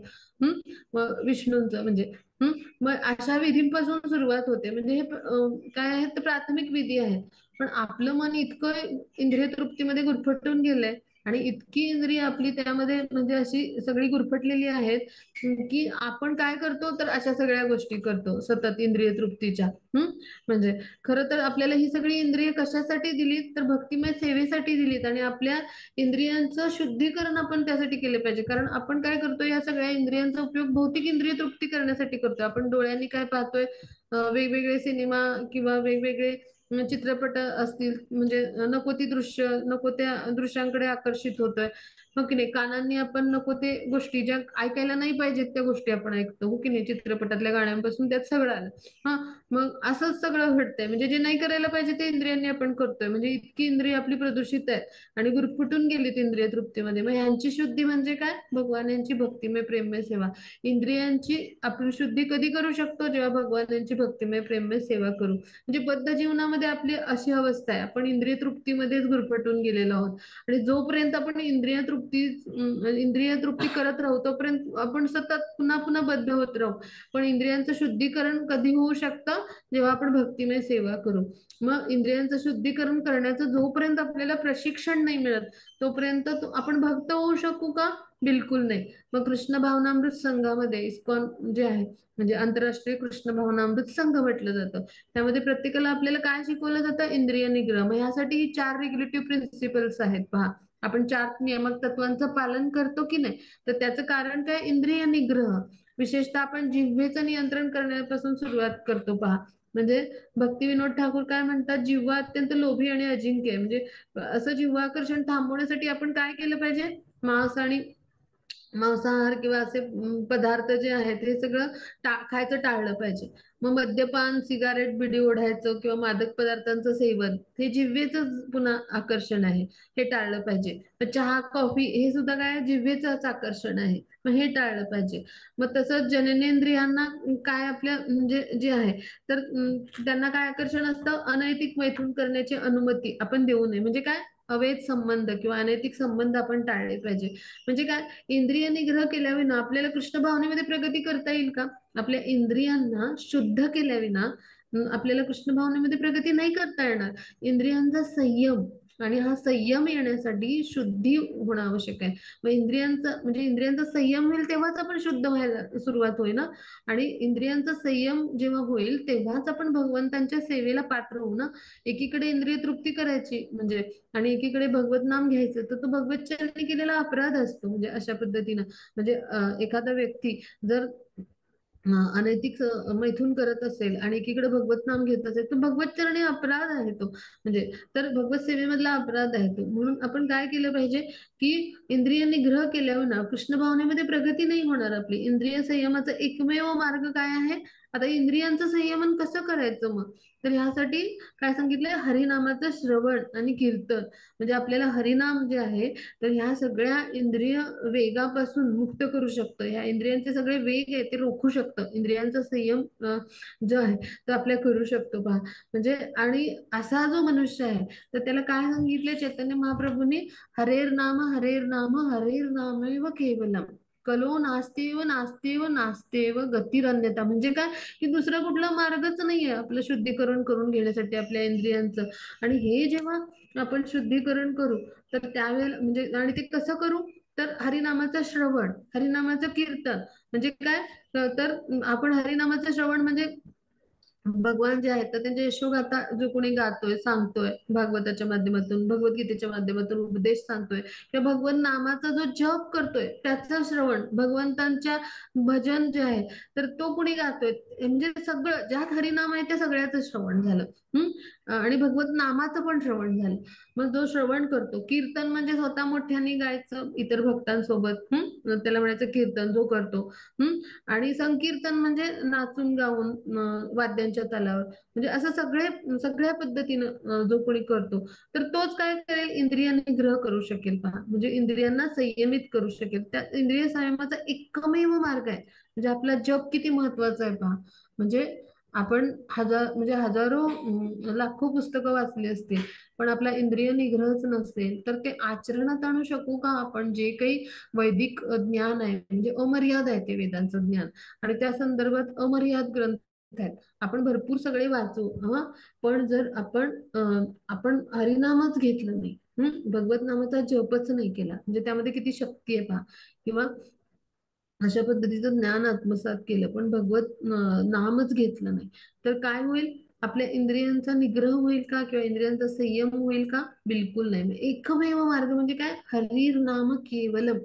मग विष्णूंचं म्हणजे, मग अशा विधींपासून सुरुवात होते. म्हणजे हे काय आहे, तर प्राथमिक विधी आहेत. पण आपलं मन इतकं इंद्रिय तृप्तीमध्ये गुरफटून गेलंय आणि इतकी इंद्रिय आपली त्यामध्ये म्हणजे अशी सगळी गुरफटलेली आहेत, की आपण काय करतो तर अशा सगळ्या गोष्टी करतो सतत इंद्रिय तृप्तीच्या. म्हणजे खरं तर आपल्याला ही सगळी इंद्रिय कशासाठी दिलीत, तर भक्तिमय सेवेसाठी दिलीत. आणि आपल्या इंद्रियांचं शुद्धीकरण आपण त्यासाठी केले पाहिजे. कारण आपण काय करतो, या सगळ्या इंद्रियांचा उपयोग भौतिक इंद्रिय तृप्ती करण्यासाठी करतोय. आपण डोळ्यांनी काय पाहतोय, वेगवेगळे सिनेमा किंवा वेगवेगळे चित्रपट असतील, म्हणजे नको ती दृश्य, नको त्या दृश्यांकडे आकर्षित होतोय. हो की नाही, कानांनी आपण नको ते गोष्टी ज्या ऐकायला नाही पाहिजेत त्या गोष्टी आपण ऐकतो. हो की नाही, चित्रपटातल्या गाण्यांपासून त्यात सगळं आलं. हा, मग असंच सगळं घडतंय. म्हणजे जे नाही करायला पाहिजे ते इंद्रियांनी आपण करतोय. म्हणजे इतकी इंद्रिय आपली प्रदूषित आहेत आणि गुरफटून गेलीत इंद्रिय तृप्तीमध्ये. मग ह्यांची शुद्धी म्हणजे काय, भगवान यांची भक्तिमय प्रेममय सेवा. इंद्रियांची आपण शुद्धी कधी करू शकतो, जेव्हा भगवान यांची भक्तिमय प्रेममय सेवा करू. म्हणजे बद्ध जीवनामध्ये आपली अशी अवस्था आहे, आपण इंद्रिय तृप्तीमध्येच गुरफटून गेलेलो आहोत. आणि जोपर्यंत आपण इंद्रिय तृप्ती इंद्रिय तृप्ती करत राहू तोपर्यंत आपण सतत पुन्हा पुन्हा बद्ध होत राहू. पण इंद्रियांचं शुद्धीकरण कधी होऊ शकतं? जेव्हा आपण भक्तिमय सेवा करू. मग इंद्रियांचं शुद्धीकरण करण्याचं जोपर्यंत आपल्याला प्रशिक्षण नाही मिळत तोपर्यंत आपण भक्त होऊ शकू का? बिलकुल नाही. मग कृष्ण भावनामृत संघामध्ये इस्कॉन जे आहे म्हणजे आंतरराष्ट्रीय कृष्ण भावनामृत संघ म्हटलं जातं, त्यामध्ये प्रत्येकाला आपल्याला काय शिकवलं जातं? इंद्रिय निग्रह. मग यासाठी ही 4 रेग्युलेटिव्ह प्रिन्सिपल्स आहेत पहा. आपण 4 नियामक तत्वांचं पालन करतो की नाही? तर त्याचं कारण काय? इंद्रिय निग्रह. विशेषतः आपण जिव्हेचं नियंत्रण करण्यापासून सुरुवात करतो पहा. म्हणजे भक्तिविनोद ठाकूर काय म्हणतात? जिव्हा अत्यंत लोभी आणि अजिंक्य आहे. म्हणजे असं जिव्हाकर्षण थांबवण्यासाठी आपण काय केलं पाहिजे? मांसाहार किंवा असे पदार्थ जे आहेत हे सगळं खायचं टाळलं पाहिजे. मग मद्यपान, सिगारेट, बिडी ओढायचं किंवा मादक पदार्थांचं सेवन हे जिव्हेचं पुन्हा आकर्षण आहे, हे टाळलं पाहिजे. मग चहा, कॉफी हे सुद्धा काय जिव्हेचंच आकर्षण आहे, मग हे टाळलं पाहिजे. मग तसंच जननेंद्रियांना काय आपल्या म्हणजे जे आहे तर त्यांना काय आकर्षण असतं? अनैतिक मैथून करण्याची अनुमती आपण देऊ नये. म्हणजे काय? अवैध संबंध किंवा अनैतिक संबंध आपण टाळले पाहिजे. म्हणजे काय? इंद्रिय निग्रह केल्याविना आपल्याला कृष्ण भावनेमध्ये प्रगती करता येईल का? आपल्या इंद्रियांना शुद्ध केल्याविना आपल्याला कृष्ण भावनेमध्ये प्रगती नाही करता येणार. इंद्रियांचा संयम आणि हा संयम येण्यासाठी शुद्धी होणं आवश्यक आहे. मग इंद्रियांचा संयम होईल तेव्हाच आपण शुद्ध व्हायला सुरुवात होईल ना. आणि इंद्रियांचा संयम जेव्हा होईल तेव्हाच आपण भगवंतांच्या सेवेला पात्र होऊ ना. एकीकडे इंद्रिय तृप्ती करायची म्हणजे आणि एकीकडे भगवत नाम घ्यायचं तर तो भगवत चरणी केलेला अपराध असतो. म्हणजे अशा पद्धतीनं म्हणजे एखादा व्यक्ती जर अनैतिक मैथून करत असेल आणि एकीकडे भगवत नाम घेत असेल तर भगवत चरणी अपराध आहे तो. म्हणजे तर भगवत सेवेमधला अपराध आहे तो. म्हणून आपण काय केलं पाहिजे की इंद्रिय निग्रह केल्यावर कृष्ण भावनेमध्ये प्रगती नाही होणार आपली. इंद्रिय संयमाचा एकमेव मार्ग काय आहे? आता इंद्रियांचं संयमन कसं करायचं मग? तर ह्यासाठी काय सांगितलंय? हरिनामाचं श्रवण आणि कीर्तन. म्हणजे आपल्याला हरिनाम जे आहे तर ह्या सगळ्या इंद्रिय वेगापासून मुक्त करू शकतं. ह्या इंद्रियांचे सगळे वेग आहे ते रोखू शकतं. इंद्रियांचा संयम जो आहे तो आपल्या करू शकतो पहा. म्हणजे आणि असा जो मनुष्य आहे तर त्याला काय सांगितले चैतन्य महाप्रभूंनी? हरेर नाम हरेर नाम हरेर नामैव केवलम कलो नास्तेव नास्तेव नास्तेव गतिरन्यता. म्हणजे काय की दुसरा कुठला मार्गच नाहीये आपलं शुद्धीकरण करून घेण्यासाठी आपल्या इंद्रियांचं. आणि हे जेव्हा आपण शुद्धीकरण करू तर त्यावेळेला म्हणजे आणि ते कसं करू? तर हरिनामाचं श्रवण, हरिनामाचं कीर्तन. म्हणजे काय? तर आपण हरिनामाचं श्रवण म्हणजे भगवान जे आहेत तर त्यांचे यशोगाथा जो कोणी गातोय, सांगतोय भागवताच्या माध्यमातून, भगवद्गीतेच्या माध्यमातून उपदेश सांगतोय किंवा भगवत नामाचा जो जप करतोय त्याचं श्रवण, भगवंतांच्या भजन जे आहे तर तो कोणी गातोय म्हणजे सगळं ज्यात हरिनाम आहे त्या सगळ्याचं श्रवण झालं. आणि भगवत नामाचं पण श्रवण झालं. मग जो श्रवण करतो, कीर्तन म्हणजे स्वतः मोठ्याने गायचं इतर भक्तांसोबत, त्याला म्हणायचं कीर्तन जो करतो. आणि संकीर्तन म्हणजे नाचून गाऊन वाद्यांच्या तालावर. म्हणजे असं सगळ्या पद्धतीनं जो कोणी करतो तर तोच काय करेल? इंद्रिय निग्रह करू शकेल पहा. म्हणजे इंद्रियांना संयमित करू शकेल. त्या इंद्रिय संयमाचा एकमेव मार्ग आहे. म्हणजे आपला जप किती महत्वाचा आहे पहा. म्हणजे आपण हजारो लाखो पुस्तकं वाचली असतील पण आपला इंद्रिय निग्रहच नसेल तर ते आचरणात आणू शकू का आपण? जे काही वैदिक ज्ञान आहे म्हणजे अमर्याद आहे ते वेदांचं ज्ञान आणि त्या संदर्भात अमर्याद ग्रंथ आहेत. आपण भरपूर सगळे वाचू पण जर आपण हरिनामच घेतलं नाही, भगवत नामाचा जपच नाही केला म्हणजे त्यामध्ये किती शक्ती आहे पहा. किंवा अशा पद्धतीचं ज्ञान आत्मसात केलं पण भगवत नामच घेतलं नाही तर काय होईल? आपल्या इंद्रियांचा निग्रह होईल का? किंवा इंद्रियांचा संयम होईल का? बिलकुल नाही. एकमेव मार्ग म्हणजे काय? हरीर नाम केवलम.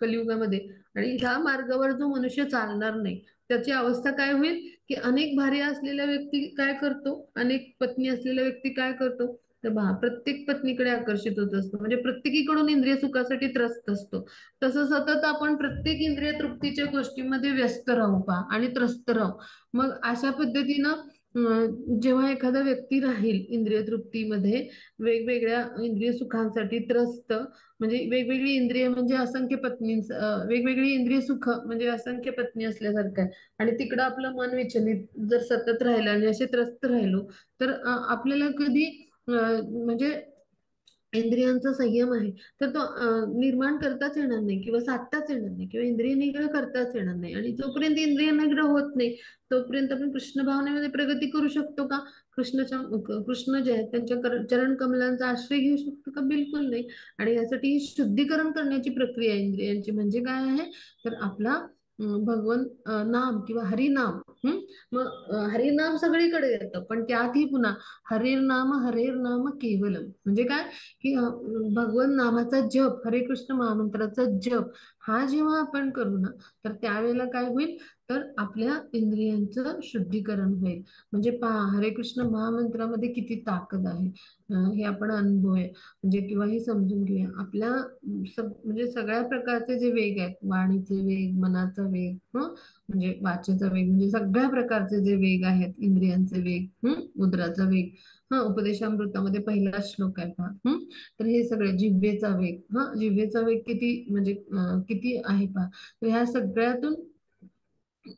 कलियुगामध्ये आणि ह्या मार्गावर जो मनुष्य चालणार नाही त्याची अवस्था काय होईल? की अनेक भार्या असलेला व्यक्ती काय करतो? अनेक पत्नी असलेला व्यक्ती काय करतो? तर प्रत्येक पत्नीकडे आकर्षित होत असतो. म्हणजे प्रत्येकीकडून इंद्रिय सुखासाठी त्रस्त असतो. तसं सतत आपण प्रत्येक इंद्रिय तृप्तीच्या गोष्टींमध्ये व्यस्त राहू पहा आणि त्रस्त राहू. मग अशा पद्धतीनं जेव्हा एखादा व्यक्ती राहील इंद्रिय तृप्तीमध्ये वेगवेगळ्या इंद्रिय सुखांसाठी त्रस्त म्हणजे वेगवेगळी इंद्रिय म्हणजे असंख्य वेगवेगळी इंद्रिय सुख म्हणजे असंख्य पत्नी असल्यासारखं आहे. आणि तिकडं आपलं मन विचलित जर सतत राहिलं आणि असे त्रस्त राहिलो तर आपल्याला कधी म्हणजे इंद्रियांचा संयम आहे, तर तो निर्माण करताच येणार नाही किंवा साधताच येणार नाही किंवा इंद्रिय निग्रह करताच येणार नाही. आणि जोपर्यंत इंद्रिय निग्रह होत नाही तोपर्यंत आपण कृष्ण भावनेमध्ये प्रगती करू शकतो का? कृष्ण जे आहेत त्यांच्या चरण कमलांचा आश्रय घेऊ शकतो का? बिलकुल नाही. आणि यासाठी ही शुद्धीकरण करण्याची प्रक्रिया आहे इंद्रियांची. म्हणजे काय आहे तर आपला भगवन नाम किंवा हरिनाम. मग हरिनाम सगळीकडे येतं, पण त्यातही पुन्हा हरिर नाम केवलम म्हणजे काय की भगवन नामाचा जप, हरे कृष्ण महामंत्राचा जप हा जेव्हा आपण करू ना, तर त्यावेळेला काय होईल तर आपल्या इंद्रियांचं शुद्धीकरण होईल. म्हणजे पहा, हरे कृष्ण महामंत्रामध्ये किती ताकद आहे. हे आपण अनुभवूया म्हणजे किंवा हे समजून घेऊया. आपल्या म्हणजे सगळ्या प्रकारचे जे वेग आहेत, वाणीचे वेग, मनाचा वेग, म्हणजे वाचेचा वेग, म्हणजे सगळ्या प्रकारचे जे वेग आहेत, इंद्रियांचे वेग, उदराचा वेग, उपदेशामृतामध्ये पहिला श्लोक आहे पहा. तर हे सगळे जिव्हेचा वेग, जिव्हेचा वेग किती म्हणजे किती आहे पहा. तर ह्या सगळ्यातून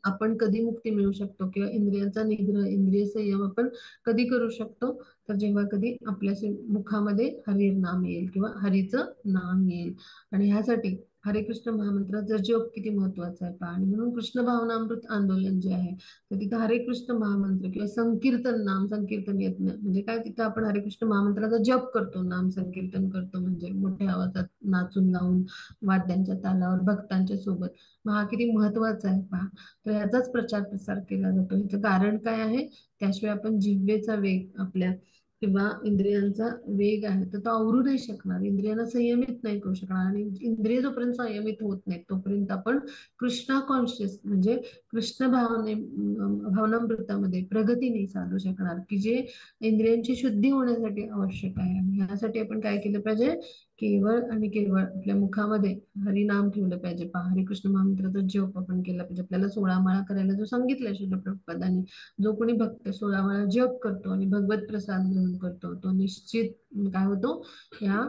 आपण कधी मुक्ती मिळू शकतो किंवा इंद्रियांचा निग्रह, इंद्रिय संयम आपण कधी करू शकतो तर जेव्हा कधी आपल्या मुखामध्ये हरिर नाम येईल किंवा हरीचं नाम येईल. आणि ह्यासाठी हरे कृष्ण महामंत्राचा जप किती महत्वाचा आहे पहा. आणि म्हणून कृष्ण भावनामृत आंदोलन जे आहे तर तिथं हरे कृष्ण महामंत्र किंवा संकीर्तन, नाम संकीर्तन येत नाही म्हणजे काय, तिथं आपण हरे कृष्ण महामंत्राचा जप करतो, नाम संकीर्तन करतो म्हणजे मोठ्या आवाजात नाचून गाऊन वाद्यांच्या तालावर भक्तांच्या सोबत. मग हा किती महत्वाचा आहे पहा. तर ह्याचाच प्रचार प्रसार केला जातो. ह्याचं कारण काय आहे, त्याशिवाय आपण जिव्हेचा वेग आपल्या किंवा इंद्रियांचा वेग आहे तर तो आवरू नाही शकणार, इंद्रियांना संयमित नाही करू शकणार. आणि इंद्रिय जोपर्यंत संयमित होत नाही तोपर्यंत आपण कृष्णा कॉन्शियस म्हणजे कृष्ण भावनामृतामध्ये प्रगती नाही साधू शकणार, की जे इंद्रियांची शुद्धी होण्यासाठी आवश्यक आहे. आणि यासाठी आपण काय केलं पाहिजे, केवळ आणि केवळ आपल्या मुखामध्ये हरिनाम ठेवलं पाहिजे पहा. हरिकृष्ण महामंत्राचा जप आपण केला पाहिजे. आपल्याला 16 माळा करायला जो सांगितलं श्रील प्रभुपादांनी, जो कोणी भक्त 16 माळा जप करतो आणि भगवत प्रसाद ग्रहण करतो तो निश्चित काय होतो, या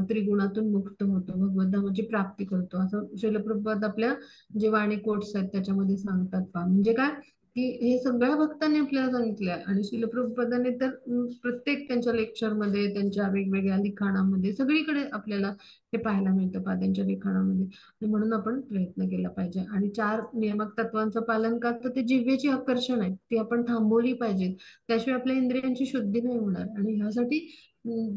त्रिगुणातून मुक्त होतो, भगवत धामाची प्राप्ती करतो, असं श्रील प्रभुपाद आपल्या जे वाणी कोट्स आहेत त्याच्यामध्ये सांगतात पहा. म्हणजे काय की हे सगळ्या भक्तांनी आपल्याला सांगितलंय. आणि श्रील प्रभुपादांनी तर प्रत्येक त्यांच्या लेक्चरमध्ये, त्यांच्या वेगवेगळ्या लिखाणामध्ये सगळीकडे आपल्याला हे पाहायला मिळतं पहा त्यांच्या लिखाणामध्ये. आणि म्हणून आपण प्रयत्न केला पाहिजे. आणि 4 नियामक तत्वांचं पालन का, तर ते जिव्हेची आकर्षण आहे ती आपण थांबवली पाहिजे, त्याशिवाय आपल्या इंद्रियांची शुद्धी नाही होणार. आणि ह्यासाठी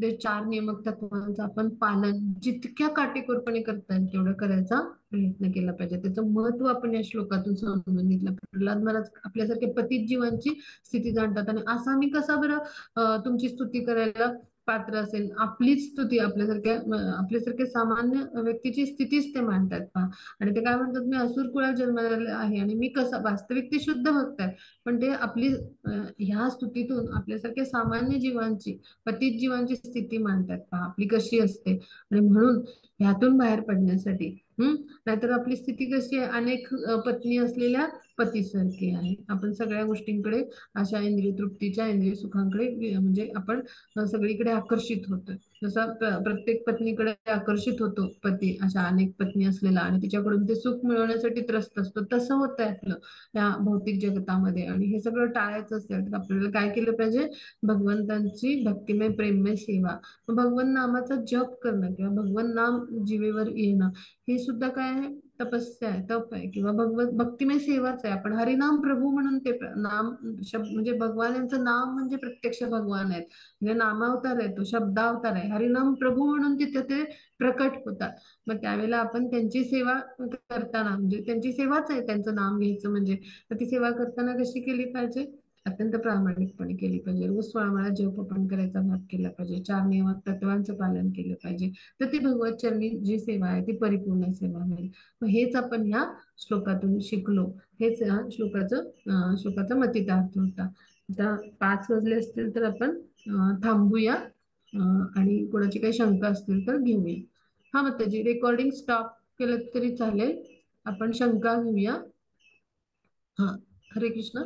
ते 4 नियामक तत्वांचं आपण पालन जितक्या काटेकोरपणे करता येईल तेवढं करायचा प्रयत्न केला पाहिजे. त्याचं महत्व आपण या श्लोकातून समजून घेतलं. प्रल्हाद महाराज आपल्यासारखे पतित जीवांची स्थिती जाणतात आणि असा मी कसा बरं तुमची स्तुती करायला पात्र असेल. आपलीच स्तुती आपल्यासारख्या सामान्य व्यक्तीची स्थितीच ते मांडतात पहा. आणि ते काय म्हणतात, मी असुर कुळात जन्मलेला आहे आणि मी कसं, वास्तविक ते शुद्ध भक्त आहे, पण ते आपली ह्या स्तुतीतून आपल्यासारख्या सामान्य जीवांची, पतित जीवांची स्थिती मांडतात पहा, आपली कशी असते. आणि म्हणून ह्यातून बाहेर पडण्यासाठी नाहीतर आपली स्थिती कशी आहे, अनेक पत्नी असलेल्या पतीसारखी आहे. आपण सगळ्या गोष्टींकडे, अशा इंद्रिय तृप्तीच्या, इंद्रिय सुखांकडे म्हणजे आपण सगळीकडे आकर्षित होतो. जसा प्रत्येक पत्नीकडे आकर्षित होतो पती, अशा अनेक पत्नी असलेला, आणि तिच्याकडून ते सुख मिळवण्यासाठी त्रस्त असतो, तसं होतंय आपलं या भौतिक जगतामध्ये. आणि हे सगळं टाळायचं असेल तर आपल्याला काय केलं पाहिजे, भगवंतांची भक्तिमय प्रेममय सेवा, भगवन नामाचा जप करणं किंवा भगवन नाम जीवेवर येणं, हे सुद्धा काय आहे, तपस्या आहे, तप आहे किंवा भगवत भक्तिमय सेवाच आहे. आपण हरिनाम प्रभू म्हणून ते नाम शब्द म्हणजे भगवान यांचं नाम म्हणजे प्रत्यक्ष भगवान आहेत, म्हणजे नामावतार आहे, तो शब्दावतार आहे. हरिनाम प्रभू म्हणून तिथे ते प्रकट होतात. मग त्यावेळेला आपण त्यांची सेवा करताना, म्हणजे त्यांची सेवाच आहे त्यांचं नाम घ्यायचं म्हणजे, तर ती सेवा करताना कशी केली पाहिजे, अत्यंत प्रामाणिकपणे केली पाहिजे. रोज 16 वेळा जप आपण करायचा भाग केला पाहिजे, 4 नियमात तत्वांचं पालन केलं पाहिजे, तर ती भगवत चरणी जी सेवा आहे ती परिपूर्ण सेवा होईल. मग हेच आपण ह्या श्लोकातून शिकलो. हेच या श्लोकाचा मतितार्थ होता. आता 5 वाजले असतील तर आपण थांबूया आणि कोणाची काही शंका असतील तर घेऊया. हा, मग त्याची रेकॉर्डिंग स्टॉप केलं तरी चालेल, आपण शंका घेऊया. हा, हरे कृष्ण.